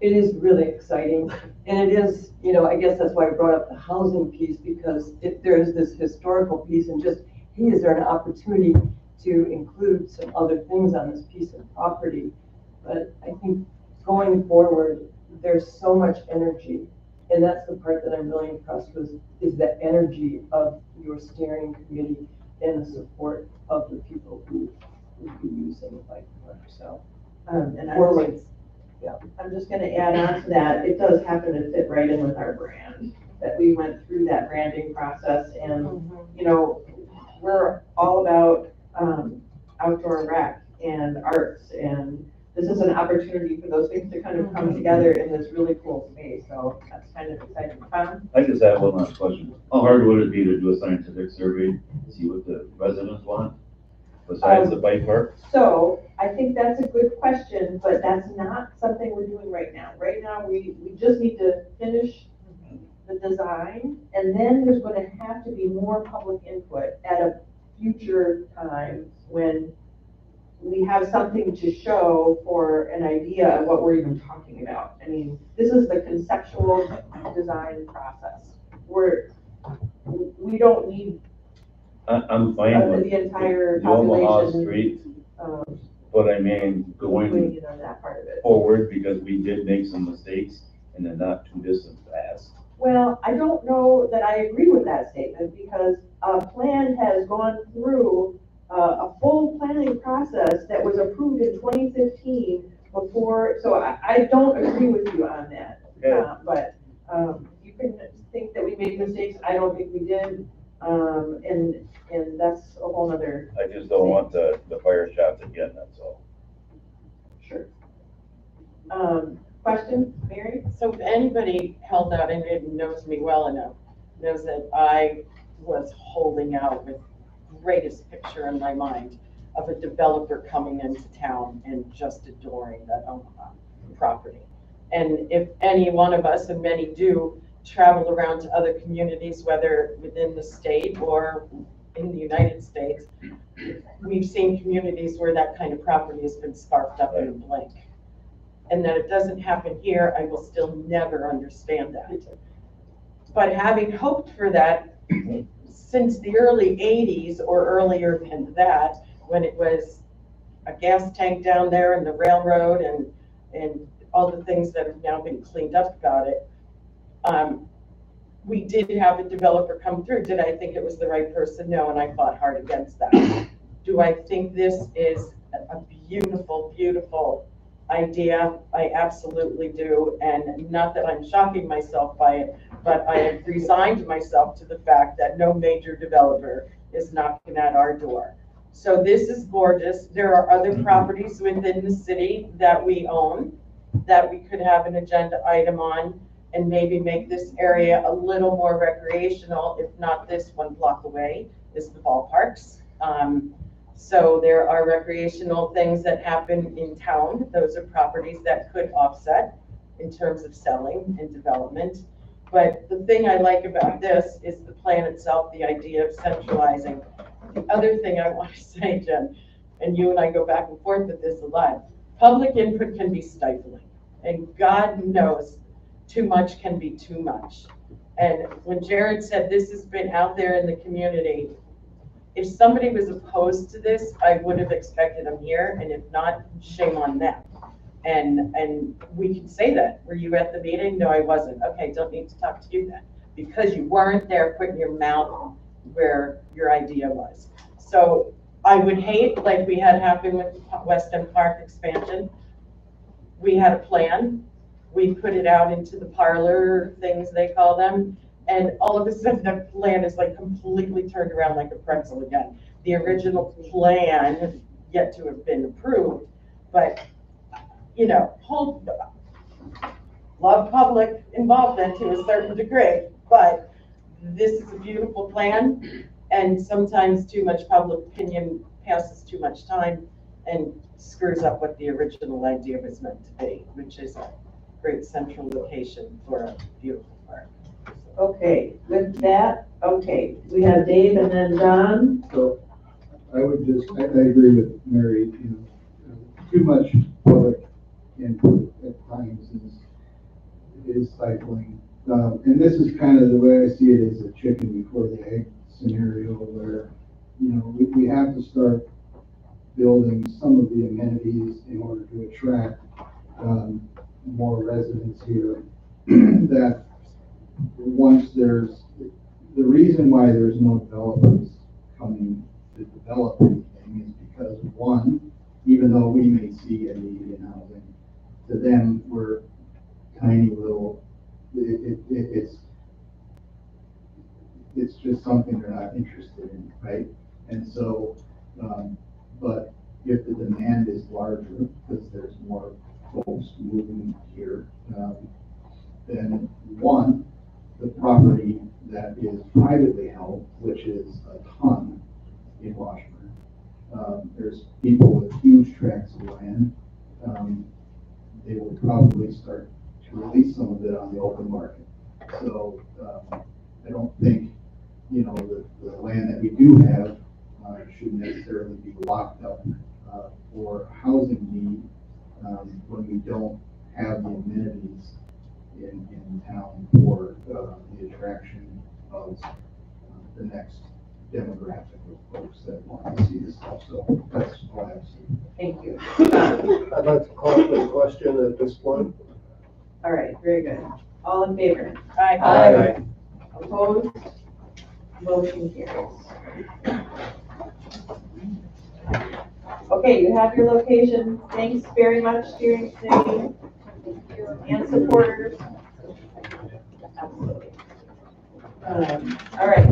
it is really exciting. And it is, you know, I guess that's why I brought up the housing piece, because if there is this historical piece and just, hey, is there an opportunity to include some other things on this piece of property? But I think going forward, there's so much energy. And that's the part that I'm really impressed with, is the energy of your steering committee and the support of the people who would be using the bike park. So, And I forward. I'm just gonna add on to that, it does happen to fit right in with our brand, that we went through that branding process and, you know, we're all about, outdoor rec and arts, and this is an opportunity for those things to kind of come together in this really cool space, so that's kind of exciting. I just have one last question. How hard would it be to do a scientific survey, see what the residents want, besides the bike park? So, I think that's a good question, but that's not something we're doing right now. Right now, we just need to finish the design, and then there's gonna have to be more public input at a future time when we have something to show for an idea of what we're even talking about. I mean, this is the conceptual design process. We don't need I'm fine with the entire the Omaha population. Street, but I mean, going weighing in on that part of it. forward, because we did make some mistakes in the not too distant past. Well, I don't know that I agree with that statement, because a plan has gone through a full planning process that was approved in 2015 before, so I don't agree with you on that. Okay. But you can think that we made mistakes, I don't think we did, and that's a whole nother. I just don't want the fire shots again, that's all. Sure. Question, Mary? So if anybody held out and knows me well enough, knows that I was holding out with greatest picture in my mind of a developer coming into town and just adoring that Omaha property. And if any one of us, and many do, travel around to other communities, whether within the state or in the United States, we've seen communities where that kind of property has been scarfed up in a blink. And that it doesn't happen here, I will still never understand that. But having hoped for that since the early 80s or earlier than that, when it was a gas tank down there and the railroad and all the things that have now been cleaned up about it, we did have a developer come through. Did I think it was the right person? No, and I fought hard against that. Do I think this is a beautiful, beautiful idea? I absolutely do, and not that I'm shocking myself by it, but I have resigned myself to the fact that no major developer is knocking at our door. So this is gorgeous. There are other properties within the city that we own that we could have an agenda item on and maybe make this area a little more recreational. If not, this 1 block away is the ballparks. So there are recreational things that happen in town. Those are properties that could offset in terms of selling and development. But the thing I like about this is the plan itself, the idea of centralizing. The other thing I want to say, Jen, and you and I go back and forth with this a lot, public input can be stifling. And God knows too much can be too much. And when Jared said this has been out there in the community, if somebody was opposed to this, I would have expected them here, and if not, shame on them. And we can say that. Were you at the meeting? No, I wasn't. Okay, don't need to talk to you then, because you weren't there putting your mouth where your idea was. So I would hate, like we had happen with West End Park expansion. We had a plan. We put it out into the parlor things, they call them. And all of a sudden, the plan is like completely turned around like a pretzel again. The original plan has yet to have been approved, but, you know, love public involvement to a certain degree, but this is a beautiful plan, and sometimes too much public opinion passes too much time and screws up what the original idea was meant to be, which is a great central location for a beautiful park. Okay, with that, okay, we have Dave and then John. So I would just, I agree with Mary, you know, too much public input at times is stifling. And this is kind of the way I see it, as a chicken before the egg scenario, where, you know, we have to start building some of the amenities in order to attract more residents here. That once there's, the reason why there's no developers coming to develop anything is because, one, even though we may see a need in housing, to them, we're tiny little, it's just something they're not interested in, right? And so, but if the demand is larger, because there's more folks moving here, then one, the property that is privately held, which is a ton in Washburn. There's people with huge tracts of land. They will probably start to release some of it on the open market. So I don't think, you know, the land that we do have should necessarily be locked up for housing need when we don't have the amenities in town for the attraction of the next demographic of folks that want to see this stuff. So that's all I have to say. Thank you. I'd like to call for the question at this point. All right, very good. All in favor? Aye. Opposed? Motion carries. Okay, you have your location. Thanks very much, steering committee and supporters. Absolutely. All right.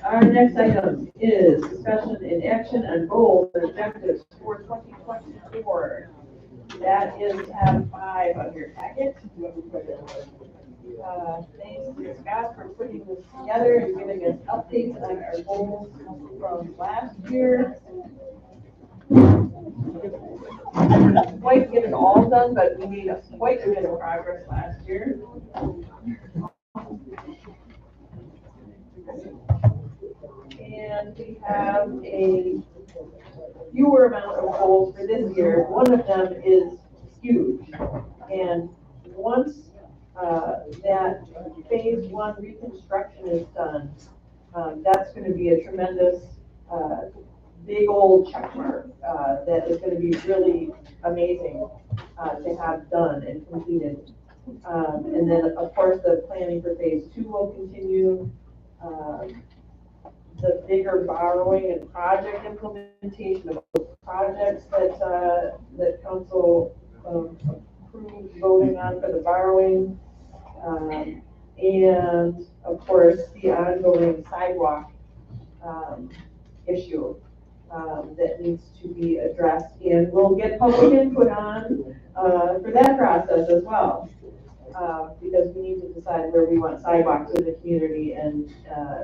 Our next item is discussion and action on goals and objectives for 2024. That is tab 5 of your packet. Thanks to Scott for putting this together and giving us updates on our goals from last year. I didn't quite get it all done, but we made quite a bit of progress last year. And we have a fewer amount of goals for this year. One of them is huge. And once that phase 1 reconstruction is done, that's going to be a tremendous big old check mark that is going to be really amazing to have done and completed. And then, of course, the planning for phase 2 will continue. The bigger borrowing and project implementation of those projects that council approved voting on for the borrowing. And of course, the ongoing sidewalk issue that needs to be addressed, and we'll get public input on for that process as well. Because we need to decide where we want sidewalks in the community and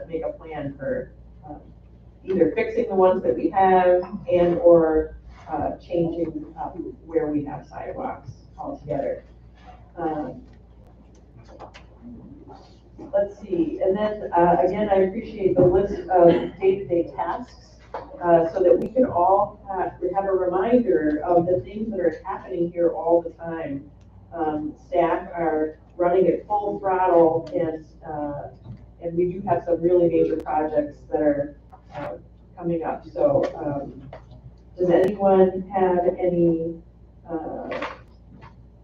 make a plan for either fixing the ones that we have and or changing where we have sidewalks altogether. Let's see, and then again, I appreciate the list of day-to-day tasks so that we can all have a reminder of the things that are happening here all the time. Staff are running at full throttle, and we do have some really major projects that are coming up. So does anyone have any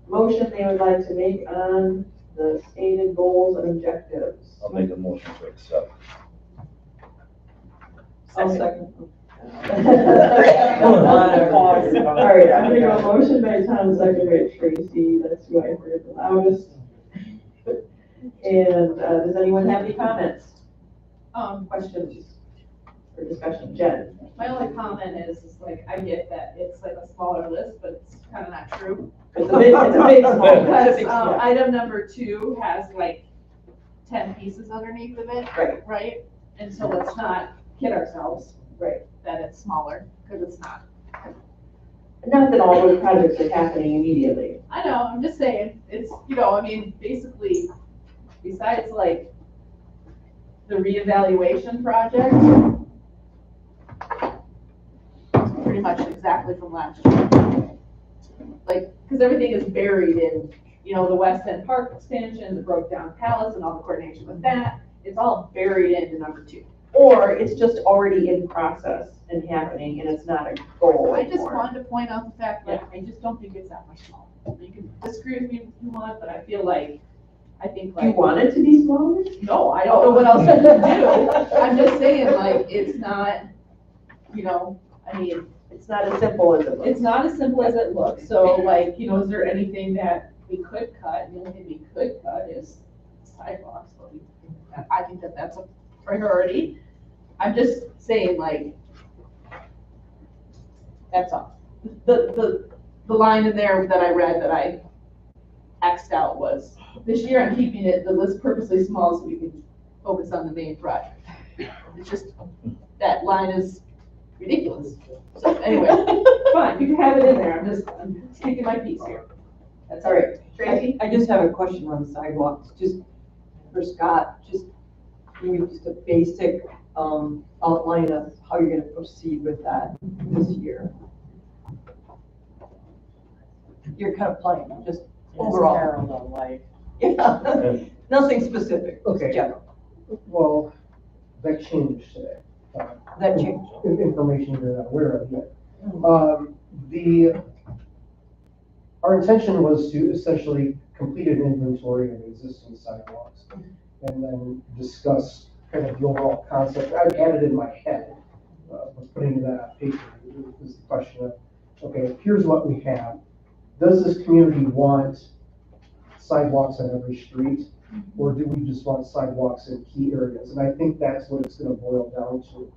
motion they would like to make on the stated goals and objectives? I'll make a motion to accept. I'll second. All right, I'm gonna go motion by Tom, second by Tracy. That's who I heard the loudest. And does anyone have any comments? Questions or discussion? Jen? My only comment is like, I get that it's like a smaller list, but it's kind of not true. It's a big small. Because item number 2 has like 10 pieces underneath of it. Right. Right? And so let's not kid ourselves. Right. That it's smaller, because it's not. Not that all those projects are happening immediately. I know, I'm just saying, it's, you know, I mean, basically, besides like the reevaluation project, it's pretty much exactly from last year. Like, because everything is buried in, you know, the West End Park expansion, the Broke Down Palace and all the coordination with that, it's all buried into number 2. Or it's just already in process and happening and it's not a goal I just anymore. wanted to point out the fact that I just don't think it's that much smaller. You can disagree with me if you want, but I feel like, Do you want it to be smaller? No, I don't know what else to do. I'm just saying, like, it's not, you know, I mean, It's not as simple as it looks. It's not as simple as it looks, so like, you know, is there anything that we could cut? The only thing we could cut is sidewalks, but I think that that's a priority. I'm just saying, like, that's all. The line in there that I read that I X'd out was, this year I'm keeping the list purposely small so we can focus on the main project. It's just, that line is ridiculous. So anyway, fine, you can have it in there, I'm sticking my piece here. That's all right. Tracy? I just have a question on sidewalks, just for Scott, just maybe just a basic outline of how you're gonna proceed with that this year. You're kind of playing, just overall. Parallel life. Yeah, nothing specific, just Okay. general. Well, that changed today. That changed. Information you're not aware of yet. Our intention was to essentially complete an inventory of existing sidewalks and then discuss kind of the overall concept. I had it in my head, but putting that on paper is the question of, okay, here's what we have. Does this community want sidewalks on every street? Or do we just want sidewalks in key areas? And I think that's what it's gonna boil down to.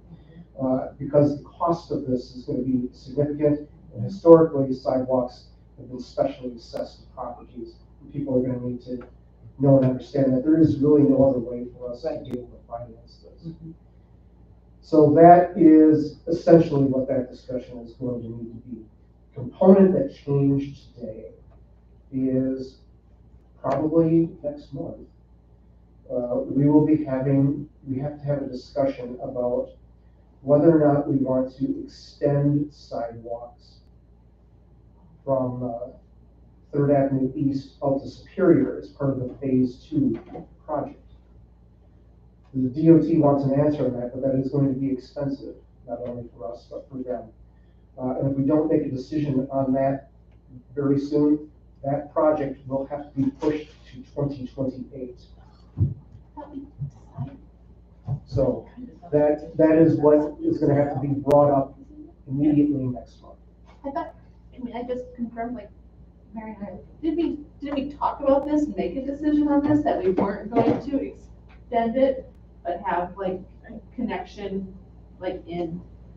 Because the cost of this is gonna be significant, and historically, sidewalks have been specially assessed properties. And people are gonna need to know and understand that there is really no other way for us to be able to finance this. So that is essentially what that discussion is going to need to be. Component that changed today is probably next month. We have to have a discussion about whether or not we want to extend sidewalks from 3rd Avenue East out to Superior as part of the Phase 2 project. The DOT wants an answer on that, but that is going to be expensive, not only for us, but for them. And if we don't make a decision on that very soon, that project will have to be pushed to 2028. So that is what is going to have to be brought up immediately next month. I just confirmed, like, Mary and I, did we talk about this, and make a decision on this, that we weren't going to extend it, but have like a connection, like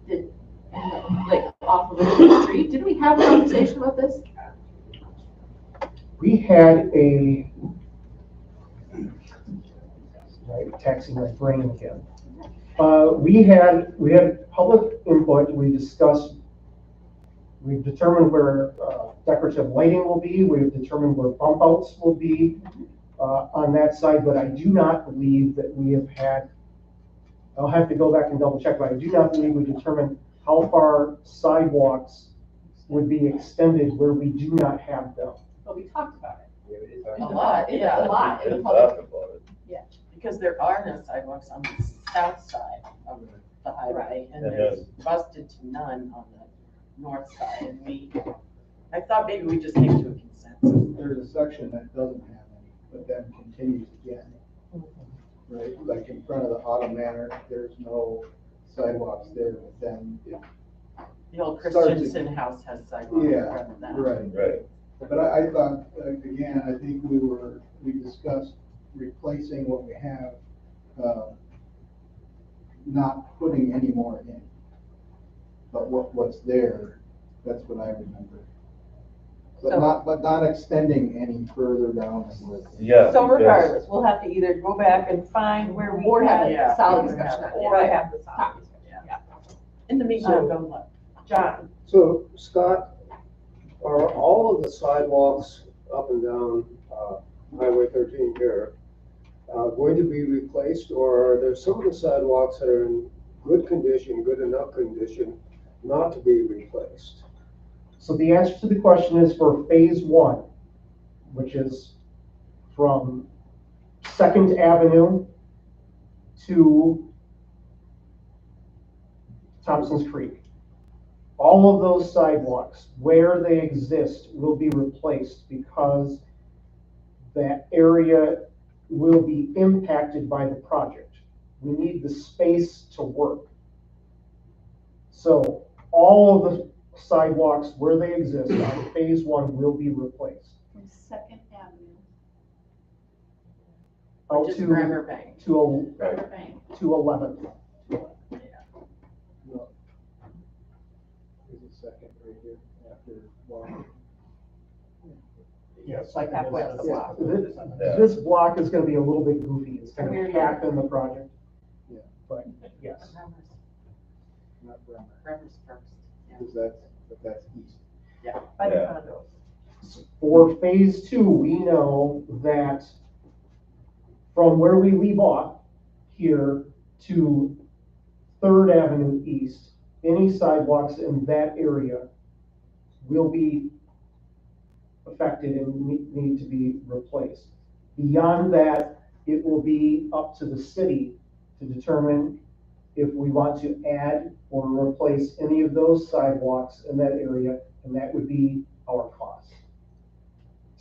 like off of the street? Did we have a conversation about this? We had taxing my brain again. We had public input. We discussed. We've determined where decorative lighting will be. We've determined where bump outs will be on that side. But I do not believe that we have had. I'll have to go back and double check. But I do not believe we determined how far sidewalks would be extended where we do not have them. But we talked about it. A lot, yeah. A lot. We did talk about it. Yeah. Because there are no sidewalks on the south side of the highway, and there's busted to none on the north side, and I thought maybe we just came to a consensus. There's a section that doesn't have any, but then continues again. Right, like in front of the Auto Manor, there's no sidewalks there, but then it. The old Christensen house has sidewalks in front of that. Right. But I thought, again, I think we discussed replacing what we have, not putting any more in. But what's there, that's what I remember. But not extending any further down. Yeah. So regardless, we'll have to either go back and find where we Or have had, a solid discussion. or have the solid discussion. Yeah. In the meantime, don't look. John, So, Scott, are all of the sidewalks up and down Highway 13 here going to be replaced, or are there some of the sidewalks that are in good condition, good enough condition, not to be replaced? So the answer to the question is for Phase 1, which is from 2nd Avenue to Thompson's Creek. All of those sidewalks, where they exist, will be replaced because that area will be impacted by the project. We need the space to work. So all of the sidewalks where they exist on phase one will be replaced. From Second Avenue, Out Which is to, Bremer Bank. to, River Bank. to 11th. Is it second right here after one? Yeah, second Halfway is- up the block. This block is gonna be a little bit goofy. It's gonna be back in the project. Yeah. But yes. Not Bremer. Bremer's first. Because that's east. Yeah. By the Yeah. condos. For phase two, we know that from where we leave off here to Third Avenue East, any sidewalks in that area will be affected and need to be replaced. Beyond that, it will be up to the city to determine if we want to add or replace any of those sidewalks in that area, and that would be our cost.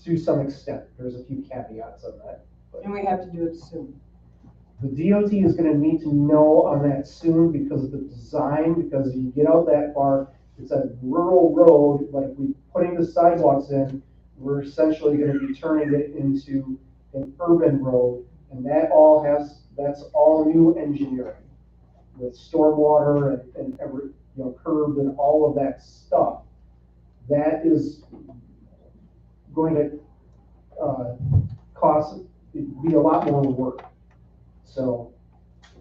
To some extent, there's a few caveats on that. And we have to do it soon. The DOT is gonna need to know on that soon because of the design, because you get out that far, it's a rural road, but if we're putting the sidewalks in, we're essentially gonna be turning it into an urban road, and that's all new engineering with stormwater and every, curb and all of that stuff. That is going to, be a lot more work. So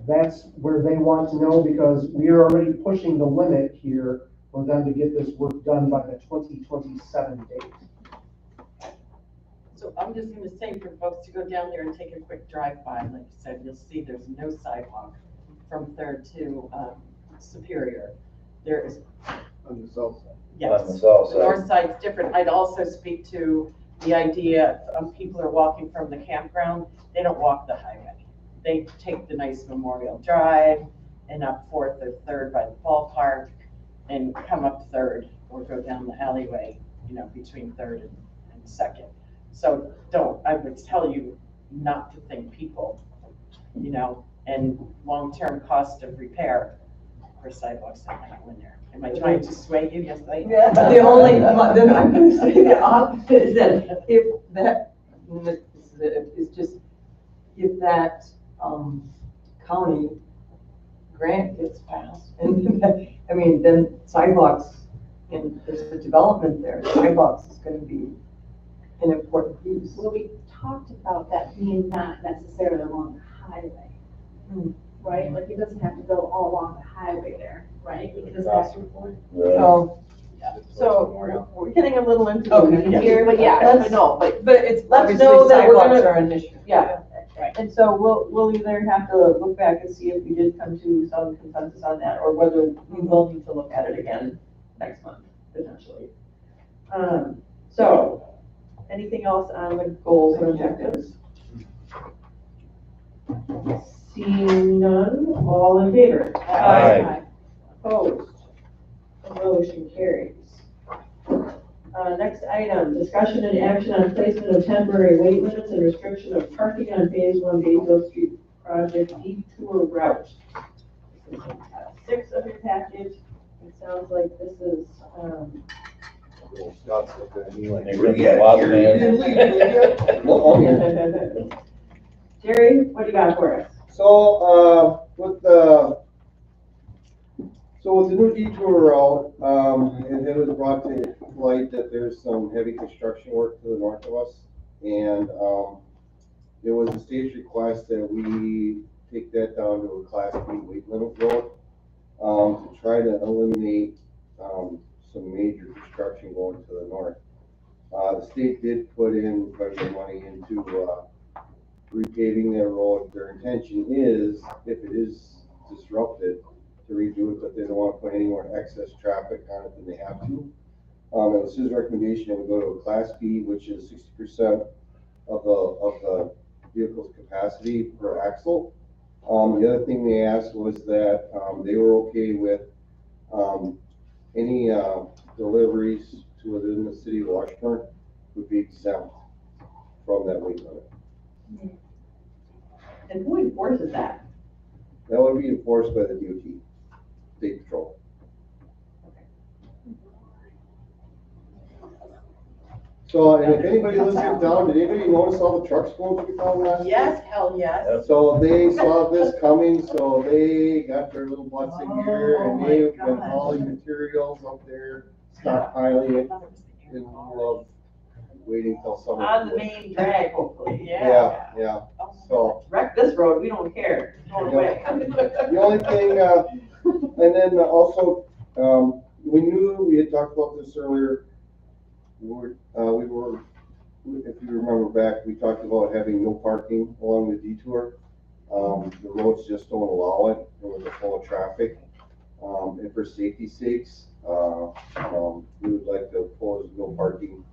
that's where they want to know, because we are already pushing the limit here for them to get this work done by the 2027 date. So I'm just gonna say for folks to go down there and take a quick drive-by, like you said, you'll see there's no sidewalk from Third to Superior. There is, On the south side. yes. On the south The north side. side's different. I'd also speak to the idea of people are walking from the campground, they don't walk the highway. They take the nice Memorial Drive and up Fourth or Third by the ballpark and come up Third or go down the alleyway, between Third and Second. So I would tell you not to think people, and long-term cost of repair for sidewalks that might go in there. Am I trying to sway you? Yes, I am. Yeah, then I'm gonna say the opposite, is that if that county grant gets passed, and, then sidewalks, and there's a development there, sidewalks is gonna be an important piece. Well, we talked about that being not necessarily along the highway, right? Like, it doesn't have to go all along the highway there, right? Because that's your point. So we're getting a little into the Okay, weeds yeah. here, But yeah, let's- I know, but it's, let's Obviously, know that we're sidewalks gonna, are an issue. yeah. Right. And so we'll either have to look back and see if we did come to some consensus on that, or whether we will need to look at it again next month, potentially. So, anything else on the goals and objectives? Seeing none, all in favor? Aye. Opposed? Motion carries. Next item, discussion and action on placement of temporary weight limits and restriction of parking on phase one Batesville Street project detour route. This is 6 of your package. It sounds like this is, They ripped the water, man. Jerry, what do you got for us? So, with the new detour route, it was brought to light that there's some heavy construction work to the north of us. And, it was the state's request that we take that down to a Class B weight limit road, to try to eliminate, some major construction going to the north. The state did put in quite a bit of money into, repaving that road. Their intention is, if it is disrupted, to redo it, but they don't want to put any more excess traffic on it than they have to. It was his recommendation that we go to a Class B, which is 60% of the vehicle's capacity per axle. The other thing they asked was that they were okay with any deliveries to within the city of Washburn would be exempt from that weight limit. And who enforces that? That would be enforced by the DOT, State Patrol. Okay. So, and if anybody lives in town, did anybody notice all the trucks going through town last week? Yes, hell yes. So they saw this coming, so they got their little butts in here and they've been hauling materials up there, stockpiling it in lieu of waiting till summer. On the main drag, hopefully. Yeah, yeah, so. Wreck this road, we don't care. Going away. The only thing, and then also, we knew, we had talked about this earlier, we were, if you remember back, we talked about having no parking along the detour. The roads just don't allow it, with the flow of traffic. And for safety sakes, we would like to impose no parking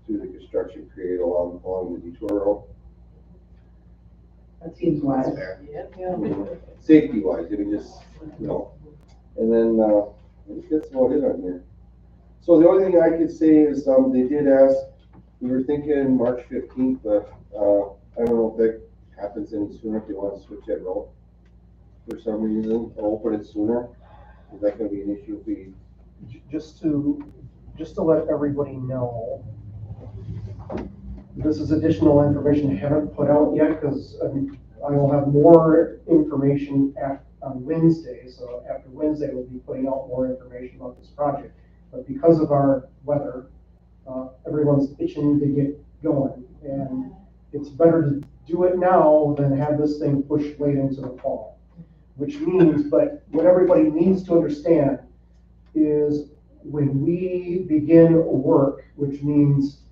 through the construction period along the detour road. That seems wise. Safety wise, I mean, just, you know, and then, I think that's about it on here. So the only thing I could say is, they did ask, we were thinking March 15th, but, I don't know if that happens any sooner, if they want to switch that route for some reason, or open it sooner. Is that gonna be an issue if we? Just to let everybody know, this is additional information I haven't put out yet, because I will have more information on Wednesday, so after Wednesday, we'll be putting out more information about this project. But because of our weather, everyone's itching to get going, and it's better to do it now than have this thing pushed late into the fall. Which means, but what everybody needs to understand is when we begin work, which means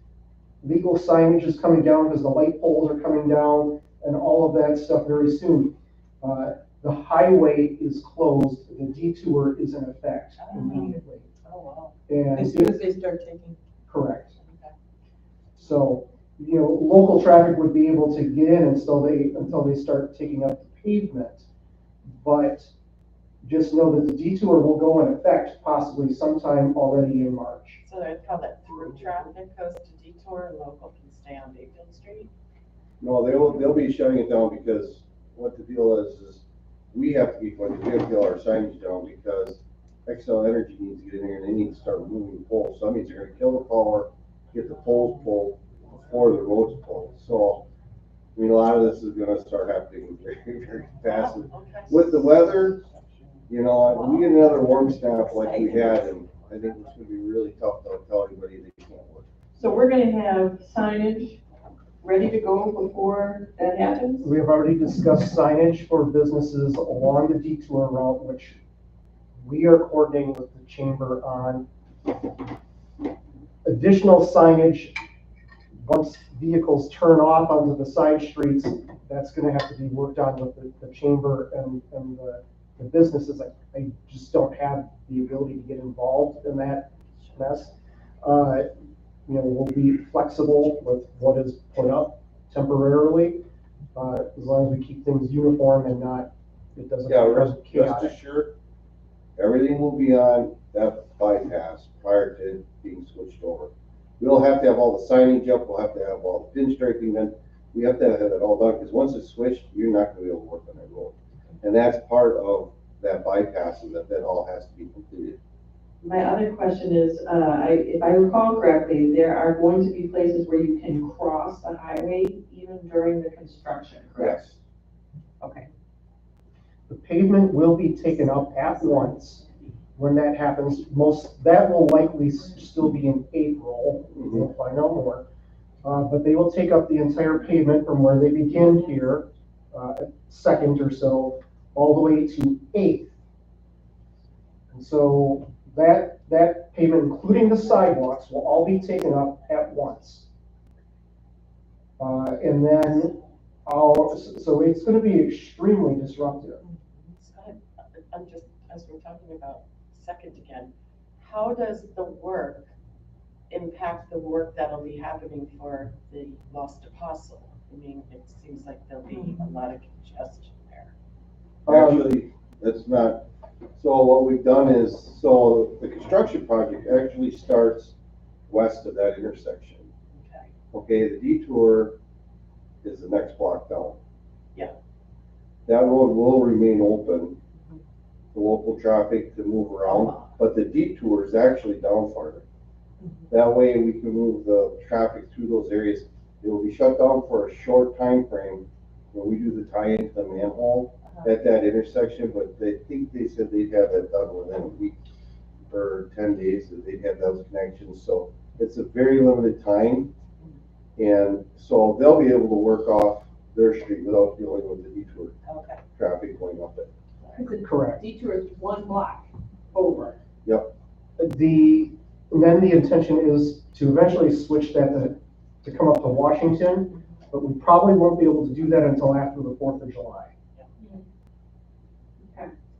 legal signage is coming down because the light poles are coming down and all of that stuff very soon. The highway is closed, the detour is in effect immediately. Oh, wow. And As soon as they start taking. correct. So, you know, local traffic would be able to get in until they start taking up the pavement. But just know that the detour will go in effect possibly sometime already in March. So I call that through traffic goes to detour and local can stay on Bayfield Street? No, they'll be shutting it down because what the deal is we have to keep our signage down because Xcel Energy needs to get in here and they need to start removing poles. So that means they're gonna kill the power, get the poles pulled before the road's pulled. So, I mean, a lot of this is gonna start happening very, very fast. With the weather, you know, we get another warm snap like we had, and I think it's gonna be really tough to tell everybody they can't work. So we're gonna have signage ready to go before that happens? We have already discussed signage for businesses along the detour route, which we are coordinating with the chamber on. Additional signage, once vehicles turn off onto the side streets, that's gonna have to be worked on with the chamber and the businesses. I just don't have the ability to get involved in that mess. You know, we'll be flexible with what is put up temporarily, as long as we keep things uniform and not, it doesn't. Yeah, become rest chaotic. assured, everything will be on that bypass prior to being switched over. We'll have to have all the signage up, we'll have to have all the pinstriping done, we have to have it all done, because once it's switched, you're not gonna be able to work on that road. And that's part of that bypass, and that all has to be completed. My other question is, if I recall correctly, there are going to be places where you can cross the highway even during the construction, correct? Yes. Okay. The pavement will be taken up at once. When that happens, that will likely still be in April, we'll find out more. But they will take up the entire pavement from where they begin here, Second or so, all the way to 8th. And so that pavement, including the sidewalks, will all be taken up at once. And then so it's gonna be extremely disruptive. I'm just, as we're talking about Second again, how does the work impact the work that'll be happening for the Lost Apostle? I mean, it seems like there'll be a lot of congestion there. Actually, that's not, so what we've done is, so the construction project actually starts west of that intersection. Okay, the detour is the next block down. Yeah. That road will remain open for local traffic to move around, but the detour is actually down farther. That way we can move the traffic through those areas. It will be shut down for a short time frame when we do the tie into the manhole at that intersection, but they said they'd have that done within a week or 10 days, that they'd have those connections. So it's a very limited time. And so they'll be able to work off their street without dealing with the detour traffic going up it. Correct. Detour is one block over. Yep. Then the intention is to eventually switch that to come up to Washington, but we probably won't be able to do that until after the 4th of July.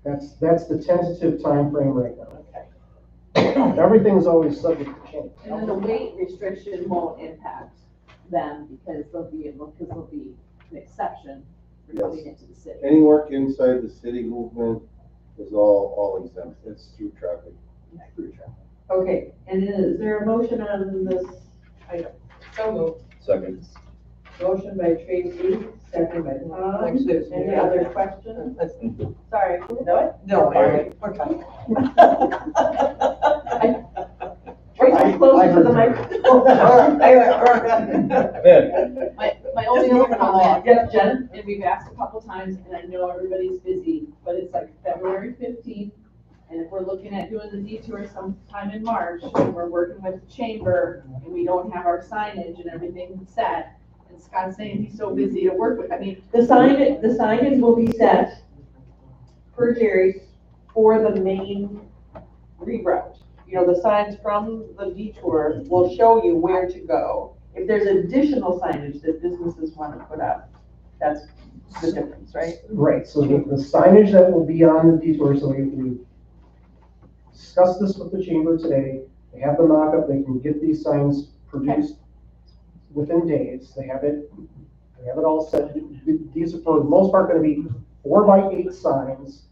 That's the tentative time frame right now. Everything's always subject to change. And then the weight restriction won't impact them because there'll be an exception for Yes. coming into the city. Any work inside the city movement is all exempt. It's through traffic. Okay, and is there a motion on this item? So moved. Second. Motion by Tracy, second by Tom. Any other questions? Sorry. No, we're fine. Tracy, closer to the microphone. My only other comment, Yes, Jen? and we've asked a couple times, and I know everybody's busy, but it's like February 15th. And if we're looking at doing the detour sometime in March, and we're working with the chamber, and we don't have our signage and everything set, and Scott's saying he's so busy to work with, I mean. The signage will be set per Jerry for the main reroute. You know, the signs from the detour will show you where to go. If there's additional signage that businesses want to put up, that's the difference, right? Right, so the signage that will be on the detour, so we discussed this with the chamber today. They have the mock-up, they can get these signs produced within days. They have it all set. These are for the most part gonna be 4x8 signs.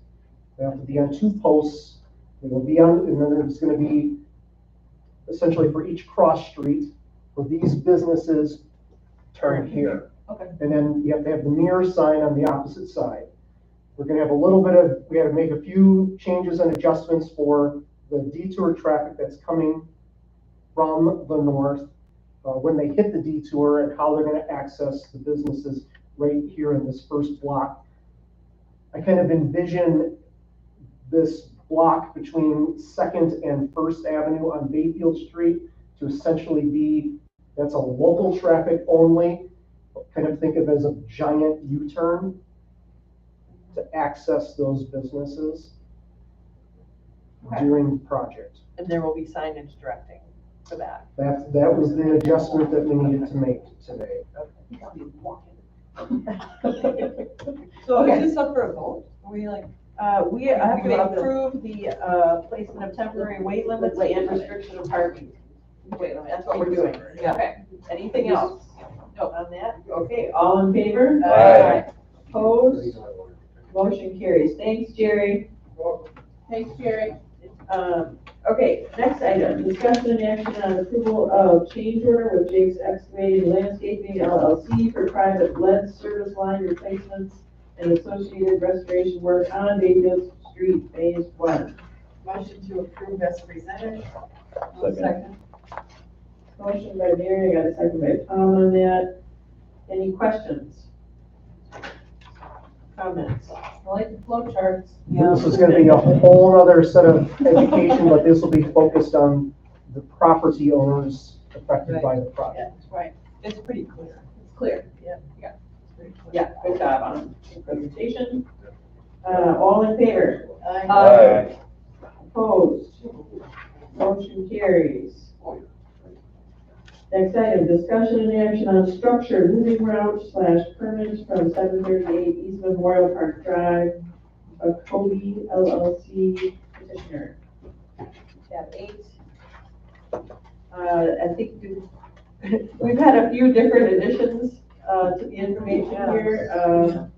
They have to be on 2 posts. They will be on, and then there's gonna be essentially for each cross street, for these businesses, turn here. Okay. And then you have to have the mirror sign on the opposite side. We're gonna have a little bit of, we gotta make a few changes and adjustments for the detour traffic that's coming from the north, when they hit the detour and how they're gonna access the businesses right here in this first block. I kind of envision this block between 2nd and 1st Avenue on Bayfield Street to essentially be, that's a local traffic only, kind of think of as a giant U-turn to access those businesses during the project. And there will be signage directing for that. That was the adjustment that we needed to make today. So is this up for a vote? Are we like? We have to approve the placement of temporary weight limits and restriction of parking. That's what we're doing. Yeah. Okay. Anything else? No. On that? Okay, all in favor? Aye. Opposed? Motion carries. Thanks, Jerry. Thanks, Jerry. Okay, next item, discussion and action on approval of change order with Jake's Excavating Landscaping LLC for private lead service line replacements and associated restoration work on Bayfield Street Phase 1. Motion to approve as presented. Second. Motion by Mary, I got a second by Tom on that. Any questions? Comments? I like the flow charts. This is gonna be a whole other set of education, but this will be focused on the property owners affected by the project. Right, It's pretty clear. it's clear. Yeah, good job on the presentation. All in favor? Aye. Opposed? Motion carries. Next item, discussion and action on structure moving route / permits from 738 East Memorial Park Drive, a Cody LLC petitioner. Tab 8. I think we've had a few different additions to the information here.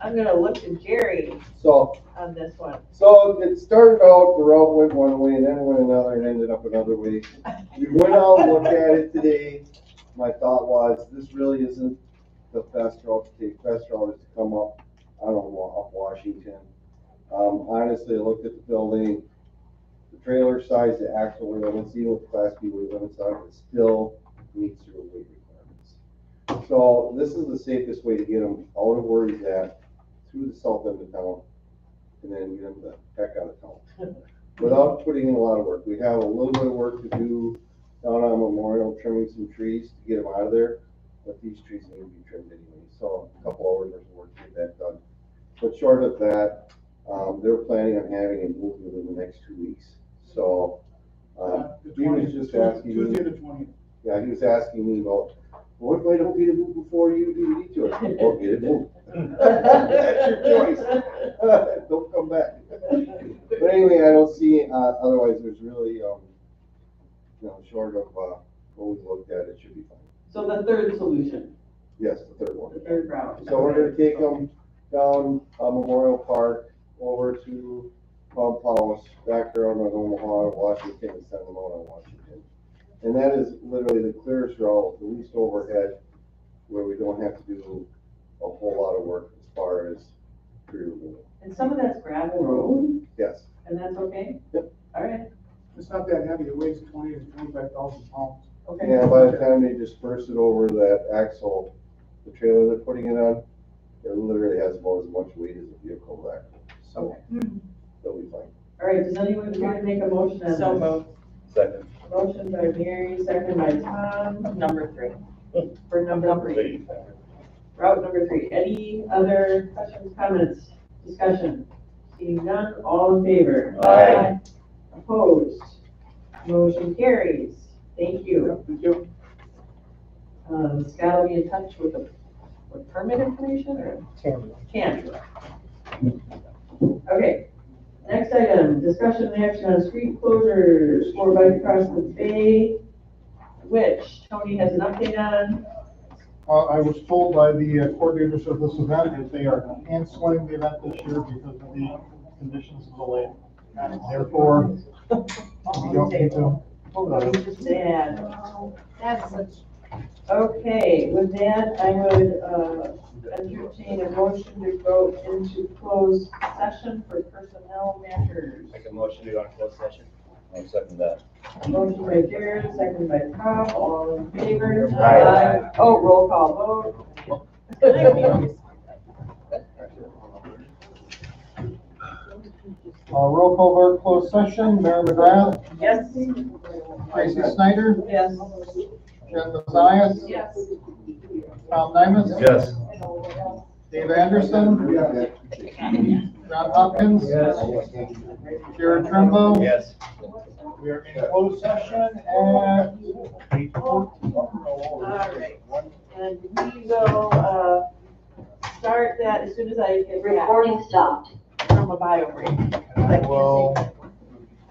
I'm gonna look to Jerry So, on this one. so it started out, the route went one way, and then it went another, and ended up another way. We went out and looked at it today. My thought was, this really isn't the best route to take. Best route is to come up, I don't know, up Washington. Honestly, I looked at the building. the trailer size, the axle weight limits, even with Class B weight limits on it, it still meets your weight requirements. So this is the safest way to get them out of where he's at, through the south end of town, and then get them the heck out of town. Without putting in a lot of work. We have a little bit of work to do down on Memorial, trimming some trees to get them out of there, but these trees need to be trimmed anyway, so a couple hours worth of work to get that done. But short of that, they're planning on having it moved within the next 2 weeks. So, he was just asking me. Tuesday the 20th. Yeah, he was asking me about, what if I don't get it moved before you do the detour? Well, get it moved. That's your choice. Don't come back. But anyway, I don't see, otherwise there's really, short of, what we looked at, it should be fine. So the third solution, Yes, the third one. the third route. So we're gonna take them down Memorial Park, over to Pump House, back around on Omaha, Washington, and send them out on Washington. And that is literally the clearest route, the least overhead, where we don't have to do a whole lot of work as far as tree removal. And some of that's gravel road, Yes. and that's okay? Yep. All right, It's not that heavy, it weighs 20 to 25,000 pounds. okay. Yeah, by the time they disperse it over that axle, the trailer they're putting it on, it literally has about as much weight as a vehicle back. So, they'll be fine. All right, does anyone want to make a motion on this? So moved. Second. Motion by Mary, second by Tom, Number 3. for number 3. Route number 3. Any other questions, comments, discussion? Seeing none, all in favor? Aye. Opposed? Motion carries. Thank you. Thank you. Scott will be in touch with the permit information or? Can. Okay, next item, discussion and action on street closures for bike across the bay, which Tony has an update on. I was told by the coordinators of this event that they are canceling the event this year because of the conditions of the lake. Therefore, we don't need to. Sad. That's such. Okay, with that, I would, entertain a motion to go into closed session for personnel matters. Make a motion to go on closed session. I'll second that. Motion by Jared, second by Tom, all in favor? Aye. Oh, roll call vote. Roll call vote, closed session, Mayor McGrath, Yes. Tracy Snyder, Yes. Jen Mazias, Yes. Tom Nymus, Yes. Dave Anderson, John Hopkins, Jared Trimble. Yes. We are in closed session at 8:14. All right, and we will, start that as soon as I get back. Recording stopped. From a bio break. Well,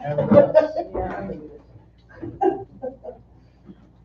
and, Yeah.